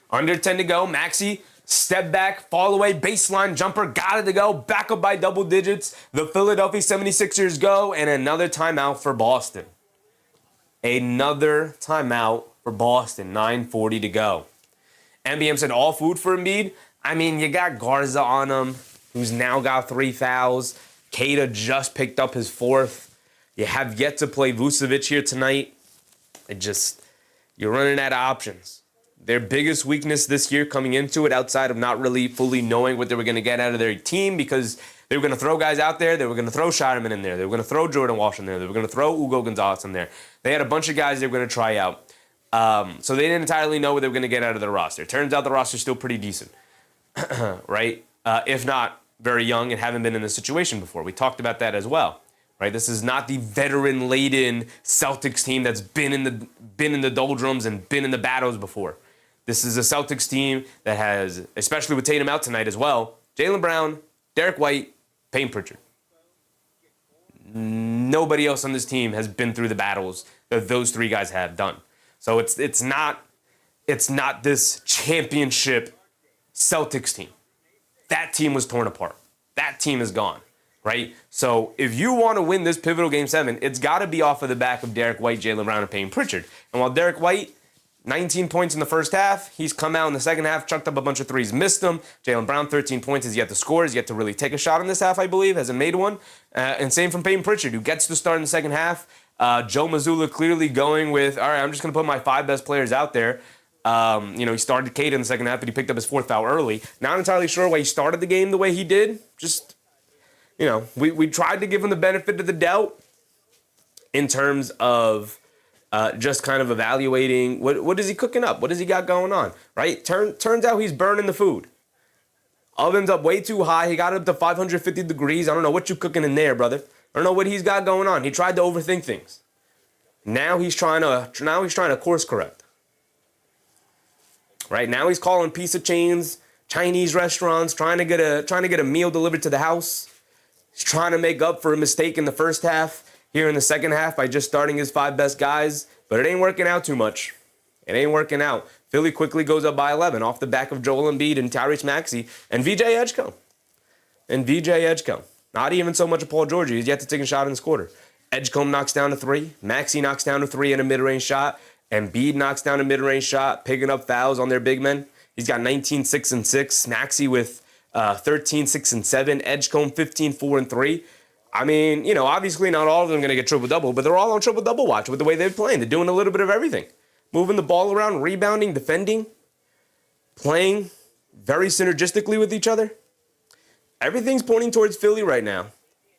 Under 10 to go. Maxey, step back, fall away, baseline jumper, got it to go. Back up by double digits. The Philadelphia 76ers go, and another timeout for Boston. Another timeout for Boston. 9:40 to go. NBM said all food for Embiid. I mean, you got Garza on him, who's now got 3 fouls. Cato just picked up his 4th. You have yet to play Vucevic here tonight. You're running out of options. Their biggest weakness this year coming into it, outside of not really fully knowing what they were going to get out of their team, because they were going to throw guys out there. They were going to throw Scheiderman in there. They were going to throw Jordan Walsh in there. They were going to throw Ugo Gonzalez in there. They had a bunch of guys they were going to try out. So they didn't entirely know what they were going to get out of their roster. Turns out the roster's still pretty decent, right? If not very young and haven't been in this situation before. We talked about that as well, right? This is not the veteran-laden Celtics team that's been in the doldrums and been in the battles before. This is a Celtics team that has, especially with Tatum out tonight as well, Jaylen Brown, Derek White, Payne Pritchard. Nobody else on this team has been through the battles that those 3 guys have done. So it's not it's not this championship Celtics team. That team was torn apart. That team is gone, right? So if you want to win this pivotal Game 7, it's got to be off of the back of Derek White, Jaylen Brown, and Payton Pritchard. And while Derek White, 19 points in the first half, he's come out in the second half, chucked up a bunch of threes, missed them. Jaylen Brown, 13 points, has yet to score, has yet to really take a shot in this half, I believe, hasn't made one. And same from Payton Pritchard, who gets to start in the second half. Joe Mazzulla clearly going with, all right, I'm just going to put my 5 best players out there. He started Kate in the second half, but he picked up his 4th foul early. Not entirely sure why he started the game the way he did. Just, we tried to give him the benefit of the doubt in terms of just kind of evaluating what is he cooking up? What does he got going on, right? Turns out he's burning the food. Oven's up way too high. He got it up to 550 degrees. I don't know what you cooking in there, brother. I don't know what he's got going on. He tried to overthink things. Now he's trying to course correct. Right now he's calling pizza chains, Chinese restaurants, trying to get a meal delivered to the house. He's trying to make up for a mistake in the first half here in the second half by just starting his 5 best guys, but it ain't working out too much. It ain't working out. Philly quickly goes up by 11 off the back of Joel Embiid and Tyrese Maxey and VJ Edgecombe. Not even so much of Paul George. He's yet to take a shot in this quarter. Edgecombe knocks down a 3. Maxey knocks down a 3 in a mid-range shot. Embiid knocks down a mid-range shot, picking up fouls on their big men. He's got 19, 6, and 6. Maxey with 13, 6, and 7. Edgecombe 15, 4, and 3. I mean, obviously not all of them are going to get triple-double, but they're all on triple-double watch with the way they're playing. They're doing a little bit of everything. Moving the ball around, rebounding, defending, playing very synergistically with each other. Everything's pointing towards Philly right now.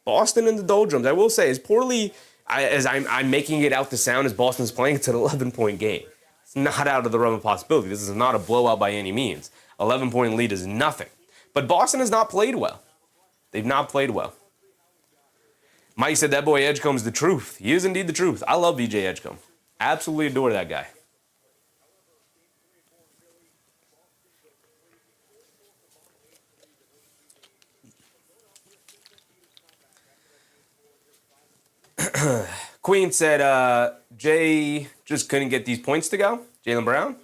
Boston in the doldrums, I will say, as poorly as I'm making it out to sound as Boston's playing, it's an 11-point game. It's not out of the realm of possibility. This is not a blowout by any means. 11-point lead is nothing. But Boston has not played well. They've not played well. Mike said that boy Edgecombe's the truth. He is indeed the truth. I love VJ Edgecombe. Absolutely adore that guy. Queen said, Jay just couldn't get these points to go. Jaylen Brown.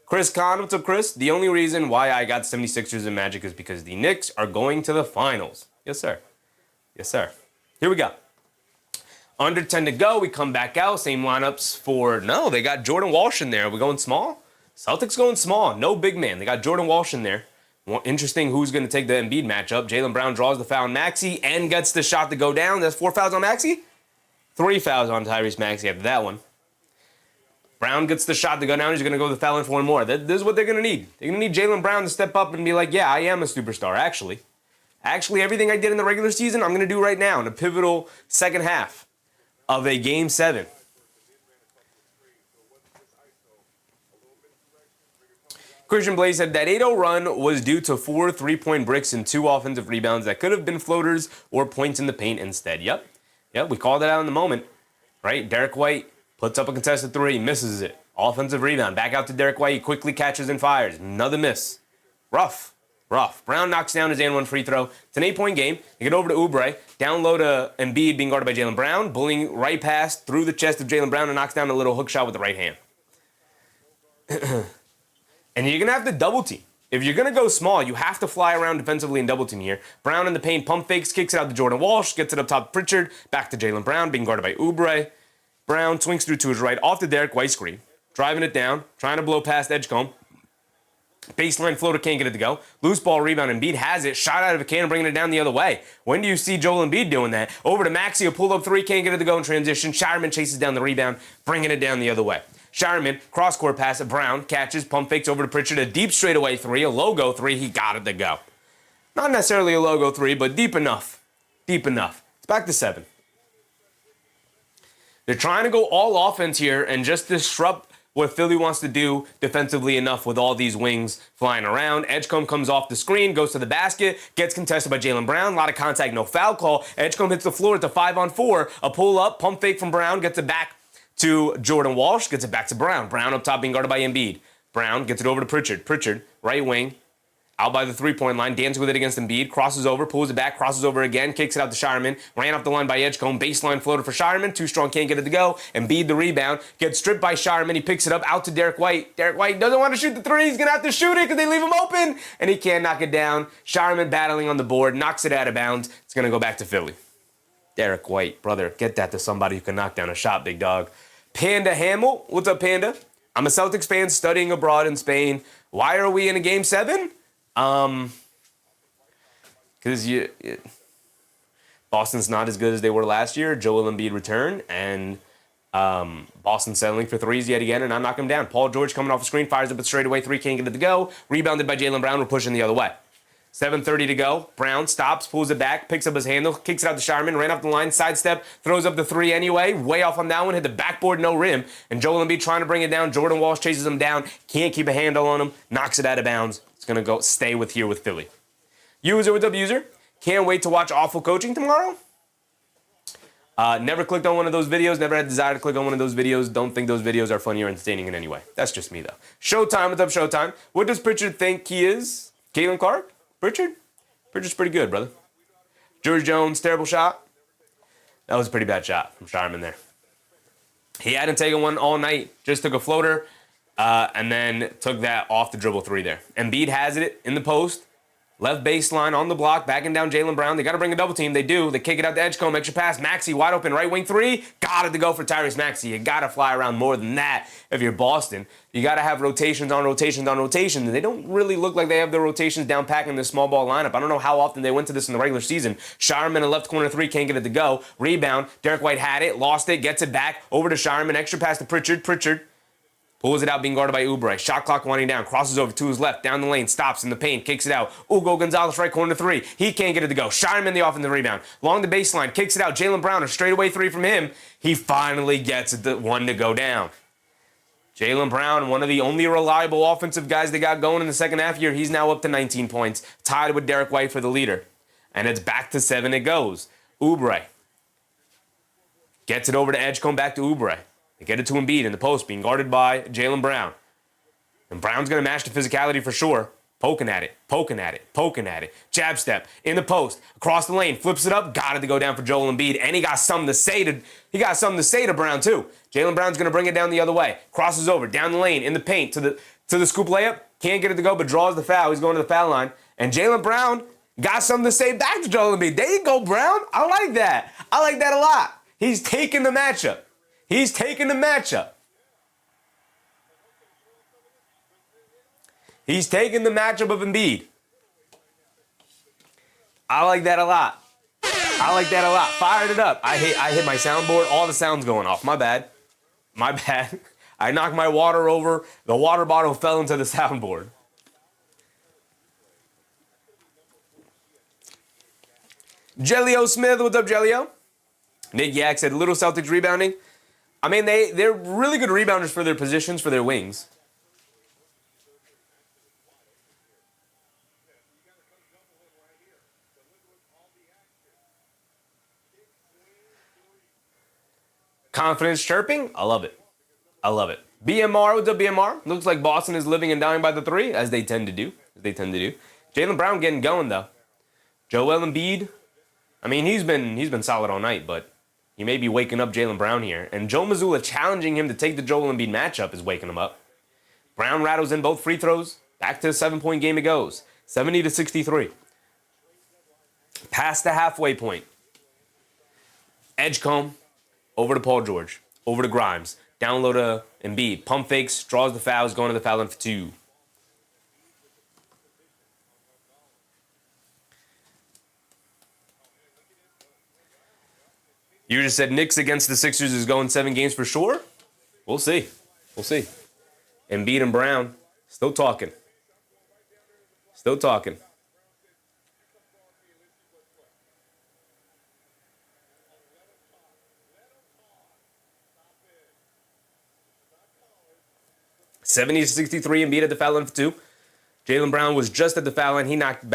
Chris Conn, what's up, Chris? The only reason why I got 76ers and Magic is because the Knicks are going to the finals. Yes, sir. Yes, sir. Here we go. Under 10 to go. We come back out. Same lineups for... No, they got Jordan Walsh in there. Are we going small? Celtics going small. No big man. They got Jordan Walsh in there. Well, interesting who's going to take the Embiid matchup. Jaylen Brown draws the foul on Maxey and gets the shot to go down. That's 4 fouls on Maxey. 3 fouls on Tyrese Maxey after that one. Brown gets the shot to go down. He's going to go to the foul line for one more. This is what they're going to need. They're going to need Jaylen Brown to step up and be like, yeah, I am a superstar, actually. Actually, everything I did in the regular season, I'm going to do right now in a pivotal second half of a Game 7. Christian Blaze said that 8-0 run was due to 4 3-point bricks and 2 offensive rebounds that could have been floaters or points in the paint instead. Yep, we called it out in the moment, right? Derek White puts up a contested 3, misses it. Offensive rebound, back out to Derek White. He quickly catches and fires. Another miss. Rough. Brown knocks down his and 1 free throw. It's an 8-point game. They get over to Oubre. Down low to Embiid being guarded by Jaylen Brown. Bullying right past through the chest of Jaylen Brown and knocks down a little hook shot with the right hand. And you're going to have to double team. If you're going to go small, you have to fly around defensively and double team here. Brown in the paint, pump fakes, kicks it out to Jordan Walsh, gets it up top to Pritchard, back to Jaylen Brown, being guarded by Oubre. Brown swings through to his right, off the Derek White screen, driving it down, trying to blow past Edgecombe. Baseline floater, can't get it to go. Loose ball rebound, Embiid has it, shot out of a can, bringing it down the other way. When do you see Joel Embiid doing that? Over to Maxey, a pull-up 3, can't get it to go in transition. Shireman chases down the rebound, bringing it down the other way. Shireman, cross-court pass at Brown, catches, pump fakes over to Pritchard, a deep straightaway 3, a logo 3, he got it to go. Not necessarily a logo 3, but deep enough. It's back to 7. They're trying to go all offense here and just disrupt what Philly wants to do defensively enough with all these wings flying around. Edgecombe comes off the screen, goes to the basket, gets contested by Jaylen Brown. A lot of contact, no foul call. Edgecombe hits the floor at the 5-on-4. A pull-up, pump fake from Brown, gets it back to Jordan Walsh, gets it back to Brown. Brown up top being guarded by Embiid. Brown gets it over to Pritchard. Pritchard, right wing, Out by the three-point line, dancing with it against Embiid, crosses over, pulls it back, crosses over again, kicks it out to Shireman, ran off the line by Edgecombe, baseline floater for Shireman, too strong, can't get it to go. Embiid the rebound, gets stripped by Shireman, he picks it up out to Derek White. Derek White doesn't want to shoot the three, he's going to have to shoot it because they leave him open, and he can't knock it down. Shireman battling on the board, knocks it out of bounds. It's going to go back to Philly. Derek White, brother, get that to somebody who can knock down a shot, big dog. Panda Hamill, what's up, Panda? I'm a Celtics fan studying abroad in Spain. Why are we in a Game 7? Because Boston's not as good as they were last year. Joel Embiid returned, and Boston settling for threes yet again, and I knock him down. Paul George coming off the screen, fires up a straightaway three, can't get it to go. Rebounded by Jaylen Brown, we're pushing the other way. 7:30 to go. Brown stops, pulls it back, picks up his handle, kicks it out to Shireman, ran off the line, sidestep, throws up the three anyway. Way off on that one, hit the backboard, no rim. And Joel Embiid trying to bring it down. Jordan Walsh chases him down, can't keep a handle on him, knocks it out of bounds. It's going to go stay with Philly. User, what's up, user? Can't wait to watch awful coaching tomorrow. Never clicked on one of those videos. Never had the desire to click on one of those videos. Don't think those videos are funny or entertaining in any way. That's just me, though. Showtime, what's up, Showtime? What does Pritchard think he is? Caitlin Clark? Pritchard? Pritchard's pretty good, brother. George Jones, terrible shot. That was a pretty bad shot from Shireman there. He hadn't taken one all night. Just took a floater and then took that off the dribble three there. Embiid has it in the post. Left baseline on the block, backing down Jaylen Brown. They got to bring a double team. They do. They kick it out to Edgecombe. Extra pass. Maxey wide open. Right wing three. Got it to go for Tyrese Maxey. You got to fly around more than that if you're Boston. You got to have rotations on rotations on rotations. And they don't really look like they have their rotations down packing this small ball lineup. I don't know how often they went to this in the regular season. Shireman in left corner three. Can't get it to go. Rebound. Derek White had it. Lost it. Gets it back. Over to Shireman. Extra pass to Pritchard. Pritchard pulls it out, being guarded by Oubre. Shot clock winding down. Crosses over to his left. Down the lane. Stops in the paint. Kicks it out. Hugo Gonzalez, right corner three. He can't get it to go. Shireman the offensive rebound. Along the baseline. Kicks it out. Jaylen Brown, a straightaway three from him. He finally gets the one to go down. Jaylen Brown, one of the only reliable offensive guys they got going in the second half here. He's now up to 19 points. Tied with Derek White for the leader. And it's back to 7 it goes. Oubre gets it over to Edgecombe, back to Oubre. They get it to Embiid in the post, being guarded by Jaylen Brown. And Brown's going to match the physicality for sure. Poking at it, poking at it, poking at it. Jab step in the post, across the lane, flips it up, got it to go down for Joel Embiid, and he got something to say to Brown too. Jaylen Brown's going to bring it down the other way. Crosses over, down the lane, in the paint, to the scoop layup. Can't get it to go, but draws the foul. He's going to the foul line. And Jaylen Brown got something to say back to Joel Embiid. There you go, Brown. I like that. I like that a lot. He's taking the matchup. He's taking the matchup. He's taking the matchup of Embiid. I like that a lot. I like that a lot. Fired it up. I hit my soundboard. All the sounds going off. My bad. My bad. I knocked my water over. The water bottle fell into the soundboard. Jellio Smith. What's up, Jellio? Nick Yak said, little Celtics rebounding. I mean, they're really good rebounders for their positions, for their wings. Confidence chirping. I love it. I love it. BMR, what's up, BMR? Looks like Boston is living and dying by the three, as they tend to do. Jaylen Brown getting going, though. Joel Embiid, I mean, he's been solid all night, but he may be waking up Jaylen Brown here. And Joe Mazzulla challenging him to take the Joel Embiid matchup is waking him up. Brown rattles in both free throws. Back to a 7-point game it goes. 70-63. Past the halfway point. Edgecombe. Over to Paul George. Over to Grimes. Down low to Embiid. Pump fakes. Draws the fouls. Going to the foul line for 2. You just said Knicks against the Sixers is going 7 games for sure? We'll see. We'll see. Embiid and Brown still talking. Still talking. (70-63) Embiid at the foul line for 2. Jaylen Brown was just at the foul line. He knocked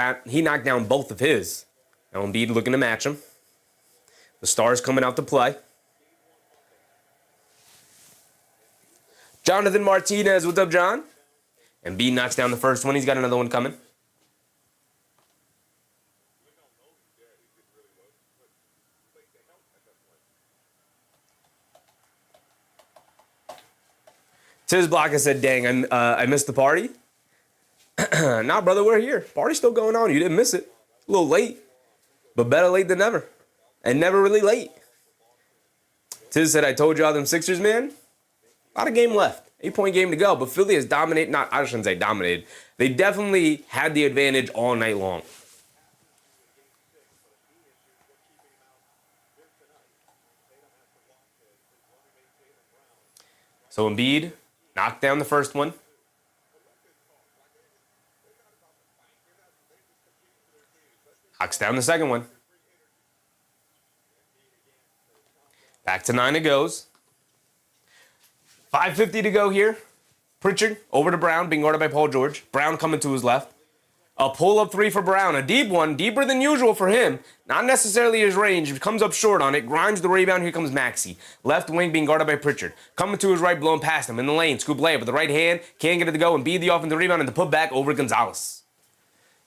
down both of his. Now Embiid looking to match him. The Stars coming out to play. Jonathan Martinez, what's up, John? Embiid knocks down the first one. He's got another one coming. To his block, I said, dang, I missed the party. Nah, brother, we're here. Party's still going on. You didn't miss it. A little late, but better late than never. And never really late. Tiz said, I told y'all them Sixers, man. A lot of game left. 8-point game to go. But Philly has dominated. I shouldn't say dominated. They definitely had the advantage all night long. So Embiid knocked down the first one. Knocks down the second one. Back to 9 it goes. 5:50 to go here. Pritchard over to Brown, being guarded by Paul George. Brown coming to his left. A pull-up three for Brown. A deep one, deeper than usual for him. Not necessarily his range. Comes up short on it. Grinds the rebound. Here comes Maxey. Left wing being guarded by Pritchard. Coming to his right, blowing past him. In the lane, scoop layup with the right hand. Can't get it to go. Embiid the offensive rebound and the putback over Gonzalez.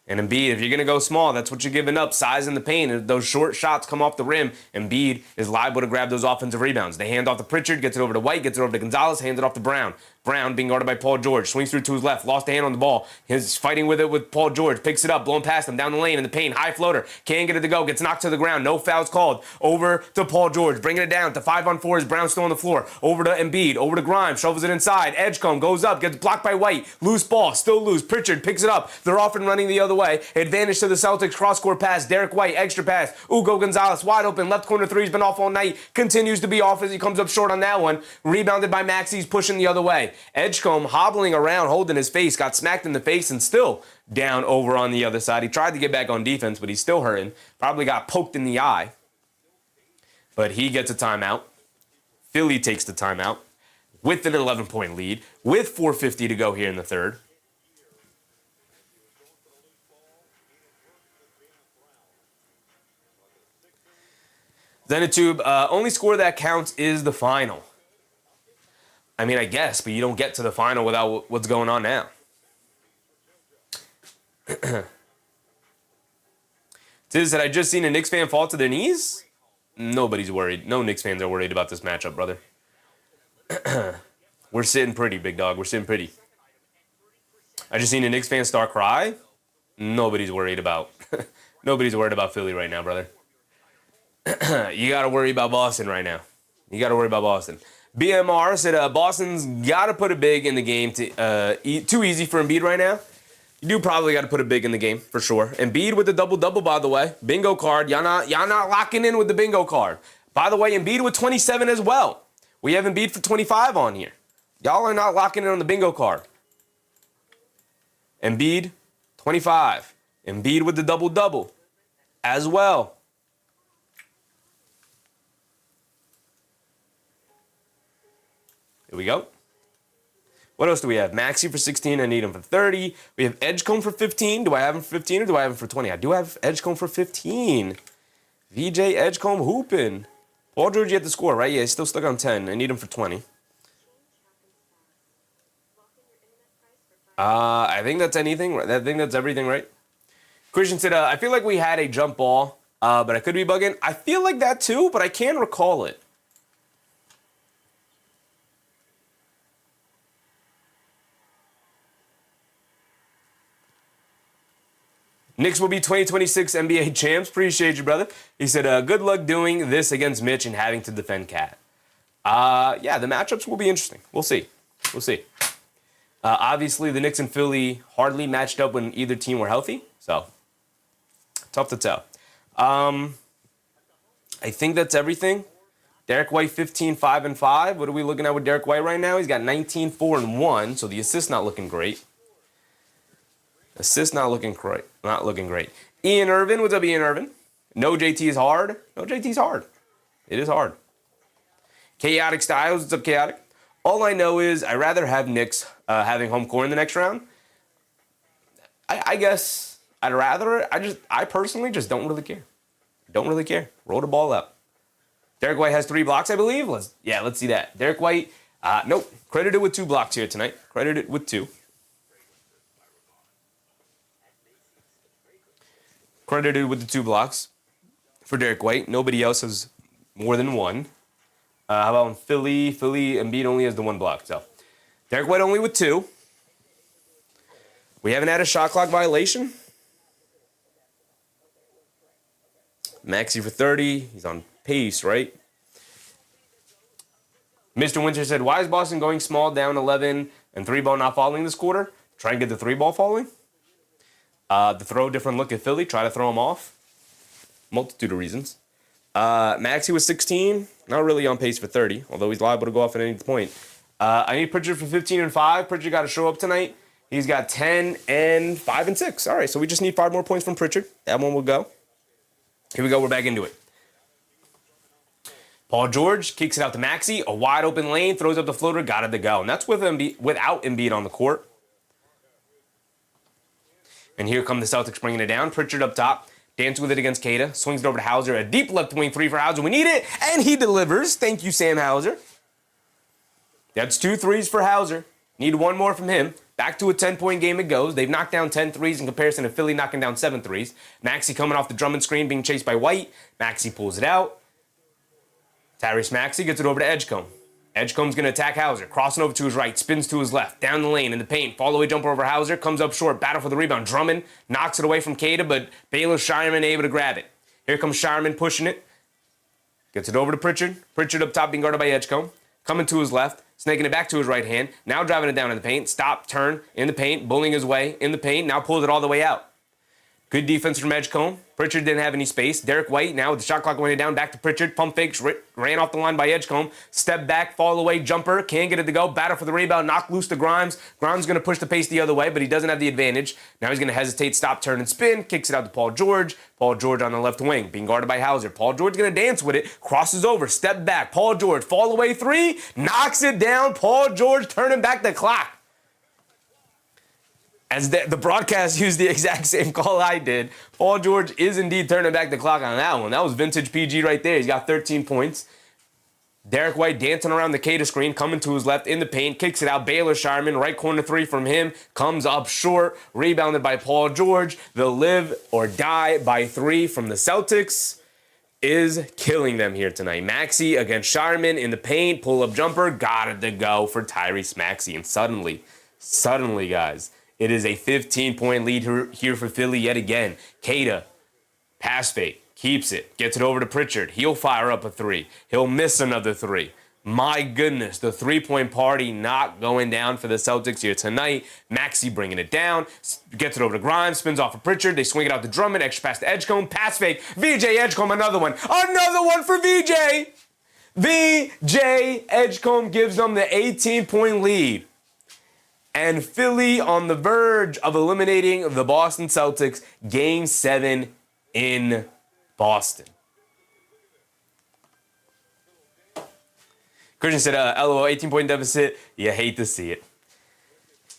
And Embiid, if you're going to go small, that's what you're giving up. Size in the paint. If those short shots come off the rim, Embiid is liable to grab those offensive rebounds. They hand off to Pritchard, gets it over to White, gets it over to Gonzalez, hands it off to Brown. Brown being guarded by Paul George. Swings through to his left, lost a hand on the ball. He's fighting with it with Paul George. Picks it up, blowing past him down the lane in the paint. High floater. Can't get it to go. Gets knocked to the ground. No fouls called. Over to Paul George. Bringing it down to 5-on-4 as Brown still on the floor. Over to Embiid. Over to Grimes. Shovels it inside. Edgecombe goes up. Gets blocked by White. Loose ball. Still loose. Pritchard picks it up. They're off and running the other way. Advantage to the Celtics. Cross-court pass. Derek White. Extra pass. Ugo Gonzalez wide open. Left corner three's been off all night. Continues to be off as he comes up short on that one. Rebounded by Maxey. He's pushing the other way. Edgecombe hobbling around, holding his face. Got smacked in the face and still down over on the other side. He tried to get back on defense, but he's still hurting. Probably got poked in the eye. But he gets a timeout. Philly takes the timeout with an 11-point lead, with 4:50 to go here in the third. Zenitube, only score that counts is the final. I mean, I guess, but you don't get to the final without what's going on now. Tiz said, I just seen a Knicks fan fall to their knees? Nobody's worried. No Knicks fans are worried about this matchup, brother. We're sitting pretty, big dog. We're sitting pretty. I just seen a Knicks fan start cry. Nobody's worried about. Nobody's worried about Philly right now, brother. You got to worry about Boston right now. You got to worry about Boston. BMR said Boston's got to put a big in the game. Too easy for Embiid right now. You do probably got to put a big in the game for sure. Embiid with the double-double, by the way. Bingo card. Y'all not locking in with the bingo card. By the way, Embiid with 27 as well. We have Embiid for 25 on here. Y'all are not locking in on the bingo card. Embiid, 25. Embiid with the double-double as well. Here we go. What else do we have? Maxey for 16. I need him for 30. We have Edgecombe for 15. Do I have him for 15 or do I have him for 20? I do have Edgecombe for 15. VJ Edgecombe hooping. Paul George, you have to score, right? Yeah, he's still stuck on 10. I need him for 20. I think that's anything. I think that's everything, right? Christian said, I feel like we had a jump ball, but I could be bugging. I feel like that too, but I can't recall it. Knicks will be 2026 NBA champs. Appreciate you, brother. He said, good luck doing this against Mitch and having to defend Cat. Yeah, the matchups will be interesting. We'll see. We'll see. Obviously, the Knicks and Philly hardly matched up when either team were healthy. So, tough to tell. I think that's everything. Derek White, 15, 5, and 5. What are we looking at with Derek White right now? He's got 19, 4, and 1. So, the assist not looking great. Assist not looking great. Not looking great. Ian Irvin, what's up, Ian Irvin? No JT is hard. No JT is hard. It is hard. Chaotic Styles, what's up, Chaotic? All I know is I'd rather have Knicks having home court in the next round. I guess I'd rather. I personally just don't really care. Don't really care. Roll the ball up. Derek White has 3 blocks, I believe. Let's see that. Derek White, nope. Credited with 2 blocks here tonight. Credited with 2. Credited with the 2 blocks for Derek White. Nobody else has more than 1. How about in Philly? Philly, Embiid only has the 1 block. So Derek White only with 2. We haven't had a shot clock violation. Maxey for 30. He's on pace, right? Mr. Winter said, why is Boston going small, down 11, and 3-ball not falling this quarter? Try and get the 3-ball falling. To throw a different look at Philly. Try to throw him off. Multitude of reasons. Maxey was 16. Not really on pace for 30, although he's liable to go off at any point. I need Pritchard for 15 and 5. Pritchard got to show up tonight. He's got 10 and 5 and 6. All right, so we just need 5 more points from Pritchard. That one will go. Here we go. We're back into it. Paul George kicks it out to Maxey. A wide open lane. Throws up the floater. Got it to go. And that's with without Embiid on the court. And here come the Celtics bringing it down. Pritchard up top. Dances with it against Queta. Swings it over to Hauser. A deep left wing 3 for Hauser. We need it. And he delivers. Thank you, Sam Hauser. That's 2 threes for Hauser. Need 1 more from him. Back to a 10-point game it goes. They've knocked down 10 threes in comparison to Philly knocking down 7 threes. Maxey coming off the Drummond screen, being chased by White. Maxey pulls it out. Tyrese Maxey gets it over to Edgecombe. Edgecomb's going to attack Hauser. Crossing over to his right. Spins to his left. Down the lane in the paint. Fall-away jumper over Hauser. Comes up short. Battle for the rebound. Drummond knocks it away from Queta, but Baylor Shireman able to grab it. Here comes Shireman pushing it. Gets it over to Pritchard. Pritchard up top being guarded by Edgecombe. Coming to his left. Snaking it back to his right hand. Now driving it down in the paint. Stop, turn, in the paint. Bullying his way in the paint. Now pulls it all the way out. Good defense from Edgecombe. Pritchard didn't have any space. Derek White now with the shot clock going down. Back to Pritchard. Pump fakes. Ran off the line by Edgecombe. Step back. Fall away. Jumper. Can't get it to go. Battle for the rebound. Knock loose to Grimes. Grimes going to push the pace the other way, but he doesn't have the advantage. Now he's going to hesitate. Stop, turn, and spin. Kicks it out to Paul George. Paul George on the left wing. Being guarded by Hauser. Paul George going to dance with it. Crosses over. Step back. Paul George. Fall away 3. Knocks it down. Paul George turning back the clock. As the broadcast used the exact same call I did, Paul George is indeed turning back the clock on that one. That was vintage PG right there. He's got 13 points. Derek White dancing around the Queta screen, coming to his left in the paint, kicks it out. Baylor Shireman, right corner 3 from him, comes up short, rebounded by Paul George. The live or die by 3 from the Celtics is killing them here tonight. Maxey against Shireman in the paint, pull-up jumper, got it to go for Tyrese Maxey. And suddenly, guys, it is a 15-point lead here for Philly yet again. Queta, pass fake, keeps it, gets it over to Pritchard. He'll fire up a 3. He'll miss another 3. My goodness, the 3-point party not going down for the Celtics here tonight. Maxey bringing it down, gets it over to Grimes, spins off of Pritchard. They swing it out to Drummond, extra pass to Edgecombe, pass fake. VJ Edgecombe, another one. Another one for VJ. VJ Edgecombe gives them the 18-point lead. And Philly on the verge of eliminating the Boston Celtics. Game 7 in Boston. Christian said, LOL, 18-point deficit. You hate to see it.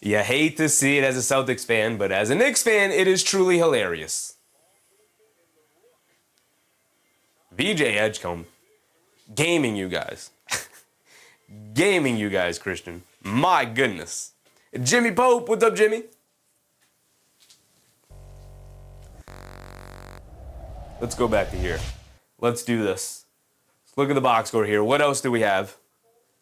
You hate to see it as a Celtics fan, but as a Knicks fan, it is truly hilarious. VJ Edgecombe, gaming you guys. Gaming you guys, Christian. My goodness. Jimmy Pope, what's up, Jimmy? Let's go back to here. Let's do this. Let's look at the box score here. What else do we have?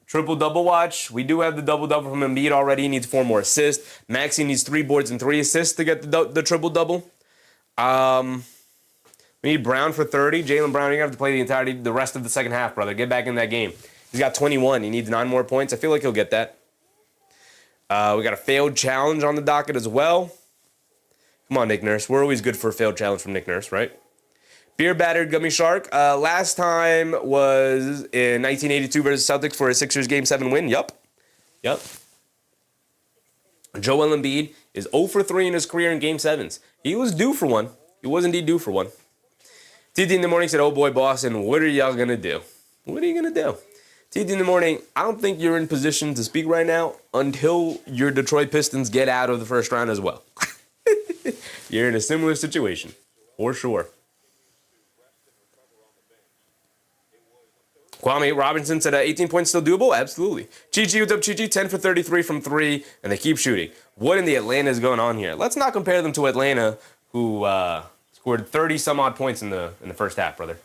Triple-double watch. We do have the double-double from Embiid already. He needs 4 more assists. Maxey needs 3 boards and 3 assists to get the triple-double. We need Brown for 30. Jaylen Brown, you're going to have to play the rest of the second half, brother. Get back in that game. He's got 21. He needs 9 more points. I feel like he'll get that. We got a failed challenge on the docket as well. Come on, Nick Nurse. We're always good for a failed challenge from Nick Nurse, right? Beer Battered Gummy Shark. Last time was in 1982 versus Celtics for a Sixers Game 7 win. Yup. Joel Embiid is 0 for 3 in his career in Game 7s. He was due for one. He was indeed due for one. TT in the morning said, oh boy, Boston, what are y'all going to do? What are you going to do? TT in the morning, I don't think you're in position to speak right now until your Detroit Pistons get out of the first round as well. You're in a similar situation, for sure. Kwame Robinson said 18 points still doable? Absolutely. Chi-Chi, what's up, Chi-Chi? 10 for 33 from 3, and they keep shooting. What in the Atlanta is going on here? Let's not compare them to Atlanta, who scored 30-some-odd points in the first half, brother.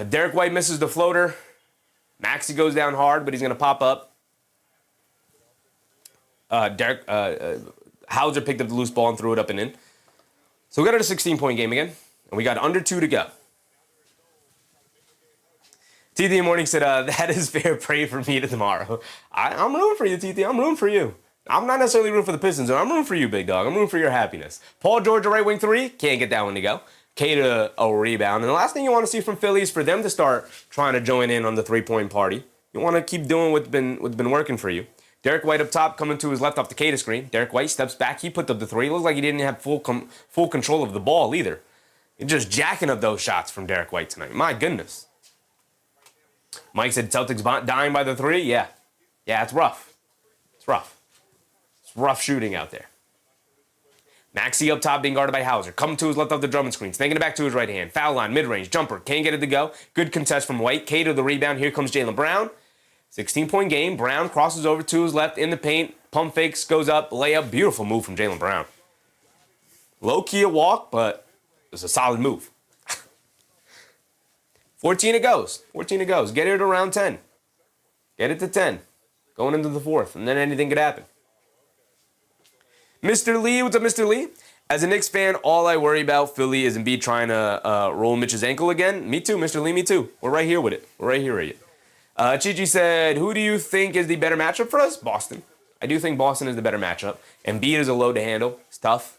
Derek White misses the floater. Maxey goes down hard, but he's going to pop up. Hauser picked up the loose ball and threw it up and in. So we got a 16-point game again, and we got under 2 to go. TT in the morning said, that is fair play for me to tomorrow. I'm rooting for you, TT. I'm rooting for you. I'm not necessarily rooting for the Pistons. I'm rooting for you, big dog. I'm rooting for your happiness. Paul George, a right wing 3. Can't get that one to go. K to a rebound. And the last thing you want to see from Philly is for them to start trying to join in on the three-point party. You want to keep doing what's been working for you. Derek White up top, coming to his left off the K to screen. Derek White steps back. He put up the 3. It looks like he didn't have full control of the ball either. He's just jacking up those shots from Derek White tonight. My goodness. Mike said Celtics dying by the 3. Yeah, it's rough. It's rough. It's rough shooting out there. Maxey up top being guarded by Hauser. Coming to his left off the Drummond screen. Snaking it back to his right hand. Foul line, mid-range, jumper. Can't get it to go. Good contest from White. K to the rebound. Here comes Jaylen Brown. 16-point game. Brown crosses over to his left in the paint. Pump fakes, goes up, layup. Beautiful move from Jaylen Brown. Low-key a walk, but it's a solid move. 14 it goes. 14 it goes. Get it around 10. Get it to 10. Going into the 4th, and then anything could happen. Mr. Lee, what's up, Mr. Lee? As a Knicks fan, all I worry about Philly is Embiid trying to roll Mitch's ankle again. Me too, Mr. Lee, me too. We're right here with it. We're right here with you. Chichi said, who do you think is the better matchup for us? Boston. I do think Boston is the better matchup. Embiid is a load to handle. It's tough.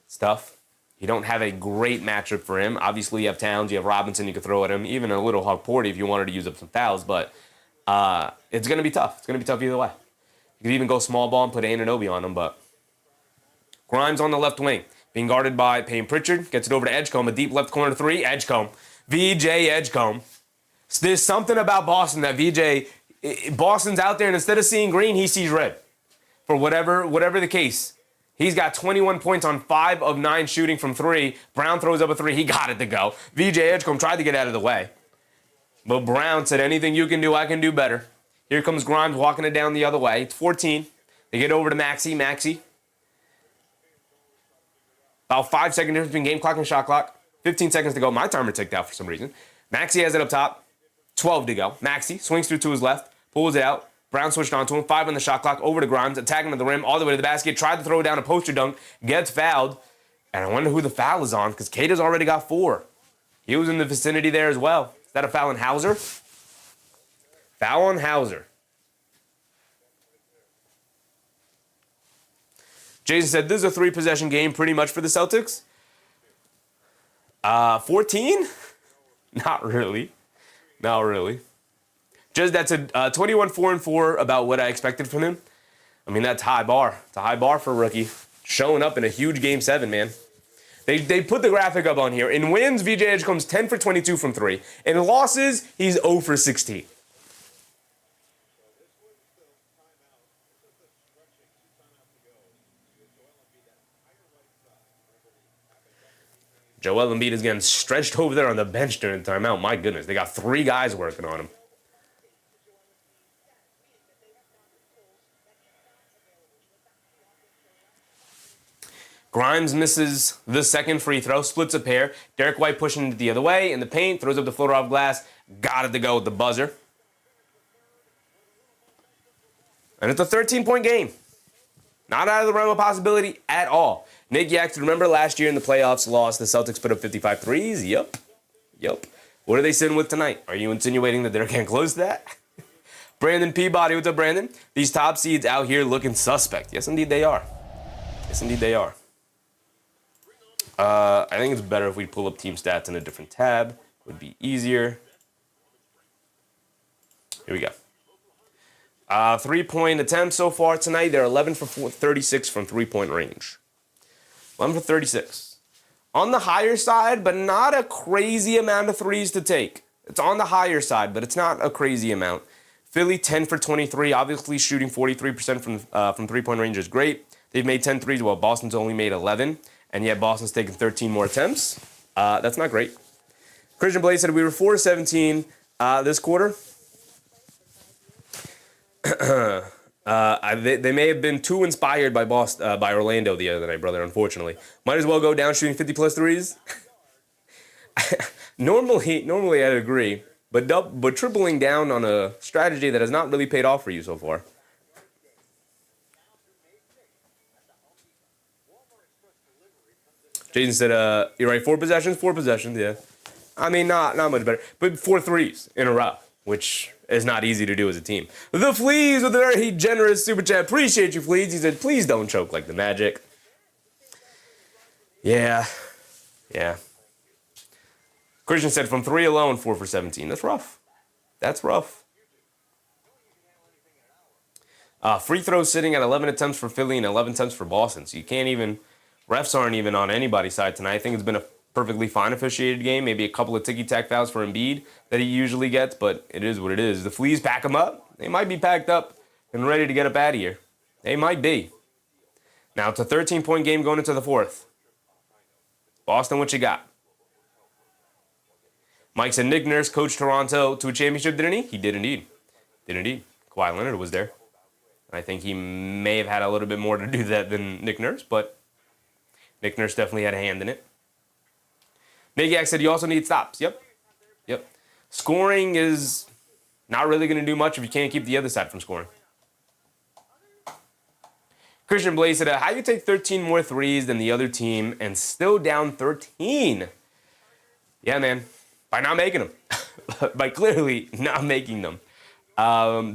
It's tough. You don't have a great matchup for him. Obviously, you have Towns, you have Robinson you could throw at him, even a little Hawk Porty if you wanted to use up some fouls, but it's going to be tough. It's going to be tough either way. You could even go small ball and put Anunoby on him, but Grimes on the left wing, being guarded by Payne Pritchard. Gets it over to Edgecombe, a deep left corner 3. Edgecombe. VJ Edgecombe. There's something about Boston that Boston's out there, and instead of seeing green, he sees red. For whatever the case. He's got 21 points on 5 of 9 shooting from 3. Brown throws up a 3. He got it to go. VJ Edgecombe tried to get out of the way. But Brown said, anything you can do, I can do better. Here comes Grimes walking it down the other way. It's 14. They get over to Maxey. About 5 second difference between game clock and shot clock. 15 seconds to go. My timer ticked out for some reason. Maxey has it up top. 12 to go. Maxey swings through to his left. Pulls it out. Brown switched onto him. 5 on the shot clock. Over to Grimes. Attacking at the rim. All the way to the basket. Tried to throw down a poster dunk. Gets fouled. And I wonder who the foul is on because Kata's already got 4. He was in the vicinity there as well. Is that a foul on Hauser? Foul on Hauser. Jason said, this is a 3-possession game pretty much for the Celtics. 14? Not really. Not really. Just that's a 21-4-4 about what I expected from him. I mean, that's high bar. It's a high bar for a rookie. Showing up in a huge Game 7, man. They put the graphic up on here. In wins, VJ Edgecombe's 10 for 22 from 3. In losses, he's 0 for 16. Joel Embiid is getting stretched over there on the bench during the timeout. My goodness, they got 3 guys working on him. Grimes misses the second free throw, splits a pair. Derek White pushing it the other way in the paint, throws up the floater off glass. Got it to go with the buzzer. And it's a 13-point game. Not out of the realm of possibility at all. Nick Yax, remember last year in the playoffs lost, the Celtics put up 55 threes? Yup. What are they sitting with tonight? Are you insinuating that they're getting close to that? Brandon Peabody, what's up, Brandon? These top seeds out here looking suspect. Yes, indeed they are. I think it's better if we pull up team stats in a different tab. It would be easier. Here we go. 3-point attempts so far tonight. They're 11 for 36 from 3-point range. 11 for 36. On the higher side, but not a crazy amount of threes to take. It's on the higher side, but it's not a crazy amount. Philly, 10 for 23. Obviously, shooting 43% from 3-point range is great. They've made 10 threes, while Boston's only made 11. And yet Boston's taken 13 more attempts. That's not great. Christian Blade said we were 4-17 this quarter. They may have been too inspired by by Orlando the other night, brother, unfortunately. Might as well go down shooting 50-plus threes. Normally I'd agree. But tripling down on a strategy that has not really paid off for you so far. Jayson said, you're right, 4 possessions? 4 possessions, yeah. I mean, not much better. But 4 threes in a row, which is not easy to do as a team. The Fleas with a very generous super chat. Appreciate you, Fleas. He said, please don't choke like the Magic. Yeah. Christian said, from 3 alone, 4 for 17. That's rough. Free throws sitting at 11 attempts for Philly and 11 attempts for Boston. So you can't even, refs aren't even on anybody's side tonight. I think it's been a perfectly fine officiated game. Maybe a couple of ticky-tack fouls for Embiid that he usually gets, but it is what it is. The Fleas pack them up. They might be packed up and ready to get up out of here. They might be. Now it's a 13-point game going into the 4th. Boston, what you got? Mike said Nick Nurse coached Toronto to a championship, didn't he? He did indeed. Kawhi Leonard was there. I think he may have had a little bit more to do that than Nick Nurse, but Nick Nurse definitely had a hand in it. Nagyak said you also need stops. Yep. Scoring is not really going to do much if you can't keep the other side from scoring. Christian Blaze said, how do you take 13 more threes than the other team and still down 13? Yeah, man. By not making them. By clearly not making them.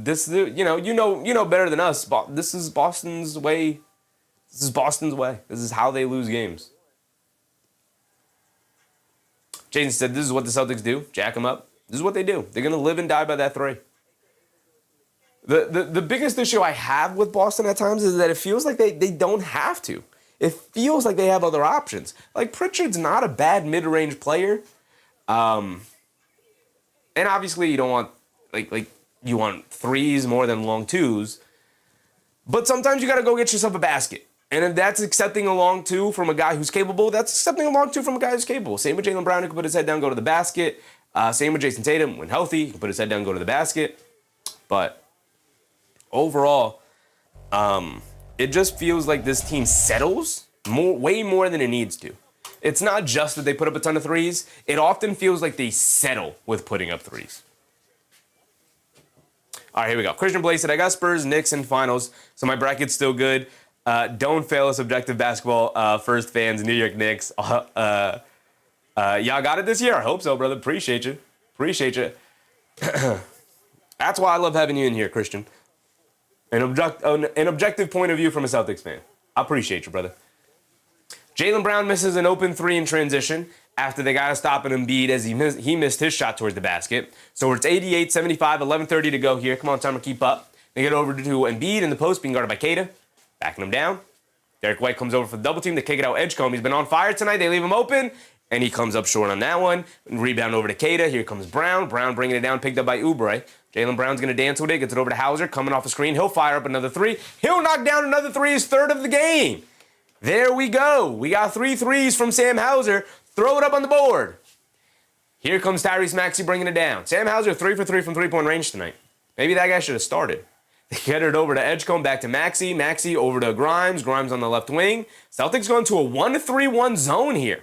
This is, you know better than us. This is Boston's way. This is how they lose games. Jayson said, this is what the Celtics do. Jack them up. This is what they do. They're going to live and die by that 3. The biggest issue I have with Boston at times is that it feels like they don't have to. It feels like they have other options. Like, Pritchard's not a bad mid-range player. And obviously you don't want, you want 3s more than long 2s. But sometimes you got to go get yourself a basket. And if that's accepting a long 2 from a guy who's capable, that's accepting a long 2 from a guy who's capable. Same with Jaylen Brown, he can put his head down, go to the basket. Same with Jayson Tatum. When healthy, he can put his head down, go to the basket. But overall, it just feels like this team settles way more than it needs to. It's not just that they put up a ton of 3s. It often feels like they settle with putting up 3s. All right, here we go. Christian Blaze said, I got Spurs, Knicks, and finals, so my bracket's still good. Don't fail us, objective basketball first fans, New York Knicks. Y'all got it this year? I hope so, brother. Appreciate you. That's why I love having you in here, Christian. An objective point of view from a Celtics fan. I appreciate you, brother. Jaylen Brown misses an open 3 in transition after they got to stop an Embiid as he missed his shot towards the basket. So it's 88-75, 11:30 to go here. Come on, time to keep up. They get over to Embiid in the post, being guarded by Tatum, backing him down. Derek White comes over for the double team. They kick it out Edgecombe. He's been on fire tonight. They leave him open, and he comes up short on that one. Rebound over to Kata. Here comes Brown. Brown bringing it down, picked up by Oubre. Jaylen Brown's going to dance with it, gets it over to Hauser, coming off the screen. He'll fire up another 3. He'll knock down another 3, his 3rd of the game. There we go. We got 3 threes from Sam Hauser. Throw it up on the board. Here comes Tyrese Maxey bringing it down. Sam Hauser 3 for 3 from three-point range tonight. Maybe that guy should have started. They get it over to Edgecombe, back to Maxey. Maxey over to Grimes. Grimes on the left wing. Celtics going to a 1-3-1 zone here.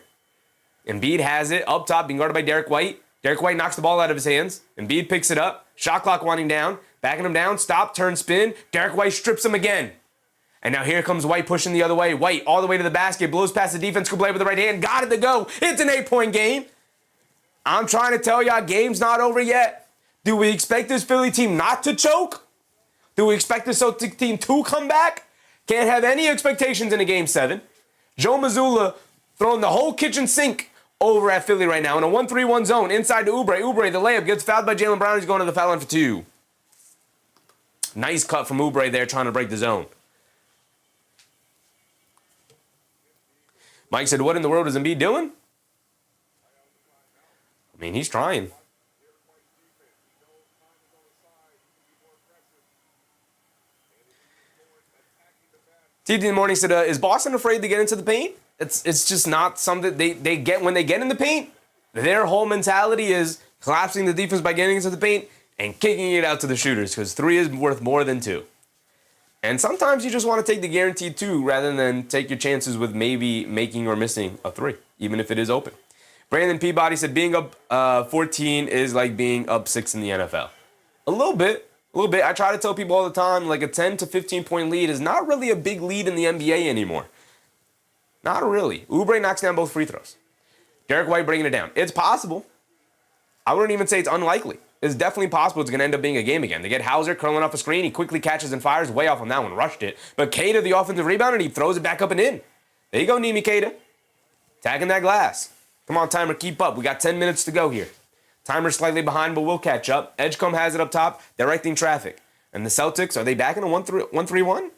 Embiid has it up top, being guarded by Derek White. Derek White knocks the ball out of his hands. Embiid picks it up. Shot clock winding down. Backing him down. Stop, turn, spin. Derek White strips him again. And now here comes White pushing the other way. White all the way to the basket. Blows past the defense. Could play with the right hand. Got it to go. It's an 8-point game. I'm trying to tell y'all, game's not over yet. Do we expect this Philly team not to choke? Do we expect this Celtics team to come back? Can't have any expectations in a Game 7. Joe Mazzulla throwing the whole kitchen sink over at Philly right now in a 1-3-1 zone inside to Oubre. Oubre, the layup, gets fouled by Jaylen Brown. He's going to the foul line for 2. Nice cut from Oubre there, trying to break the zone. Mike said, what in the world is Embiid doing? I mean, he's trying. TD in the morning said, is Boston afraid to get into the paint? It's just not something they get when they get in the paint. Their whole mentality is collapsing the defense by getting into the paint and kicking it out to the shooters because 3 is worth more than 2. And sometimes you just want to take the guaranteed 2 rather than take your chances with maybe making or missing a 3, even if it is open. Brandon Peabody said being up 14 is like being up 6 in the NFL. A little bit. I try to tell people all the time, like a 10 to 15 point lead is not really a big lead in the NBA anymore. Not really. Oubre knocks down both free throws. Derek White bringing it down. It's possible. I wouldn't even say it's unlikely. It's definitely possible it's going to end up being a game again. They get Hauser curling off a screen. He quickly catches and fires. Way off on that one. Rushed it. But Keita, the offensive rebound, and he throws it back up and in. There you go, Nimi Keita. Tagging that glass. Come on, timer. Keep up. We got 10 minutes to go here. Timer's slightly behind, but we'll catch up. Edgecombe has it up top, directing traffic. And the Celtics, are they back in a 1-3-1?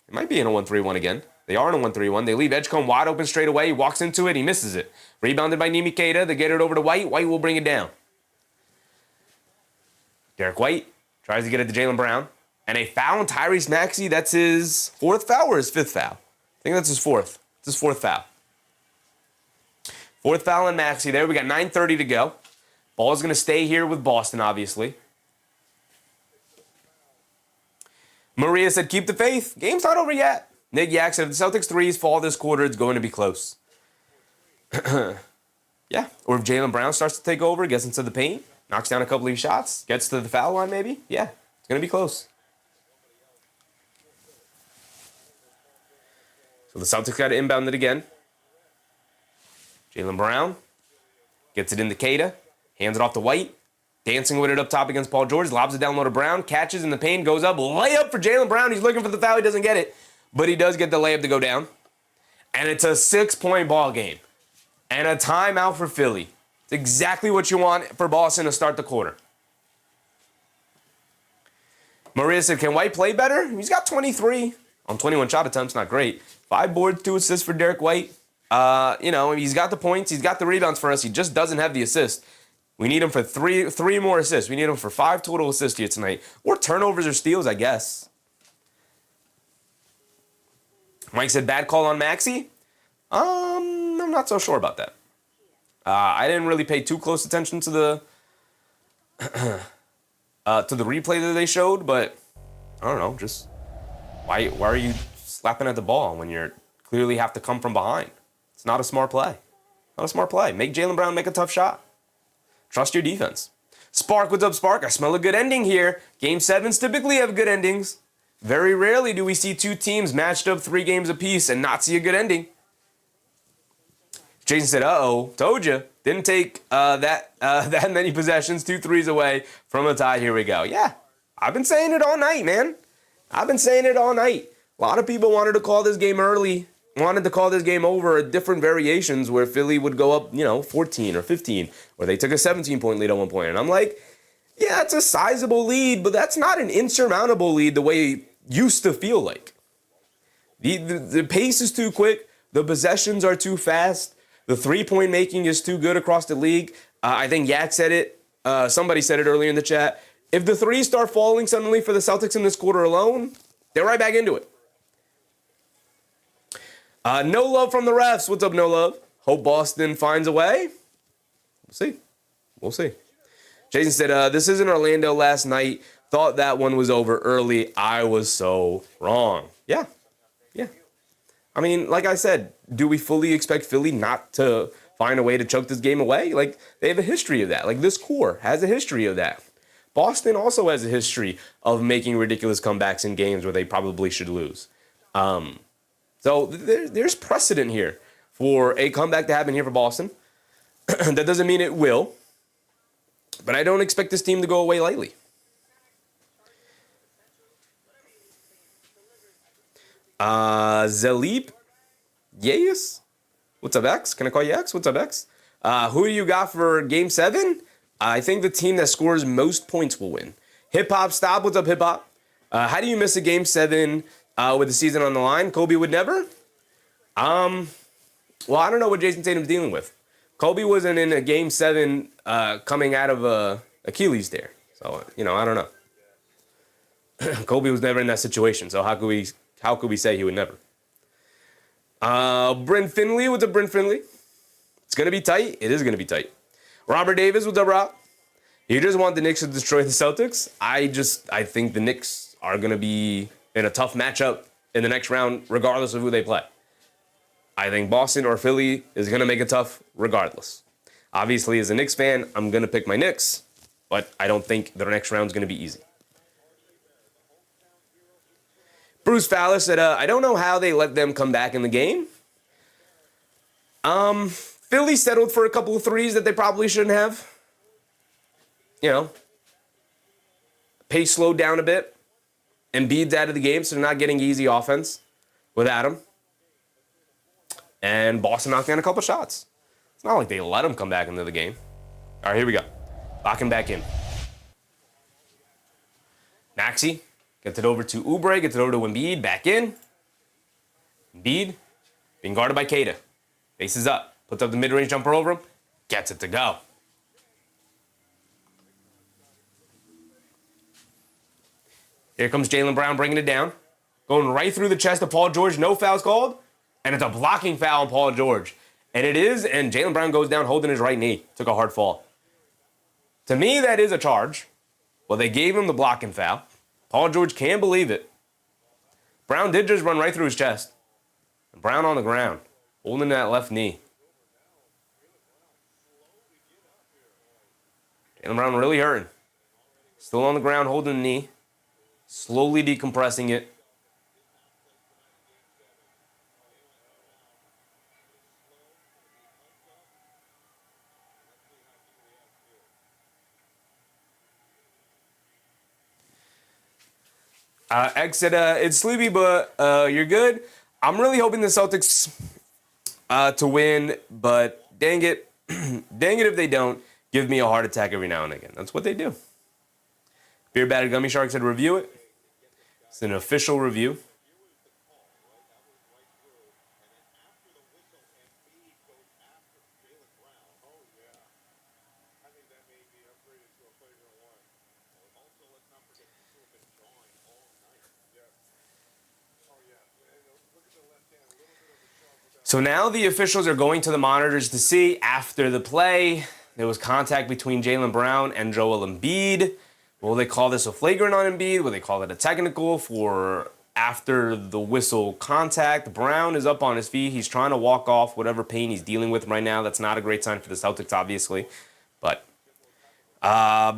It might be in a 1-3-1 again. They are in a 1-3-1. They leave Edgecombe wide open straight away. He walks into it. He misses it. Rebounded by Nimi Keita. They get it over to White. White will bring it down. Derek White tries to get it to Jaylen Brown. And a foul on Tyrese Maxey. That's his fourth foul or his fifth foul? I think that's his fourth. It's his fourth foul. Fourth foul on Maxey there. We got 9:30 to go. Ball's going to stay here with Boston, obviously. Maria said, keep the faith. Game's not over yet. Nick Yak said, if the Celtics threes fall this quarter, it's going to be close. Yeah. Or if Jaylen Brown starts to take over, gets into the paint, knocks down a couple of shots, gets to the foul line maybe. Yeah, it's going to be close. So the Celtics got to inbound it again. Jaylen Brown gets it into Keita, hands it off to White, dancing with it up top against Paul George, lobs it down low to Brown, catches in the paint, goes up, layup for Jaylen Brown. He's looking for the foul. He doesn't get it, but he does get the layup to go down. And it's a 6-point ball game. And a timeout for Philly. It's exactly what you want for Boston to start the quarter. Maria said, can White play better? He's got 23 on 21 shot attempts. Not great. 5 boards, 2 assists for Derek White. He's got the points. He's got the rebounds for us. He just doesn't have the assist. We need him for three more assists. We need him for 5 total assists here tonight. Or turnovers or steals, I guess. Mike said, bad call on Maxey. I'm not so sure about that. I didn't really pay too close attention to the replay that they showed, but I don't know. Just why are you slapping at the ball when you clearly have to come from behind? It's not a smart play. Not a smart play. Make Jaylen Brown make a tough shot. Trust your defense. Spark, what's up, Spark? I smell a good ending here. Game 7s typically have good endings. Very rarely do we see 2 teams matched up 3 games apiece and not see a good ending. Jason said, uh-oh, told you. Didn't take that many possessions, 2 threes away from a tie. Here we go. Yeah, I've been saying it all night, man. I've been saying it all night. A lot of people wanted to call this game early, wanted to call this game over at different variations where Philly would go up, 14 or 15, or they took a 17-point lead at one point. And I'm like, yeah, it's a sizable lead, but that's not an insurmountable lead the way it used to feel like. The pace is too quick. The possessions are too fast. The 3-point making is too good across the league. I think Yak said it. Somebody said it earlier in the chat. If the threes start falling suddenly for the Celtics in this quarter alone, they're right back into it. No love from the refs. What's up, no love? Hope Boston finds a way. We'll see. Jason said, this isn't Orlando last night. Thought that one was over early. I was so wrong. Yeah. I mean, like I said, do we fully expect Philly not to find a way to choke this game away? Like, they have a history of that. Like, this core has a history of that. Boston also has a history of making ridiculous comebacks in games where they probably should lose. So there's precedent here for a comeback to happen here for Boston. That doesn't mean it will, but I don't expect this team to go away lightly. Zalip Yes? What's up, X? Can I call you X? What's up, X? Who do you got for Game 7? I think the team that scores most points will win. Hip Hop Stop. What's up, Hip Hop? How do you miss a Game 7 with the season on the line? Kobe would never? Well, I don't know what Jayson Tatum's dealing with. Kobe wasn't in a Game 7 coming out of Achilles there. So, I don't know. Kobe was never in that situation, so how could we say he would never? Bryn Finley, what's up, Bryn Finley? It's going to be tight. It is going to be tight. Robert Davis, what's up, Rob? You just want the Knicks to destroy the Celtics? I think the Knicks are going to be in a tough matchup in the next round, regardless of who they play. I think Boston or Philly is going to make it tough regardless. Obviously, as a Knicks fan, I'm going to pick my Knicks, but I don't think the next round is going to be easy. Bruce Fowler said, I don't know how they let them come back in the game. Philly settled for a couple of threes that they probably shouldn't have. You know, pace slowed down a bit. Embiid's out of the game, so they're not getting easy offense without him. And Boston knocked down a couple shots. It's not like they let him come back into the game. All right, here we go. Lock him back in. Maxey gets it over to Oubre, gets it over to Embiid, back in. Embiid being guarded by Keita. Faces up, puts up the mid-range jumper over him, gets it to go. Here comes Jaylen Brown bringing it down. Going right through the chest of Paul George. No fouls called. And it's a blocking foul on Paul George. And it is, and Jaylen Brown goes down holding his right knee. Took a hard fall. To me, that is a charge. Well, they gave him the blocking foul. Paul George can't believe it. Brown did just run right through his chest. Brown on the ground, holding that left knee. Jaylen Brown really hurting. Still on the ground holding the knee. Slowly decompressing it. Exit, it's sleepy, but you're good. I'm really hoping the Celtics to win, but dang it. Dang it if they don't. Give me a heart attack every now and again. That's what they do. Beer Battered Gummy Shark said review it. It's an official review. So now the officials are going to the monitors to see after the play. There was contact between Jaylen Brown and Joel Embiid. Will they call this a flagrant on Embiid? Will they call it a technical for after the whistle contact? Brown is up on his feet. He's trying to walk off whatever pain he's dealing with right now. That's not a great sign for the Celtics, obviously. But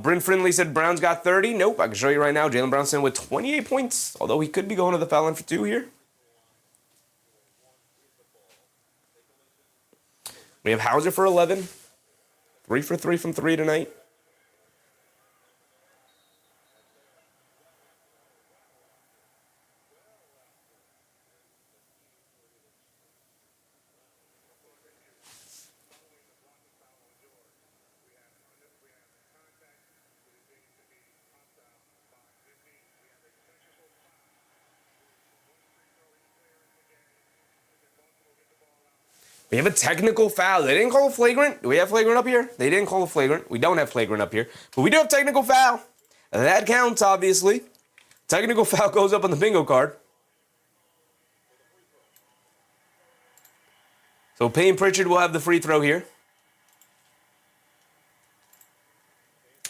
Bryn Friendly said Brown's got 30. Nope, I can show you right now. Jaylen Brown's in with 28 points, although he could be going to the foul line for 2 here. We have Hauser for 11. 3 for 3 from 3 tonight. We have a technical foul. They didn't call a flagrant. Do we have flagrant up here? They didn't call a flagrant. We don't have flagrant up here. But we do have technical foul. And that counts, obviously. Technical foul goes up on the bingo card. So Payne Pritchard will have the free throw here.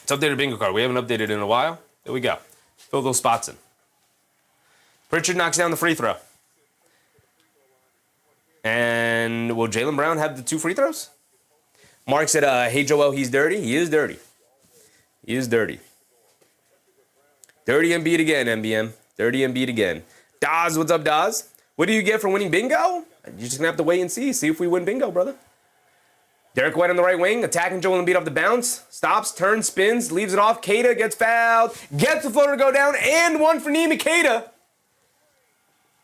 It's updated bingo card. We haven't updated in a while. There we go. Fill those spots in. Pritchard knocks down the free throw. And will Jaylen Brown have the 2 free throws? Mark said, hey, Joel, he's dirty. He is dirty. He is dirty. Dirty Embiid again, MBM. Dirty Embiid again. Daz, what's up, Daz? What do you get for winning bingo? You're just going to have to wait and see. See if we win bingo, brother. Derek White on the right wing, attacking Joel Embiid off the bounce. Stops, turns, spins, leaves it off. Keita gets fouled. Gets the floater to go down. And one for Nima Keita.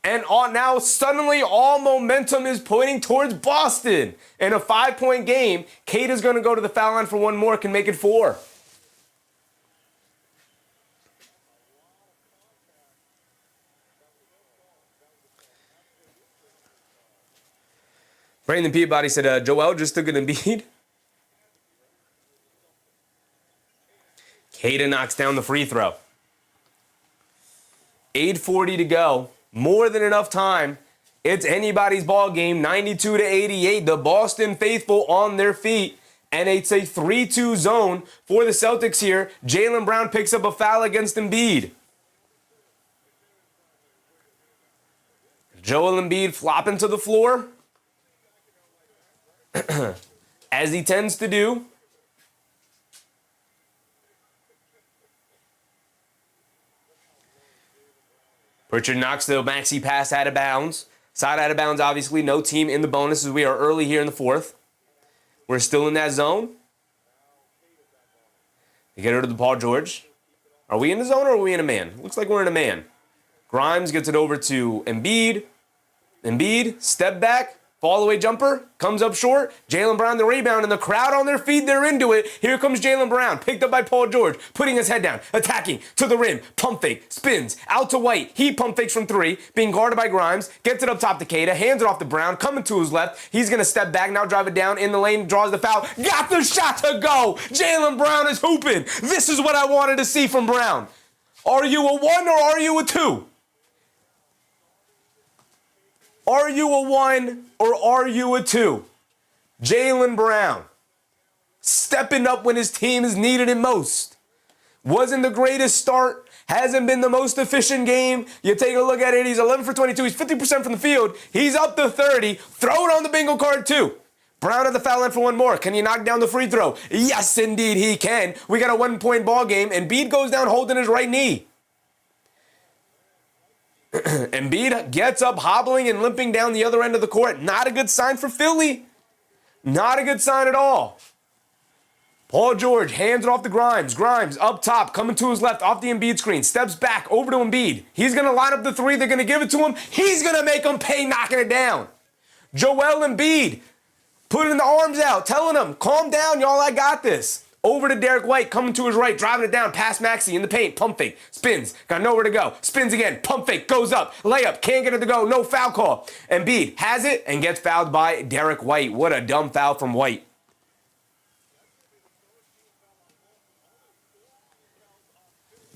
And now suddenly all momentum is pointing towards Boston. In a 5-point game, Keita's going to go to the foul line for 1 more, can make it 4. Brandon Peabody said, Joel just took an Embiid. Keita knocks down the free throw. 8:40 to go. More than enough time. It's anybody's ball game, 92-88. The Boston faithful on their feet. And it's a 3-2 zone for the Celtics here. Jaylen Brown picks up a foul against Embiid. Joel Embiid flopping to the floor. As he tends to do. Pritchard knocks the Maxey pass out of bounds. Side out of bounds, obviously. No team in the bonus as we are early here in the fourth. We're still in that zone. They get rid of the Paul George. Are we in the zone or are we in a man? Looks like we're in a man. Grimes gets it over to Embiid. Embiid, step back, fall away jumper, comes up short. Jaylen Brown the rebound, and the crowd on their feet, they're into it. Here comes Jaylen Brown, picked up by Paul George, putting his head down, attacking to the rim, pump fake, spins, out to White. He pump fakes from three, being guarded by Grimes, gets it up top to Tatum, hands it off to Brown, coming to his left. He's going to step back, now drive it down in the lane, draws the foul, got the shot to go. Jaylen Brown is hooping. This is what I wanted to see from Brown. Are you a 1 or are you a 2? Are you a 1 or are you a 2? Jaylen Brown, stepping up when his team is needed it most. Wasn't the greatest start, hasn't been the most efficient game. You take a look at it, he's 11 for 22, he's 50% from the field. He's up to 30, throw it on the bingo card too. Brown at the foul line for one more. Can you knock down the free throw? Yes, indeed he can. We got a 1-point ball game, and Embiid goes down holding his right knee. Embiid gets up, hobbling and limping down the other end of the court. Not a good sign for Philly. Not a good sign at all. Paul George hands it off to Grimes. Grimes up top, coming to his left off the Embiid screen. Steps back over to Embiid. He's going to line up the three. They're going to give it to him. He's going to make him pay, knocking it down. Joel Embiid putting the arms out, telling him, calm down, y'all, I got this. Over to Derek White, coming to his right, driving it down, past Maxey in the paint, pump fake, spins, got nowhere to go, spins again, pump fake, goes up, layup, can't get it to go, no foul call. Embiid has it and gets fouled by Derek White. What a dumb foul from White.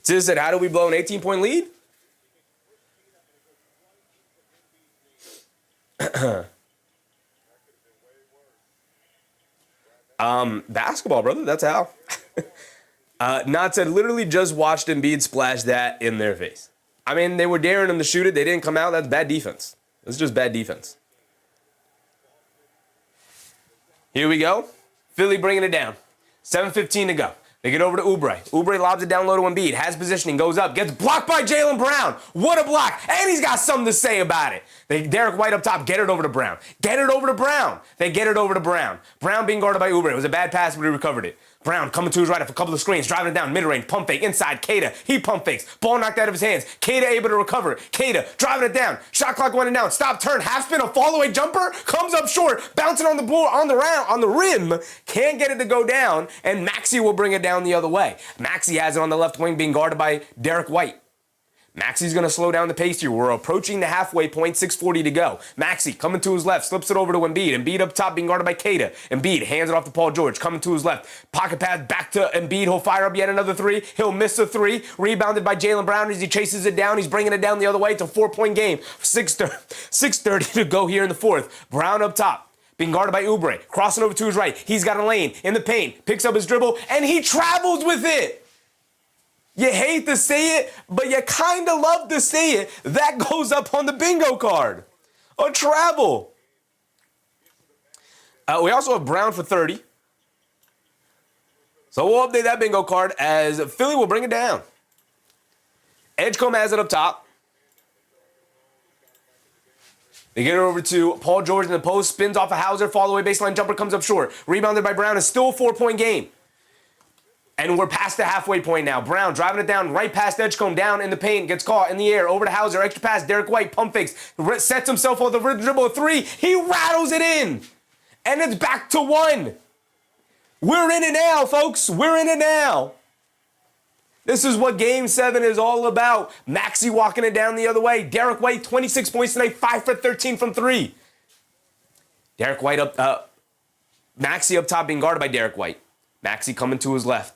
Sis said, how do we blow an 18-point lead? Basketball, brother. That's how. Not said, literally just watched Embiid splash that in their face. I mean, they were daring him to shoot it. They didn't come out. That's bad defense. It's just bad defense. Here we go. Philly bringing it down. 7:15 to go. They get over to Oubre. Oubre lobs it down low to Embiid. Has positioning, goes up, gets blocked by Jaylen Brown. What a block. And he's got something to say about it. Derek White up top, get it over to Brown. Get it over to Brown. They get it over to Brown. Brown being guarded by Oubre. It was a bad pass, but he recovered it. Brown coming to his right off a couple of screens, driving it down, mid-range, pump fake, inside, Tatum. He pump fakes. Ball knocked out of his hands. Tatum able to recover it. Tatum driving it down. Shot clock winding down. Stop, turn, half spin, a fall-away jumper. Comes up short, bouncing on the board, on the rim. Can't get it to go down, and Maxey will bring it down the other way. Maxey has it on the left wing, being guarded by Derek White. Maxey's going to slow down the pace here. We're approaching the halfway point, 6:40 to go. Maxey coming to his left, slips it over to Embiid. Embiid up top being guarded by Tatum. Embiid hands it off to Paul George, coming to his left. Pocket pass back to Embiid. He'll fire up yet another three. He'll miss a three. Rebounded by Jaylen Brown as he chases it down. He's bringing it down the other way. It's a 4-point game. 6:30 to go here in the fourth. Brown up top, being guarded by Oubre. Crossing over to his right. He's got a lane in the paint. Picks up his dribble, and he travels with it. You hate to say it, but you kind of love to see it. That goes up on the bingo card. A travel. We also have Brown for 30. So we'll update that bingo card as Philly will bring it down. Edgecombe has it up top. They get it over to Paul George in the post. Spins off a Hauser. Fall away baseline jumper comes up short. Rebounded by Brown. It's still a 4-point game. And we're past the halfway point now. Brown driving it down right past Edgecombe, down in the paint, gets caught in the air, over to Hauser, extra pass, Derek White, pump fakes, sets himself on the dribble of three. He rattles it in. And it's back to 1. We're in it now, folks. We're in it now. This is what Game 7 is all about. Maxey walking it down the other way. Derek White, 26 points tonight, 5 for 13 from 3. Derek White Maxey up top being guarded by Derek White. Maxey coming to his left.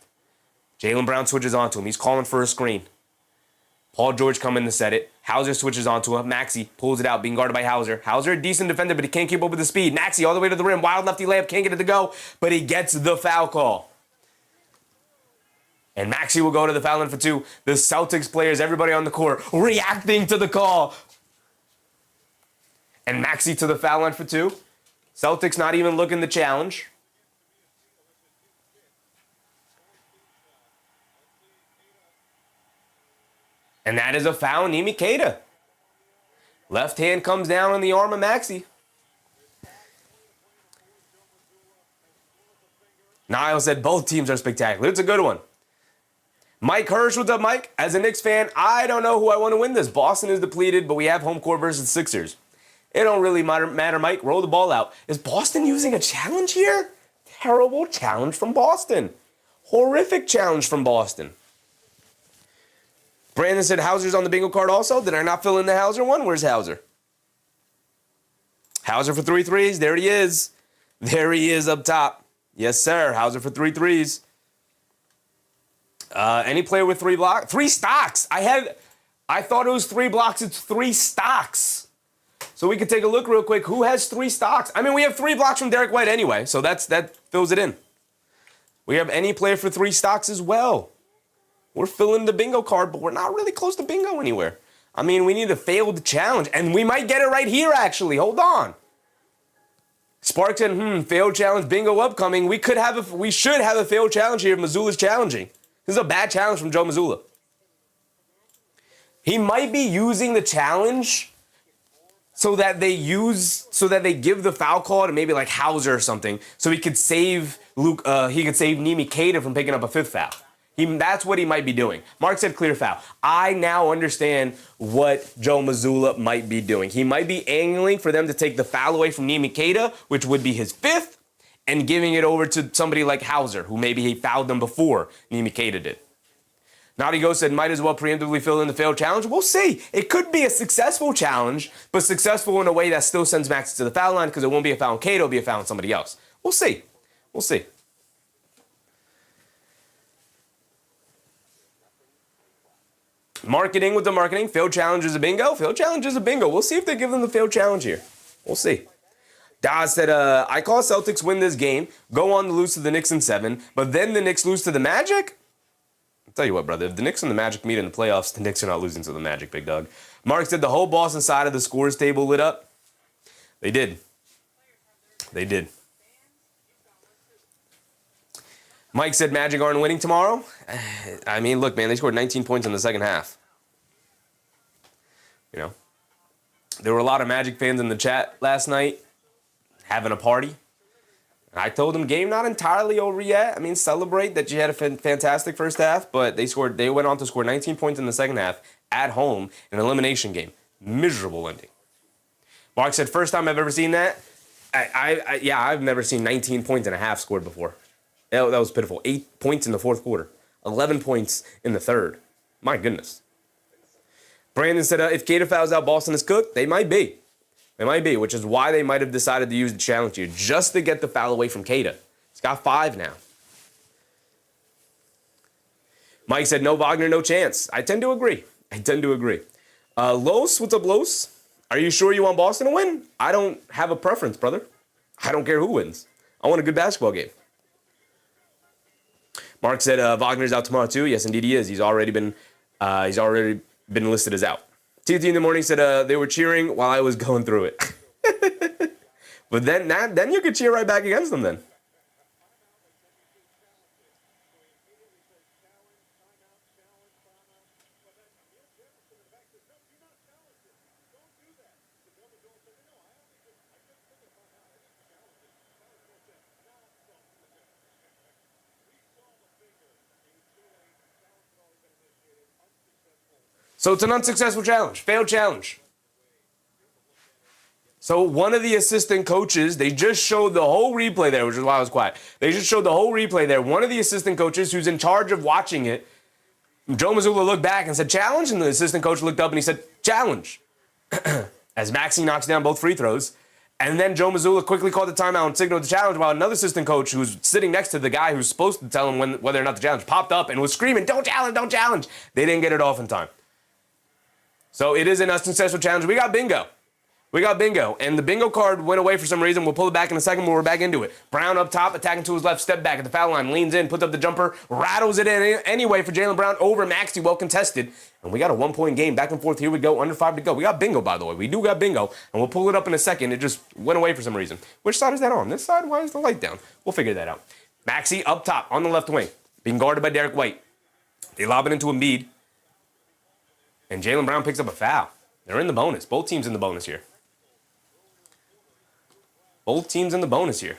Jaylen Brown switches onto him. He's calling for a screen. Paul George coming to set it. Hauser switches onto him. Maxey pulls it out, being guarded by Hauser. Hauser, a decent defender, but he can't keep up with the speed. Maxey all the way to the rim. Wild lefty layup, can't get it to go, but he gets the foul call. And Maxey will go to the foul line for 2. The Celtics players, everybody on the court, reacting to the call. And Maxey to the foul line for 2. Celtics not even looking to challenge. And that is a foul, Nimi Keita. Left hand comes down on the arm of Maxey. Niall said both teams are spectacular. It's a good one. Mike Hirsch, what's up, Mike? As a Knicks fan, I don't know who I want to win this. Boston is depleted, but we have home court versus Sixers. It don't really matter, Mike. Roll the ball out. Is Boston using a challenge here? Terrible challenge from Boston. Horrific challenge from Boston. Brandon said Hauser's on the bingo card also. Did I not fill in the Hauser one? Where's Hauser? Hauser for 3 threes. There he is. There he is up top. Yes, sir. Hauser for 3 threes. Any player with 3 blocks? 3 stocks. I thought it was 3 blocks. It's 3 stocks. So we could take a look real quick. Who has 3 stocks? I mean, we have 3 blocks from Derek White anyway, so that fills it in. We have any player for 3 stocks as well. We're filling the bingo card, but we're not really close to bingo anywhere. I mean, we need a failed challenge, and we might get it right here, actually. Hold on. Spark said, failed challenge, bingo upcoming. We should have a failed challenge here if Mazzulla's challenging. This is a bad challenge from Joe Mazzulla. He might be using the challenge so that they give the foul call to maybe like Hauser or something, so he could save Nimi Keita from picking up a 5th foul. That's what he might be doing. Mark said clear foul. I now understand what Joe Mazzulla might be doing. He might be angling for them to take the foul away from Nimi Keita, which would be his 5th, and giving it over to somebody like Hauser, who maybe he fouled them before Nimi Keita did. Naughty Ghost said, might as well preemptively fill in the failed challenge. We'll see. It could be a successful challenge, but successful in a way that still sends Maxey to the foul line because it won't be a foul on Keita, it'll be a foul on somebody else. We'll see. We'll see. Marketing with the marketing. Failed challenge is a bingo. Failed challenge is a bingo. We'll see if they give them the failed challenge here. We'll see. Daz said, I call Celtics win this game, go on to lose to the Knicks in 7, but then the Knicks lose to the Magic? I'll tell you what, brother. If the Knicks and the Magic meet in the playoffs, the Knicks are not losing to the Magic, big dog. Mark said the whole Boston side of the scores table lit up. They did. They did. Mike said Magic aren't winning tomorrow. I mean, look, man, they scored 19 points in the second half. You know, there were a lot of Magic fans in the chat last night having a party. I told them, game not entirely over yet. I mean, celebrate that you had a fantastic first half, but they went on to score 19 points in the second half at home in an elimination game. Miserable ending. Mark said, first time I've ever seen that. I've never seen 19 points and a half scored before. That was pitiful. 8 points in the fourth quarter. 11 points in the third. My goodness. Brandon said, if Keita fouls out, Boston is cooked. They might be. They might be, which is why they might have decided to use the challenge here, just to get the foul away from Keita. He's got 5 now. Mike said, no Wagner, no chance. I tend to agree. Los, what's up, Los? Are you sure you want Boston to win? I don't have a preference, brother. I don't care who wins. I want a good basketball game. Mark said Wagner's out tomorrow too. Yes, indeed he is. He's already been listed as out. TT in the morning said they were cheering while I was going through it. But then you could cheer right back against them then. So it's an unsuccessful challenge, failed challenge. So one of the assistant coaches, they just showed the whole replay there, which is why I was quiet. They just showed the whole replay there. One of the assistant coaches who's in charge of watching it, Joe Mazzulla looked back and said, challenge, and the assistant coach looked up and he said, challenge. As Maxey knocks down both free throws. And then Joe Mazzulla quickly called the timeout and signaled the challenge while another assistant coach who was sitting next to the guy who's supposed to tell him whether or not the challenge popped up and was screaming, don't challenge, don't challenge. They didn't get it off in time. So it is an unsuccessful challenge. We got bingo. And the bingo card went away for some reason. We'll pull it back in a second when we're back into it. Brown up top, attacking to his left, step back at the foul line, leans in, puts up the jumper, rattles it in anyway for Jaylen Brown over Maxey, well contested. And we got a 1-point game, back and forth. Here we go, under 5 to go. We got bingo, by the way. We do got bingo, and we'll pull it up in a second. It just went away for some reason. Which side is that on? This side? Why is the light down? We'll figure that out. Maxey up top on the left wing, being guarded by Derek White. They lob it into Embiid. And Jaylen Brown picks up a foul. They're in the bonus. Both teams in the bonus here. Both teams in the bonus here.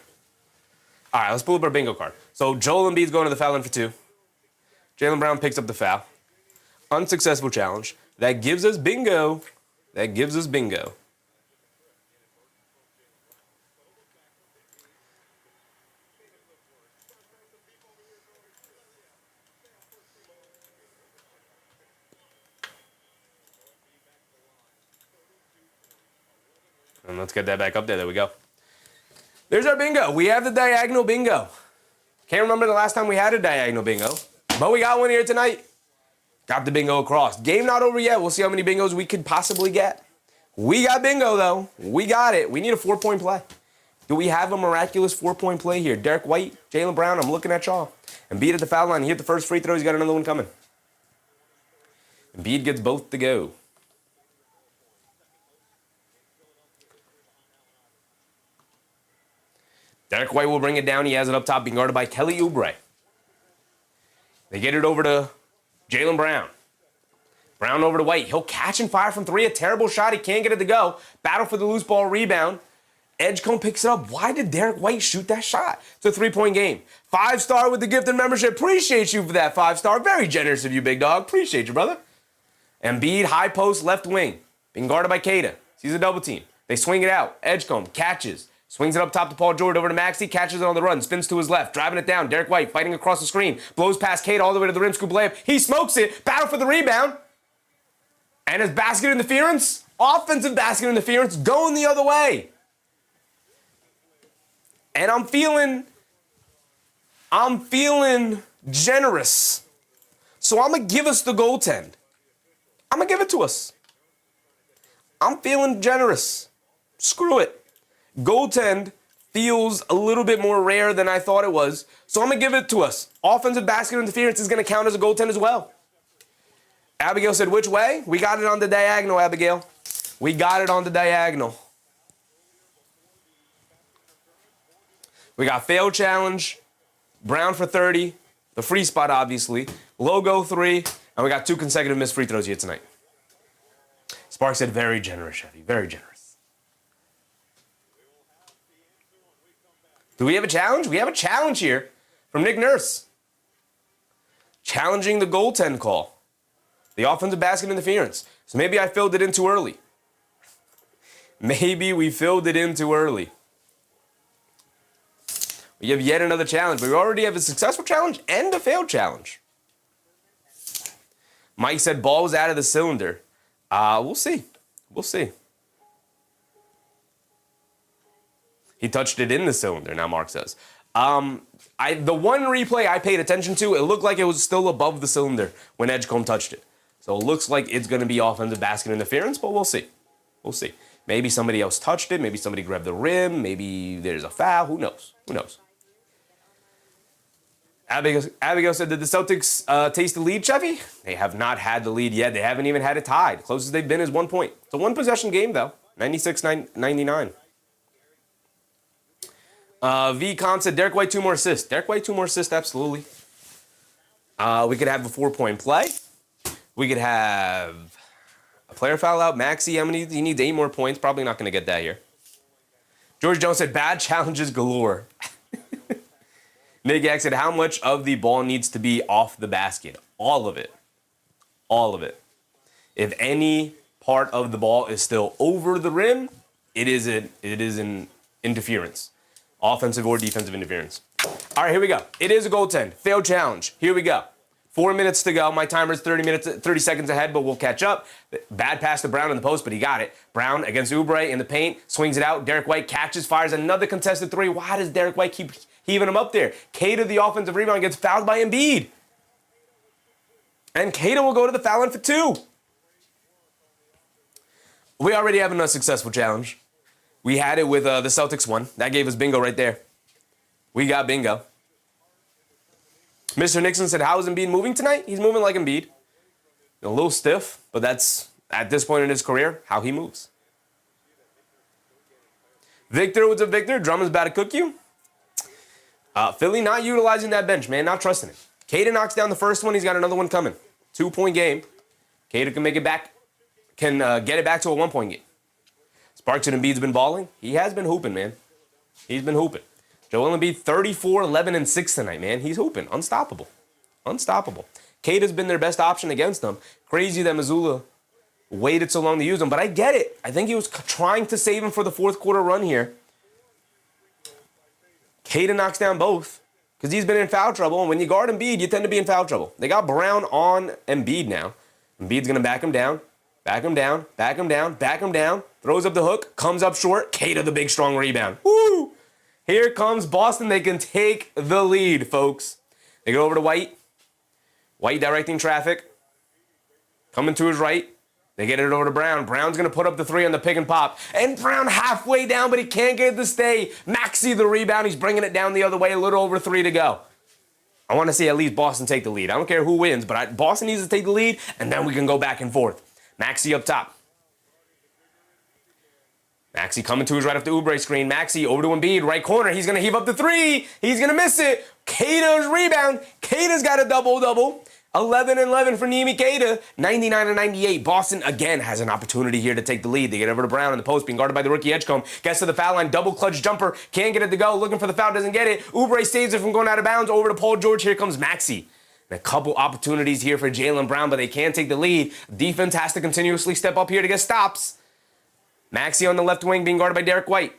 All right, let's pull up our bingo card. So Joel Embiid's going to the foul line for 2. Jaylen Brown picks up the foul. Unsuccessful challenge. That gives us bingo. That gives us bingo. And let's get that back up there. There we go. There's our bingo. We have the diagonal bingo. Can't remember the last time we had a diagonal bingo, but we got one here tonight. Got the bingo across. Game not over yet. We'll see how many bingos we could possibly get. We got bingo, though. We got it. We need a 4-point play. Do we have a miraculous 4-point play here? Derek White, Jaylen Brown, I'm looking at y'all. Embiid at the foul line. He hit the first free throw. He's got another one coming. Embiid gets both to go. Derek White will bring it down. He has it up top, being guarded by Kelly Oubre. They get it over to Jaylen Brown. Brown over to White. He'll catch and fire from 3. A terrible shot. He can't get it to go. Battle for the loose ball rebound. Edgecombe picks it up. Why did Derek White shoot that shot? It's a 3-point game. 5-star with the gifted membership. Appreciate you for that 5-star. Very generous of you, big dog. Appreciate you, brother. Embiid, high post, left wing. Being guarded by Tatum. Sees a double team. They swing it out. Edgecombe catches. Swings it up top to Paul George, over to Maxey, catches it on the run, spins to his left, driving it down. Derek White fighting across the screen, blows past Kate all the way to the rim, scoop layup. He smokes it, battle for the rebound. And his basket interference, offensive basket interference, going the other way. And I'm feeling generous. So I'm going to give us the goaltend. I'm going to give it to us. I'm feeling generous. Screw it. Goaltend feels a little bit more rare than I thought it was, so I'm going to give it to us. Offensive basket interference is going to count as a goaltend as well. Abigail said, which way? We got it on the diagonal, Abigail. We got it on the diagonal. We got failed challenge, Brown for 30, the free spot, obviously, logo 3, and we got 2 consecutive missed free throws here tonight. Spark said, very generous, Chevy, very generous. Do we have a challenge? We have a challenge here from Nick Nurse. Challenging the goaltend call. The offensive basket interference. So maybe I filled it in too early. Maybe we filled it in too early. We have yet another challenge. We already have a successful challenge and a failed challenge. Mike said ball was out of the cylinder. We'll see. We'll see. He touched it in the cylinder, now Mark says. The one replay I paid attention to, it looked like it was still above the cylinder when Edgecombe touched it. So it looks like it's going to be offensive basket interference, but we'll see. We'll see. Maybe somebody else touched it. Maybe somebody grabbed the rim. Maybe there's a foul. Who knows? Who knows? Abigail said, did the Celtics taste the lead, Chevy? They have not had the lead yet. They haven't even had it tied. Closest they've been is 1 point. It's a one-possession game, though. 96-99. V-Com said, Derek White, 2 more assists. Derek White, 2 more assists, absolutely. We could have a 4-point play. We could have a player foul out. Maxey, how many? He needs 8 more points. Probably not going to get that here. George Jones said, bad challenges galore. Nick Yak said, how much of the ball needs to be off the basket? All of it. All of it. If any part of the ball is still over the rim, it is an interference. Offensive or defensive interference. All right, here we go. It is a goaltend. Failed challenge. Here we go. 4 minutes to go. My timer is 30 seconds ahead, but we'll catch up. Bad pass to Brown in the post, but he got it. Brown against Oubre in the paint, swings it out. Derek White catches, fires another contested 3. Why does Derek White keep heaving him up there? Kata, the offensive rebound, gets fouled by Embiid. And Kata will go to the foul line for 2. We already have a successful challenge. We had it with the Celtics one. That gave us bingo right there. We got bingo. Mr. Nixon said, how is Embiid moving tonight? He's moving like Embiid. A little stiff, but that's, at this point in his career, how he moves. Victor, what's up, Victor? Drummond's about to cook you. Philly not utilizing that bench, man. Not trusting it. Kata knocks down the first one. He's got another one coming. 2-point game. Kata can make it back get it back to a 1-point game. Sparks and Embiid's been balling. He has been hooping, man. He's been hooping. Joel Embiid, 34, 11, and 6 tonight, man. He's hooping. Unstoppable. Unstoppable. Cade has been their best option against them. Crazy that Missoula waited so long to use him, but I get it. I think he was trying to save him for the fourth quarter run here. Cade knocks down both because he's been in foul trouble, and when you guard Embiid, you tend to be in foul trouble. They got Brown on Embiid now. Embiid's going to back him down, back him down, back him down, back him down, throws up the hook, comes up short. Cade the big, strong rebound. Woo! Here comes Boston. They can take the lead, folks. They go over to White. White directing traffic. Coming to his right. They get it over to Brown. Brown's going to put up the three on the pick and pop. And Brown halfway down, but he can't get it to stay. Maxey the rebound. He's bringing it down the other way. A little over 3 to go. I want to see at least Boston take the lead. I don't care who wins, but Boston needs to take the lead, and then we can go back and forth. Maxey up top. Maxey coming to his right off the Oubre screen. Maxey over to Embiid, right corner. He's going to heave up the three. He's going to miss it. Keita's rebound. Keita's got a double-double. 11-11 for Nimi Keita. 99-98. Boston, again, has an opportunity here to take the lead. They get over to Brown in the post, being guarded by the rookie Edgecombe. Gets to the foul line. Double clutch jumper. Can't get it to go. Looking for the foul. Doesn't get it. Oubre saves it from going out of bounds. Over to Paul George. Here comes Maxey. And a couple opportunities here for Jaylen Brown, but they can't take the lead. Defense has to continuously step up here to get stops. Maxey on the left wing being guarded by Derek White.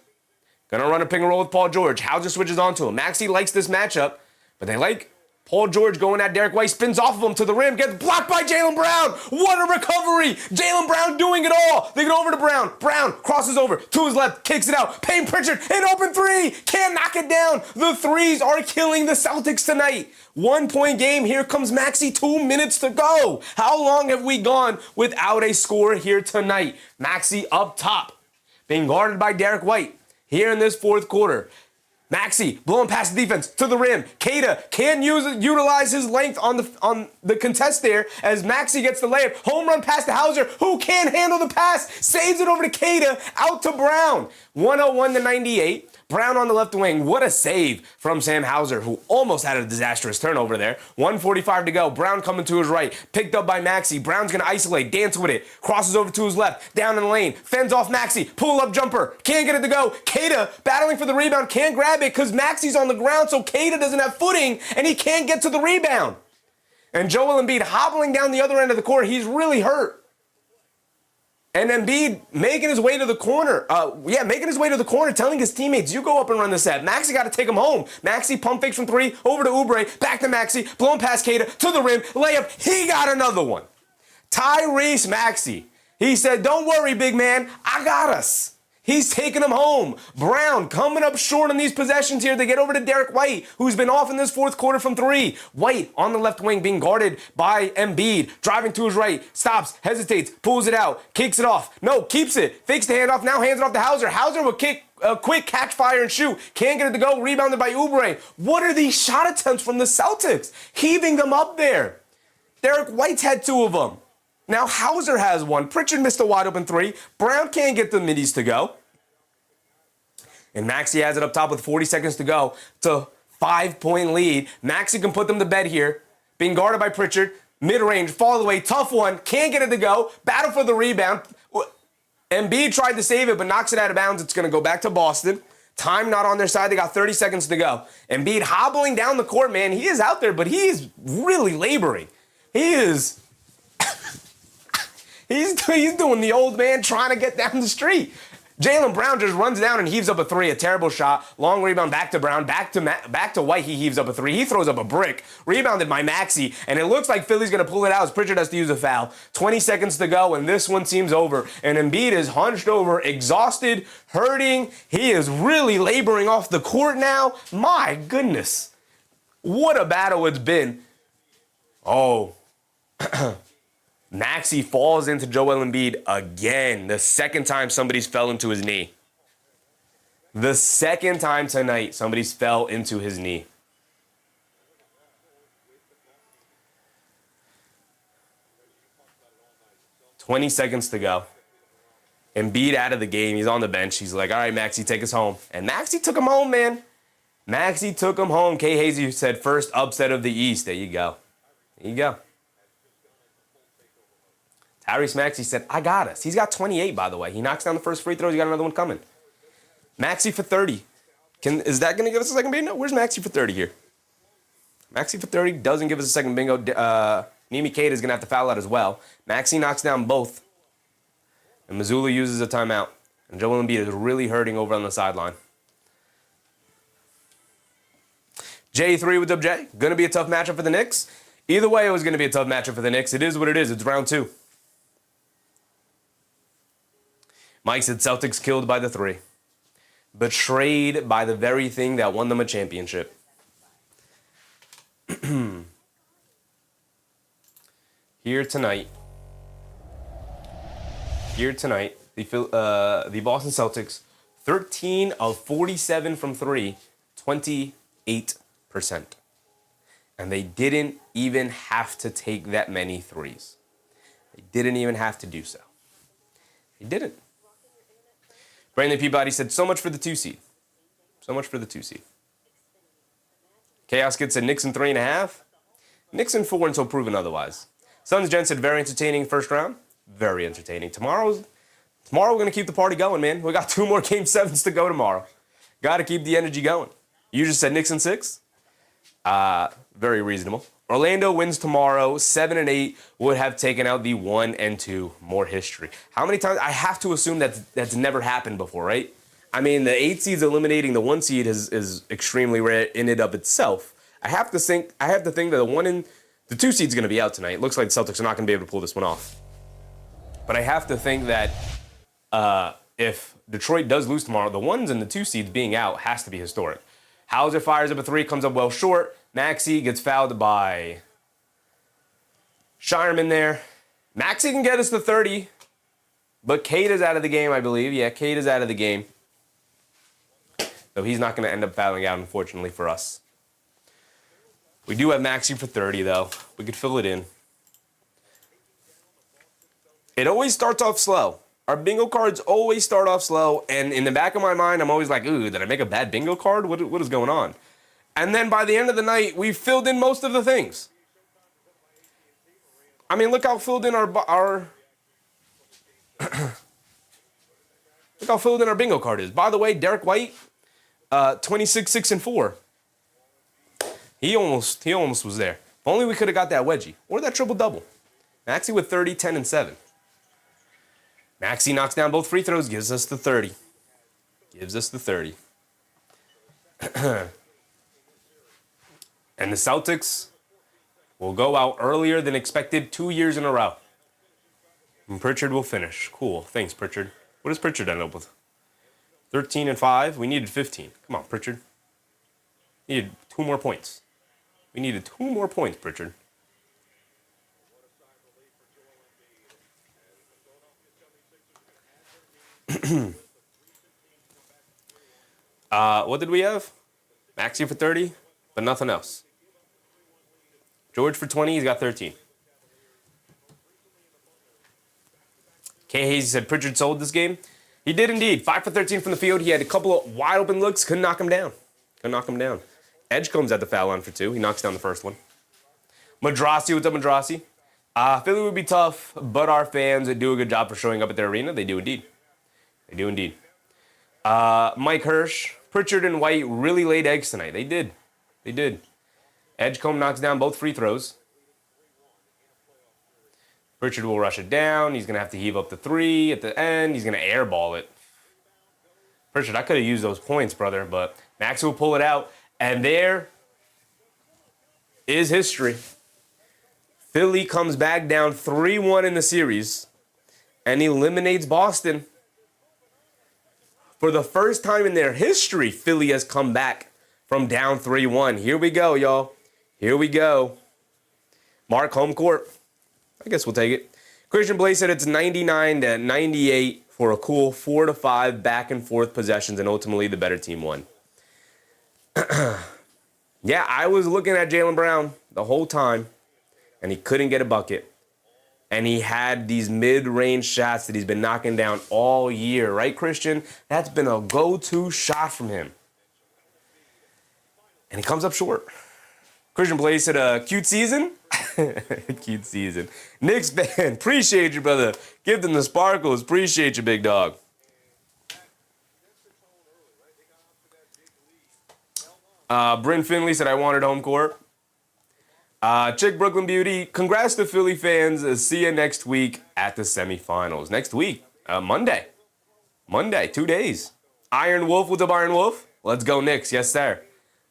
Gonna run a pick and roll with Paul George. Hauser switches onto him. Maxey likes this matchup, but they like Paul George going at Derek White. Spins off of him to the rim. Gets blocked by Jaylen Brown. What a recovery. Jaylen Brown doing it all. They get over to Brown. Brown crosses over to his left. Kicks it out. Payne Pritchard. An open three. Can't knock it down. The threes are killing the Celtics tonight. 1-point game. Here comes Maxey. 2 minutes to go. How long have we gone without a score here tonight? Maxey up top, being guarded by Derek White here in this fourth quarter. Maxey blowing past the defense to the rim. Keita can utilize his length on the contest there as Maxey gets the layup. Home run pass to Hauser, who can't handle the pass. Saves it over to Keita, out to Brown. 101-98. Brown on the left wing. What a save from Sam Hauser, who almost had a disastrous turnover there. 1:45 to go. Brown coming to his right. Picked up by Maxey. Brown's going to isolate, dance with it. Crosses over to his left. Down in the lane. Fends off Maxey. Pull-up jumper. Can't get it to go. Keita battling for the rebound. Can't grab it because Maxey's on the ground, so Keita doesn't have footing, and he can't get to the rebound. And Joel Embiid hobbling down the other end of the court. He's really hurt. And Embiid making his way to the corner. Telling his teammates, you go up and run the set. Maxey got to take him home. Maxey pump fakes from 3, over to Oubre, back to Maxey, blowing past Keita, to the rim, layup. He got another one. Tyrese Maxey. He said, don't worry, big man. I got us. He's taking him home. Brown coming up short on these possessions here. They get over to Derek White, who's been off in this fourth quarter from 3. White on the left wing being guarded by Embiid. Driving to his right. Stops, hesitates, pulls it out, kicks it off. No, keeps it. Fakes the handoff, now hands it off to Hauser. Hauser will kick a quick catch, fire, and shoot. Can't get it to go. Rebounded by Oubre. What are these shot attempts from the Celtics? Heaving them up there. Derek White's had 2 of them. Now Hauser has 1. Pritchard missed a wide open 3. Brown can't get the middies to go. And Maxey has it up top with 40 seconds to go. It's a 5-point lead. Maxey can put them to bed here. Being guarded by Pritchard. Mid-range, fall away, tough one. Can't get it to go. Battle for the rebound. Embiid tried to save it, but knocks it out of bounds. It's going to go back to Boston. Time not on their side. They got 30 seconds to go. Embiid hobbling down the court, man. He is out there, but he is really laboring. He is... He's doing the old man trying to get down the street. Jaylen Brown just runs down and heaves up a 3, a terrible shot. Long rebound back to Brown, back to White. He heaves up a 3. He throws up a brick. Rebounded by Maxey, and it looks like Philly's going to pull it out as Pritchard has to use a foul. 20 seconds to go, and this one seems over. And Embiid is hunched over, exhausted, hurting. He is really laboring off the court now. My goodness. What a battle it's been. Oh. Maxey falls into Joel Embiid again. The second time somebody's fell into his knee. The second time tonight somebody's fell into his knee. "20 seconds to go. Embiid out of the game. He's on the bench. He's like, all right, Maxey, take us home. And Maxey took him home, man. Maxey took him home. Kay Hazy said first upset of the East. There you go. There you go. Tyrese Maxey said, I got us. He's got 28, by the way. He knocks down the first free throw. He got another one coming. Maxey for 30. Is that going to give us a second bingo? Where's Maxey for 30 here? Maxey for 30 doesn't give us a second bingo. Nimi Kate is going to have to foul out as well. Maxey knocks down both. And Missoula uses a timeout. And Joel Embiid is really hurting over on the sideline. J3 with J. Going to be a tough matchup for the Knicks. Either way, it was going to be a tough matchup for the Knicks. It is what it is. It's round 2. Mike said Celtics killed by the 3. Betrayed by the very thing that won them a championship. Here tonight, the Boston Celtics, 13 of 47 from 3, 28%. And they didn't even have to take that many threes. They didn't even have to do so. They didn't. Brandon Peabody said, so much for the 2 seed. So much for the 2 seed. Chaos Kid said, Knicks in 3.5. Knicks in 4 until proven otherwise. Suns Jen said, very entertaining first round. Very entertaining. Tomorrow we're going to keep the party going, man. We got 2 more Game 7s to go tomorrow. Got to keep the energy going. You just said Knicks in 6. Very reasonable. Orlando wins tomorrow. 7-8 would have taken out the 1 and 2. More history. How many times? I have to assume that's never happened before, right? I mean, the 8 seeds eliminating the 1 seed is extremely rare in and of itself. I have to think that the 2 seed's going to be out tonight. It looks like the Celtics are not going to be able to pull this one off. But I have to think that if Detroit does lose tomorrow, the 1s and the 2 seeds being out has to be historic. Hauser fires up a 3, comes up well short. Maxey gets fouled by Shireman there. Maxey can get us to 30, but Cade is out of the game, I believe. Yeah, Cade is out of the game. So he's not going to end up fouling out, unfortunately, for us. We do have Maxey for 30, though. We could fill it in. It always starts off slow. Our bingo cards always start off slow, and in the back of my mind, I'm always like, ooh, did I make a bad bingo card? What is going on? And then by the end of the night, we've filled in most of the things. I mean, look how filled in our look how filled in our bingo card is. By the way, Derek White, 26, 6, and 4. He almost was there. If only we could have got that wedgie or that triple-double. Maxey with 30, 10, and 7. Maxey knocks down both free throws, gives us the 30. Gives us the 30. And the Celtics will go out earlier than expected 2 years in a row. And Pritchard will finish. Cool. Thanks, Pritchard. What does Pritchard end up with? 13 and 5. We needed 15. Come on, Pritchard. Needed 2 more points. We needed 2 more points, Pritchard. What did we have? Maxey for 30, but nothing else. George for 20, he's got 13. K. Hayes said Pritchard sold this game. He did indeed. 5 for 13 from the field. He had a couple of wide open looks. Couldn't knock him down. Edge comes at the foul line for 2. He knocks down the first one. Madrasi, what's up, Madrasi? Philly would be tough, but our fans do a good job for showing up at their arena. They do indeed. Mike Hirsch, Pritchard and White really laid eggs tonight. They did. Edgecombe knocks down both free throws. Pritchard will rush it down. He's going to have to heave up the 3 at the end. He's going to airball it. Pritchard, I could have used those points, brother, but Max will pull it out. And there is history. Philly comes back down 3-1 in the series and eliminates Boston. For the first time in their history, Philly has come back from down 3-1. Here we go, y'all. Here we go. Mark, home court. I guess we'll take it. Christian Blaze said it's 99-98 for a cool 4-5 back and forth possessions, and ultimately the better team won. Yeah, I was looking at Jaylen Brown the whole time, and he couldn't get a bucket. And he had these mid-range shots that he's been knocking down all year. Right, Christian? That's been a go-to shot from him. And he comes up short. Christian Place said a cute season. Cute season. Knicks fan, appreciate you, brother. Give them the sparkles. Appreciate you, big dog. Bryn Finley said I wanted home court. Chick Brooklyn Beauty, congrats to Philly fans. See you next week at the semifinals. Next week, Monday. Monday, 2 days. Iron Wolf, what's up, Iron Wolf? Let's go, Knicks. Yes, sir.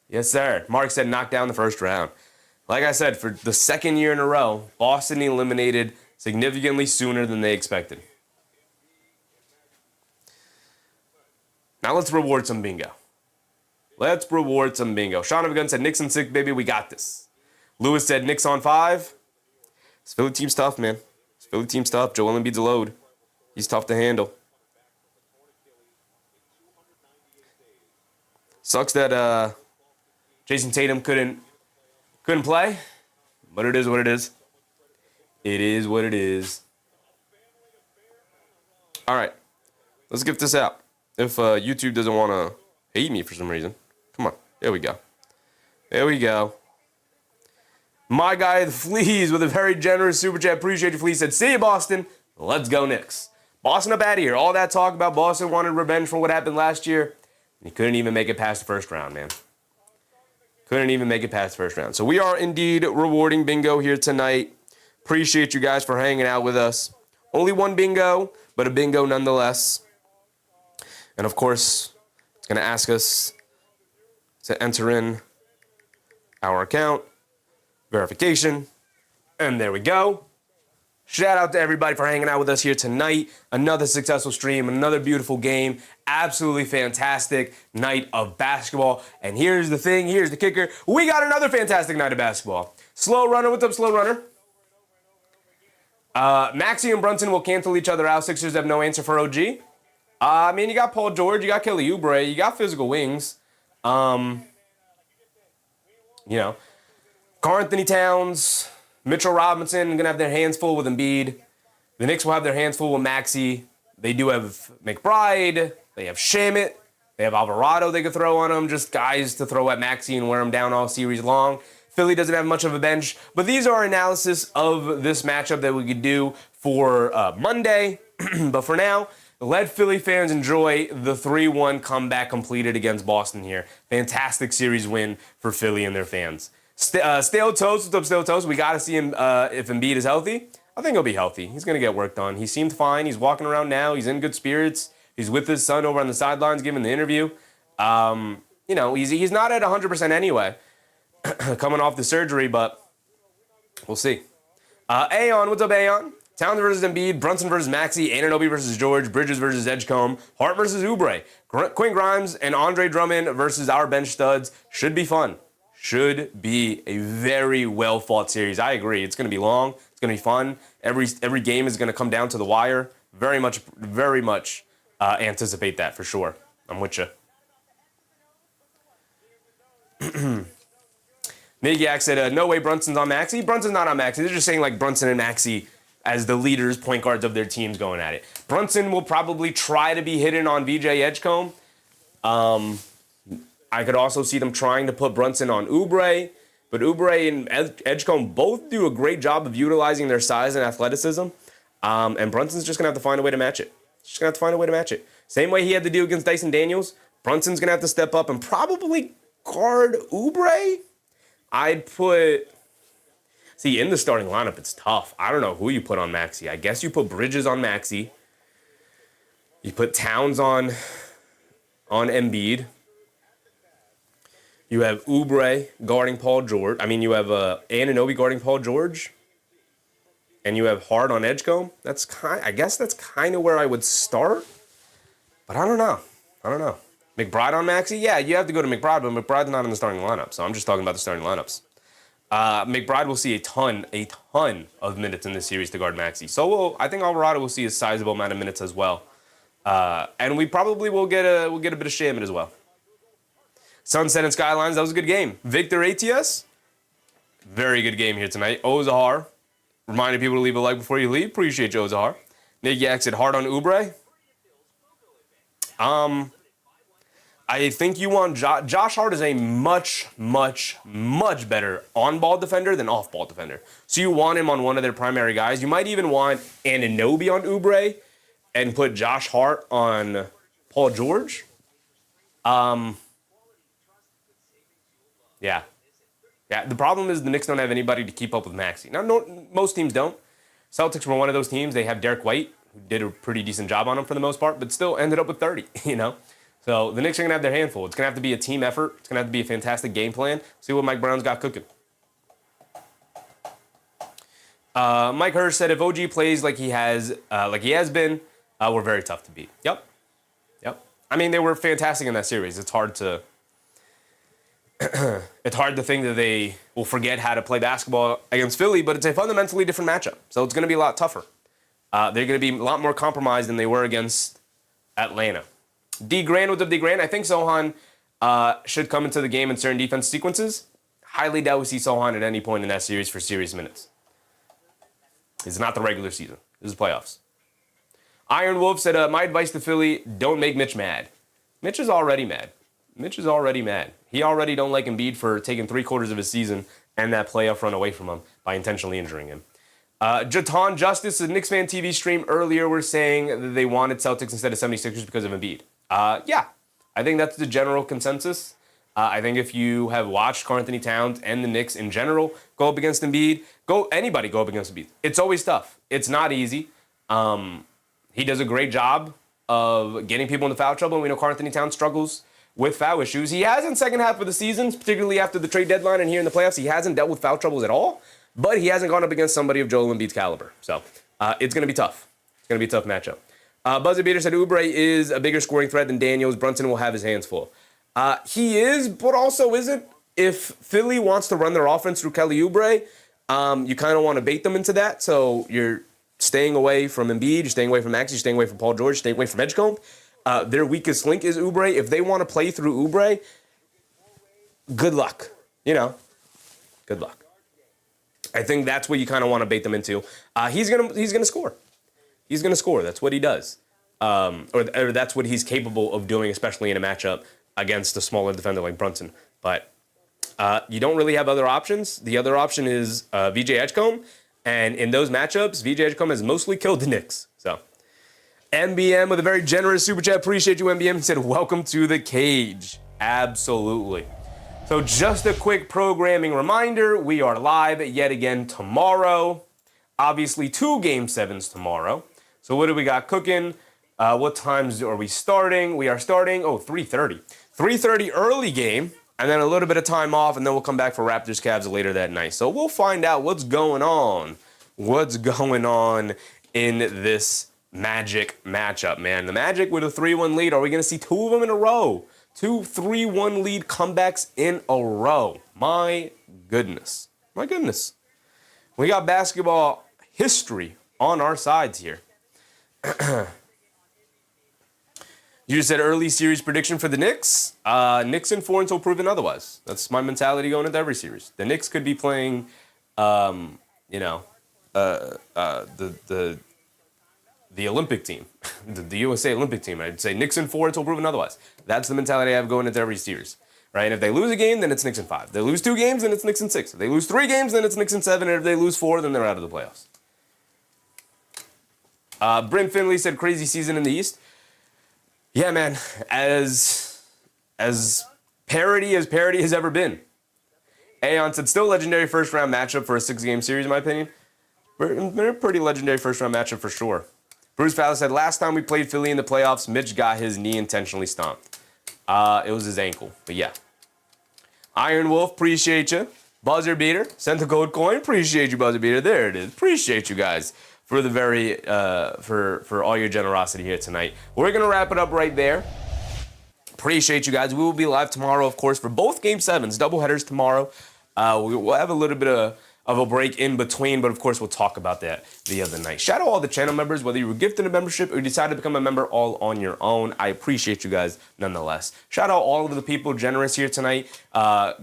Yes, sir. Mark said knock down the first round. Like I said, for the second year in a row, Boston eliminated significantly sooner than they expected. Now let's reward some bingo. Let's reward some bingo. Sean of a Gun said Knicks on 6, baby. We got this. Lewis said Knicks on 5. This Philly team's tough, man. This Philly team's tough. Joel Embiid's a load. He's tough to handle. Sucks that Jayson Tatum couldn't play, but it is what it is. It is what it is. All right, let's get this out. If YouTube doesn't want to hate me for some reason, come on. There we go. There we go. My guy, the Fleas, with a very generous super chat. Appreciate you, Fleas. Said, see you, Boston. Let's go, Knicks. Boston up out of here. All that talk about Boston wanted revenge for what happened last year. He couldn't even make it past the first round, man. Couldn't even make it past the first round. So we are indeed rewarding bingo here tonight. Appreciate you guys for hanging out with us. Only one bingo, but a bingo nonetheless. And of course, it's going to ask us to enter in our account, verification, and there we go. Shout out to everybody for hanging out with us here tonight. Another successful stream, another beautiful game. Absolutely fantastic night of basketball. And here's the thing, here's the kicker. We got another fantastic night of basketball. Slow Runner, what's up, Slow Runner? Maxey and Brunson will cancel each other out. Sixers have no answer for OG. I mean, you got Paul George, you got Kelly Oubre, you got physical wings. You know, Karl Anthony Towns, Mitchell Robinson going to have their hands full with Embiid. The Knicks will have their hands full with Maxey. They do have McBride. They have Shamit. They have Alvarado they could throw on them. Just guys to throw at Maxey and wear him down all series long. Philly doesn't have much of a bench. But these are analysis of this matchup that we could do for Monday. But for now, let Philly fans enjoy the 3-1 comeback completed against Boston here. Fantastic series win for Philly and their fans. Stale Toast, what's up, Stale Toast? We got to see him if Embiid is healthy. I think he'll be healthy. He's going to get work done. He seemed fine. He's walking around now. He's in good spirits. He's with his son over on the sidelines giving the interview. You know, he's not at 100% anyway, coming off the surgery, but we'll see. Aeon, what's up, Aeon? Towns versus Embiid, Brunson versus Maxey, Anunoby versus George, Bridges versus Edgecombe, Hart versus Oubre, Quinn Grimes and Andre Drummond versus our bench studs. Should be fun. Should be a very well-fought series. I agree. It's going to be long. It's going to be fun. Every game is going to come down to the wire. Very much anticipate that for sure. I'm with you. Nagyak said, no way Brunson's on Maxey. Brunson's not on Maxey. They're just saying like Brunson and Maxey as the leaders, point guards of their teams going at it. Brunson will probably try to be hidden on VJ Edgecombe. I could also see them trying to put Brunson on Oubre, but Oubre and Edgecombe both do a great job of utilizing their size and athleticism, and Brunson's just going to have to find a way to match it. Just going to have to find a way to match it. Same way he had to do against Dyson Daniels, Brunson's going to have to step up and probably guard Oubre. I'd put... See, in the starting lineup, it's tough. I don't know who you put on Maxey. I guess you put Bridges on Maxey. You put Towns on Embiid. You have Oubre guarding Paul George. I mean, you have Anunoby guarding Paul George. And you have Hart on Edgecombe. I guess that's kind of where I would start. But I don't know. McBride on Maxey? Yeah, you have to go to McBride, but McBride's not in the starting lineup. So I'm just talking about the starting lineups. McBride will see a ton of minutes in this series to guard Maxey. So I think Alvarado will see a sizable amount of minutes as well. And we probably will get a bit of Shamit as well. Sunset and Skylines, that was a good game. Victor ATS, very good game here tonight. Ozahar, reminding people to leave a like before you leave. Appreciate you, Ozahar. Nick Yak said hard on Oubre. I think you want Josh Hart is a much, much, much better on-ball defender than off-ball defender. So you want him on one of their primary guys. You might even want Anunoby on Oubre and put Josh Hart on Paul George. Yeah. The problem is the Knicks don't have anybody to keep up with Maxey. Now, most teams don't. Celtics were one of those teams. They have Derek White, who did a pretty decent job on him for the most part, but still ended up with 30, So the Knicks are going to have their handful. It's going to have to be a team effort. It's going to have to be a fantastic game plan. See what Mike Brown's got cooking. Mike Hirsch said if OG plays like he has been, we're very tough to beat. Yep. I mean, they were fantastic in that series. It's hard to think that they will forget how to play basketball against Philly, but it's a fundamentally different matchup. So it's going to be a lot tougher. They're going to be a lot more compromised than they were against Atlanta. D. Grand, what's up, D. Grand? I think Sohan should come into the game in certain defense sequences. Highly doubt we see Sohan at any point in that series for serious minutes. It's not the regular season. This is playoffs. Iron Wolf said, my advice to Philly, don't make Mitch mad. Mitch is already mad. He already don't like Embiid for taking 3/4 of his season and that playoff run away from him by intentionally injuring him. Jatan Justice, the Knicks Fan TV stream earlier, were saying that they wanted Celtics instead of 76ers because of Embiid. Yeah, I think that's the general consensus. I think if you have watched Karl-Anthony Towns and the Knicks in general go up against Embiid, anybody go up against Embiid. It's always tough. It's not easy. He does a great job of getting people into foul trouble. And we know Karl-Anthony Towns struggles with foul issues. He has in second half of the season, particularly after the trade deadline and here in the playoffs. He hasn't dealt with foul troubles at all, but he hasn't gone up against somebody of Joel Embiid's caliber. So it's going to be tough. It's going to be a tough matchup. Buzzer Beater said Oubre is a bigger scoring threat than Daniels. Brunson will have his hands full. He is, but also isn't. If Philly wants to run their offense through Kelly Oubre, you kind of want to bait them into that. So you're staying away from Embiid, you're staying away from Maxey, you're staying away from Paul George, staying away from Edgecombe. Their weakest link is Oubre. If they want to play through Oubre, good luck. Good luck. I think that's what you kind of want to bait them into. He's gonna score. He's gonna score. That's what he does, or that's what he's capable of doing, especially in a matchup against a smaller defender like Brunson. But you don't really have other options. The other option is VJ Edgecombe, and in those matchups, VJ Edgecombe has mostly killed the Knicks. So. MBM with a very generous super chat. Appreciate you, MBM. He said, welcome to the cage. Absolutely. So just a quick programming reminder. We are live yet again tomorrow. Obviously, 2 Game 7s tomorrow. So what do we got cooking? What times are we starting? We are starting, 3:30. 3:30 early game, and then a little bit of time off, and then we'll come back for Raptors Cavs later that night. So we'll find out what's going on. What's going on in this Magic matchup, man. The Magic with a 3-1 lead. Are we going to see 2 of them in a row? 2 3-1 lead comebacks in a row. My goodness. We got basketball history on our sides here. You just said early series prediction for the Knicks. Knicks in 4 until proven otherwise. That's my mentality going into every series. The Knicks could be playing, the Olympic team, the USA Olympic team. I'd say Knicks in 4 until proven otherwise. That's the mentality I have going into every series, right? And if they lose a game, then it's Knicks in 5. If they lose 2 games, then it's Knicks in 6. If they lose 3 games, then it's Knicks in 7. And if they lose 4, then they're out of the playoffs. Bryn Finley said crazy season in the East. Yeah, man, as parity as has ever been. Aeon said still legendary first round matchup for a 6-game series, in my opinion. They're a pretty legendary first round matchup for sure. Bruce Fowler said, last time we played Philly in the playoffs, Mitch got his knee intentionally stomped. It was his ankle, but yeah. Iron Wolf, appreciate you. Buzzer Beater, sent the gold coin. Appreciate you, Buzzer Beater. There it is. Appreciate you guys for the for all your generosity here tonight. We're going to wrap it up right there. Appreciate you guys. We will be live tomorrow, of course, for both Game 7s, doubleheaders tomorrow. We'll have a little bit of a break in between, but of course we'll talk about that the other night. Shout out all the channel members, whether you were gifted a membership or you decided to become a member all on your own. I appreciate you guys nonetheless. Shout out all of the people generous here tonight,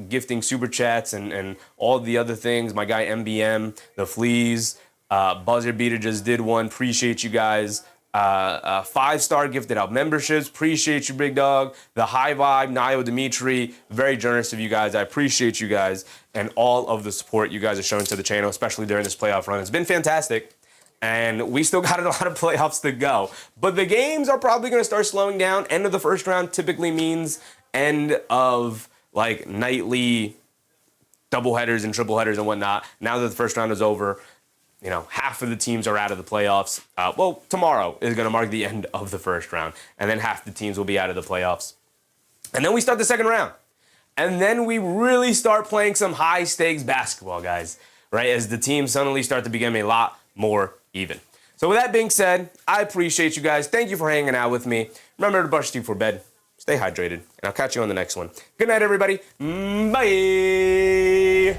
gifting super chats and all the other things. My guy MBM, the Fleas, Buzzer Beater just did one. Appreciate you guys. 5-star gifted out memberships. Appreciate you, big dog. The High Vibe, Nio, Dimitri, very generous of you guys. I appreciate you guys and all of the support you guys are showing to the channel, especially during this playoff run. It's been fantastic, and we still got a lot of playoffs to go. But the games are probably going to start slowing down. End of the first round typically means end of like nightly doubleheaders and tripleheaders and whatnot. Now that the first round is over, half of the teams are out of the playoffs. Tomorrow is going to mark the end of the first round, and then half the teams will be out of the playoffs. And then we start the second round. And then we really start playing some high-stakes basketball, guys, right? As the teams suddenly start to become a lot more even. So with that being said, I appreciate you guys. Thank you for hanging out with me. Remember to brush your teeth before bed. Stay hydrated, and I'll catch you on the next one. Good night, everybody. Bye.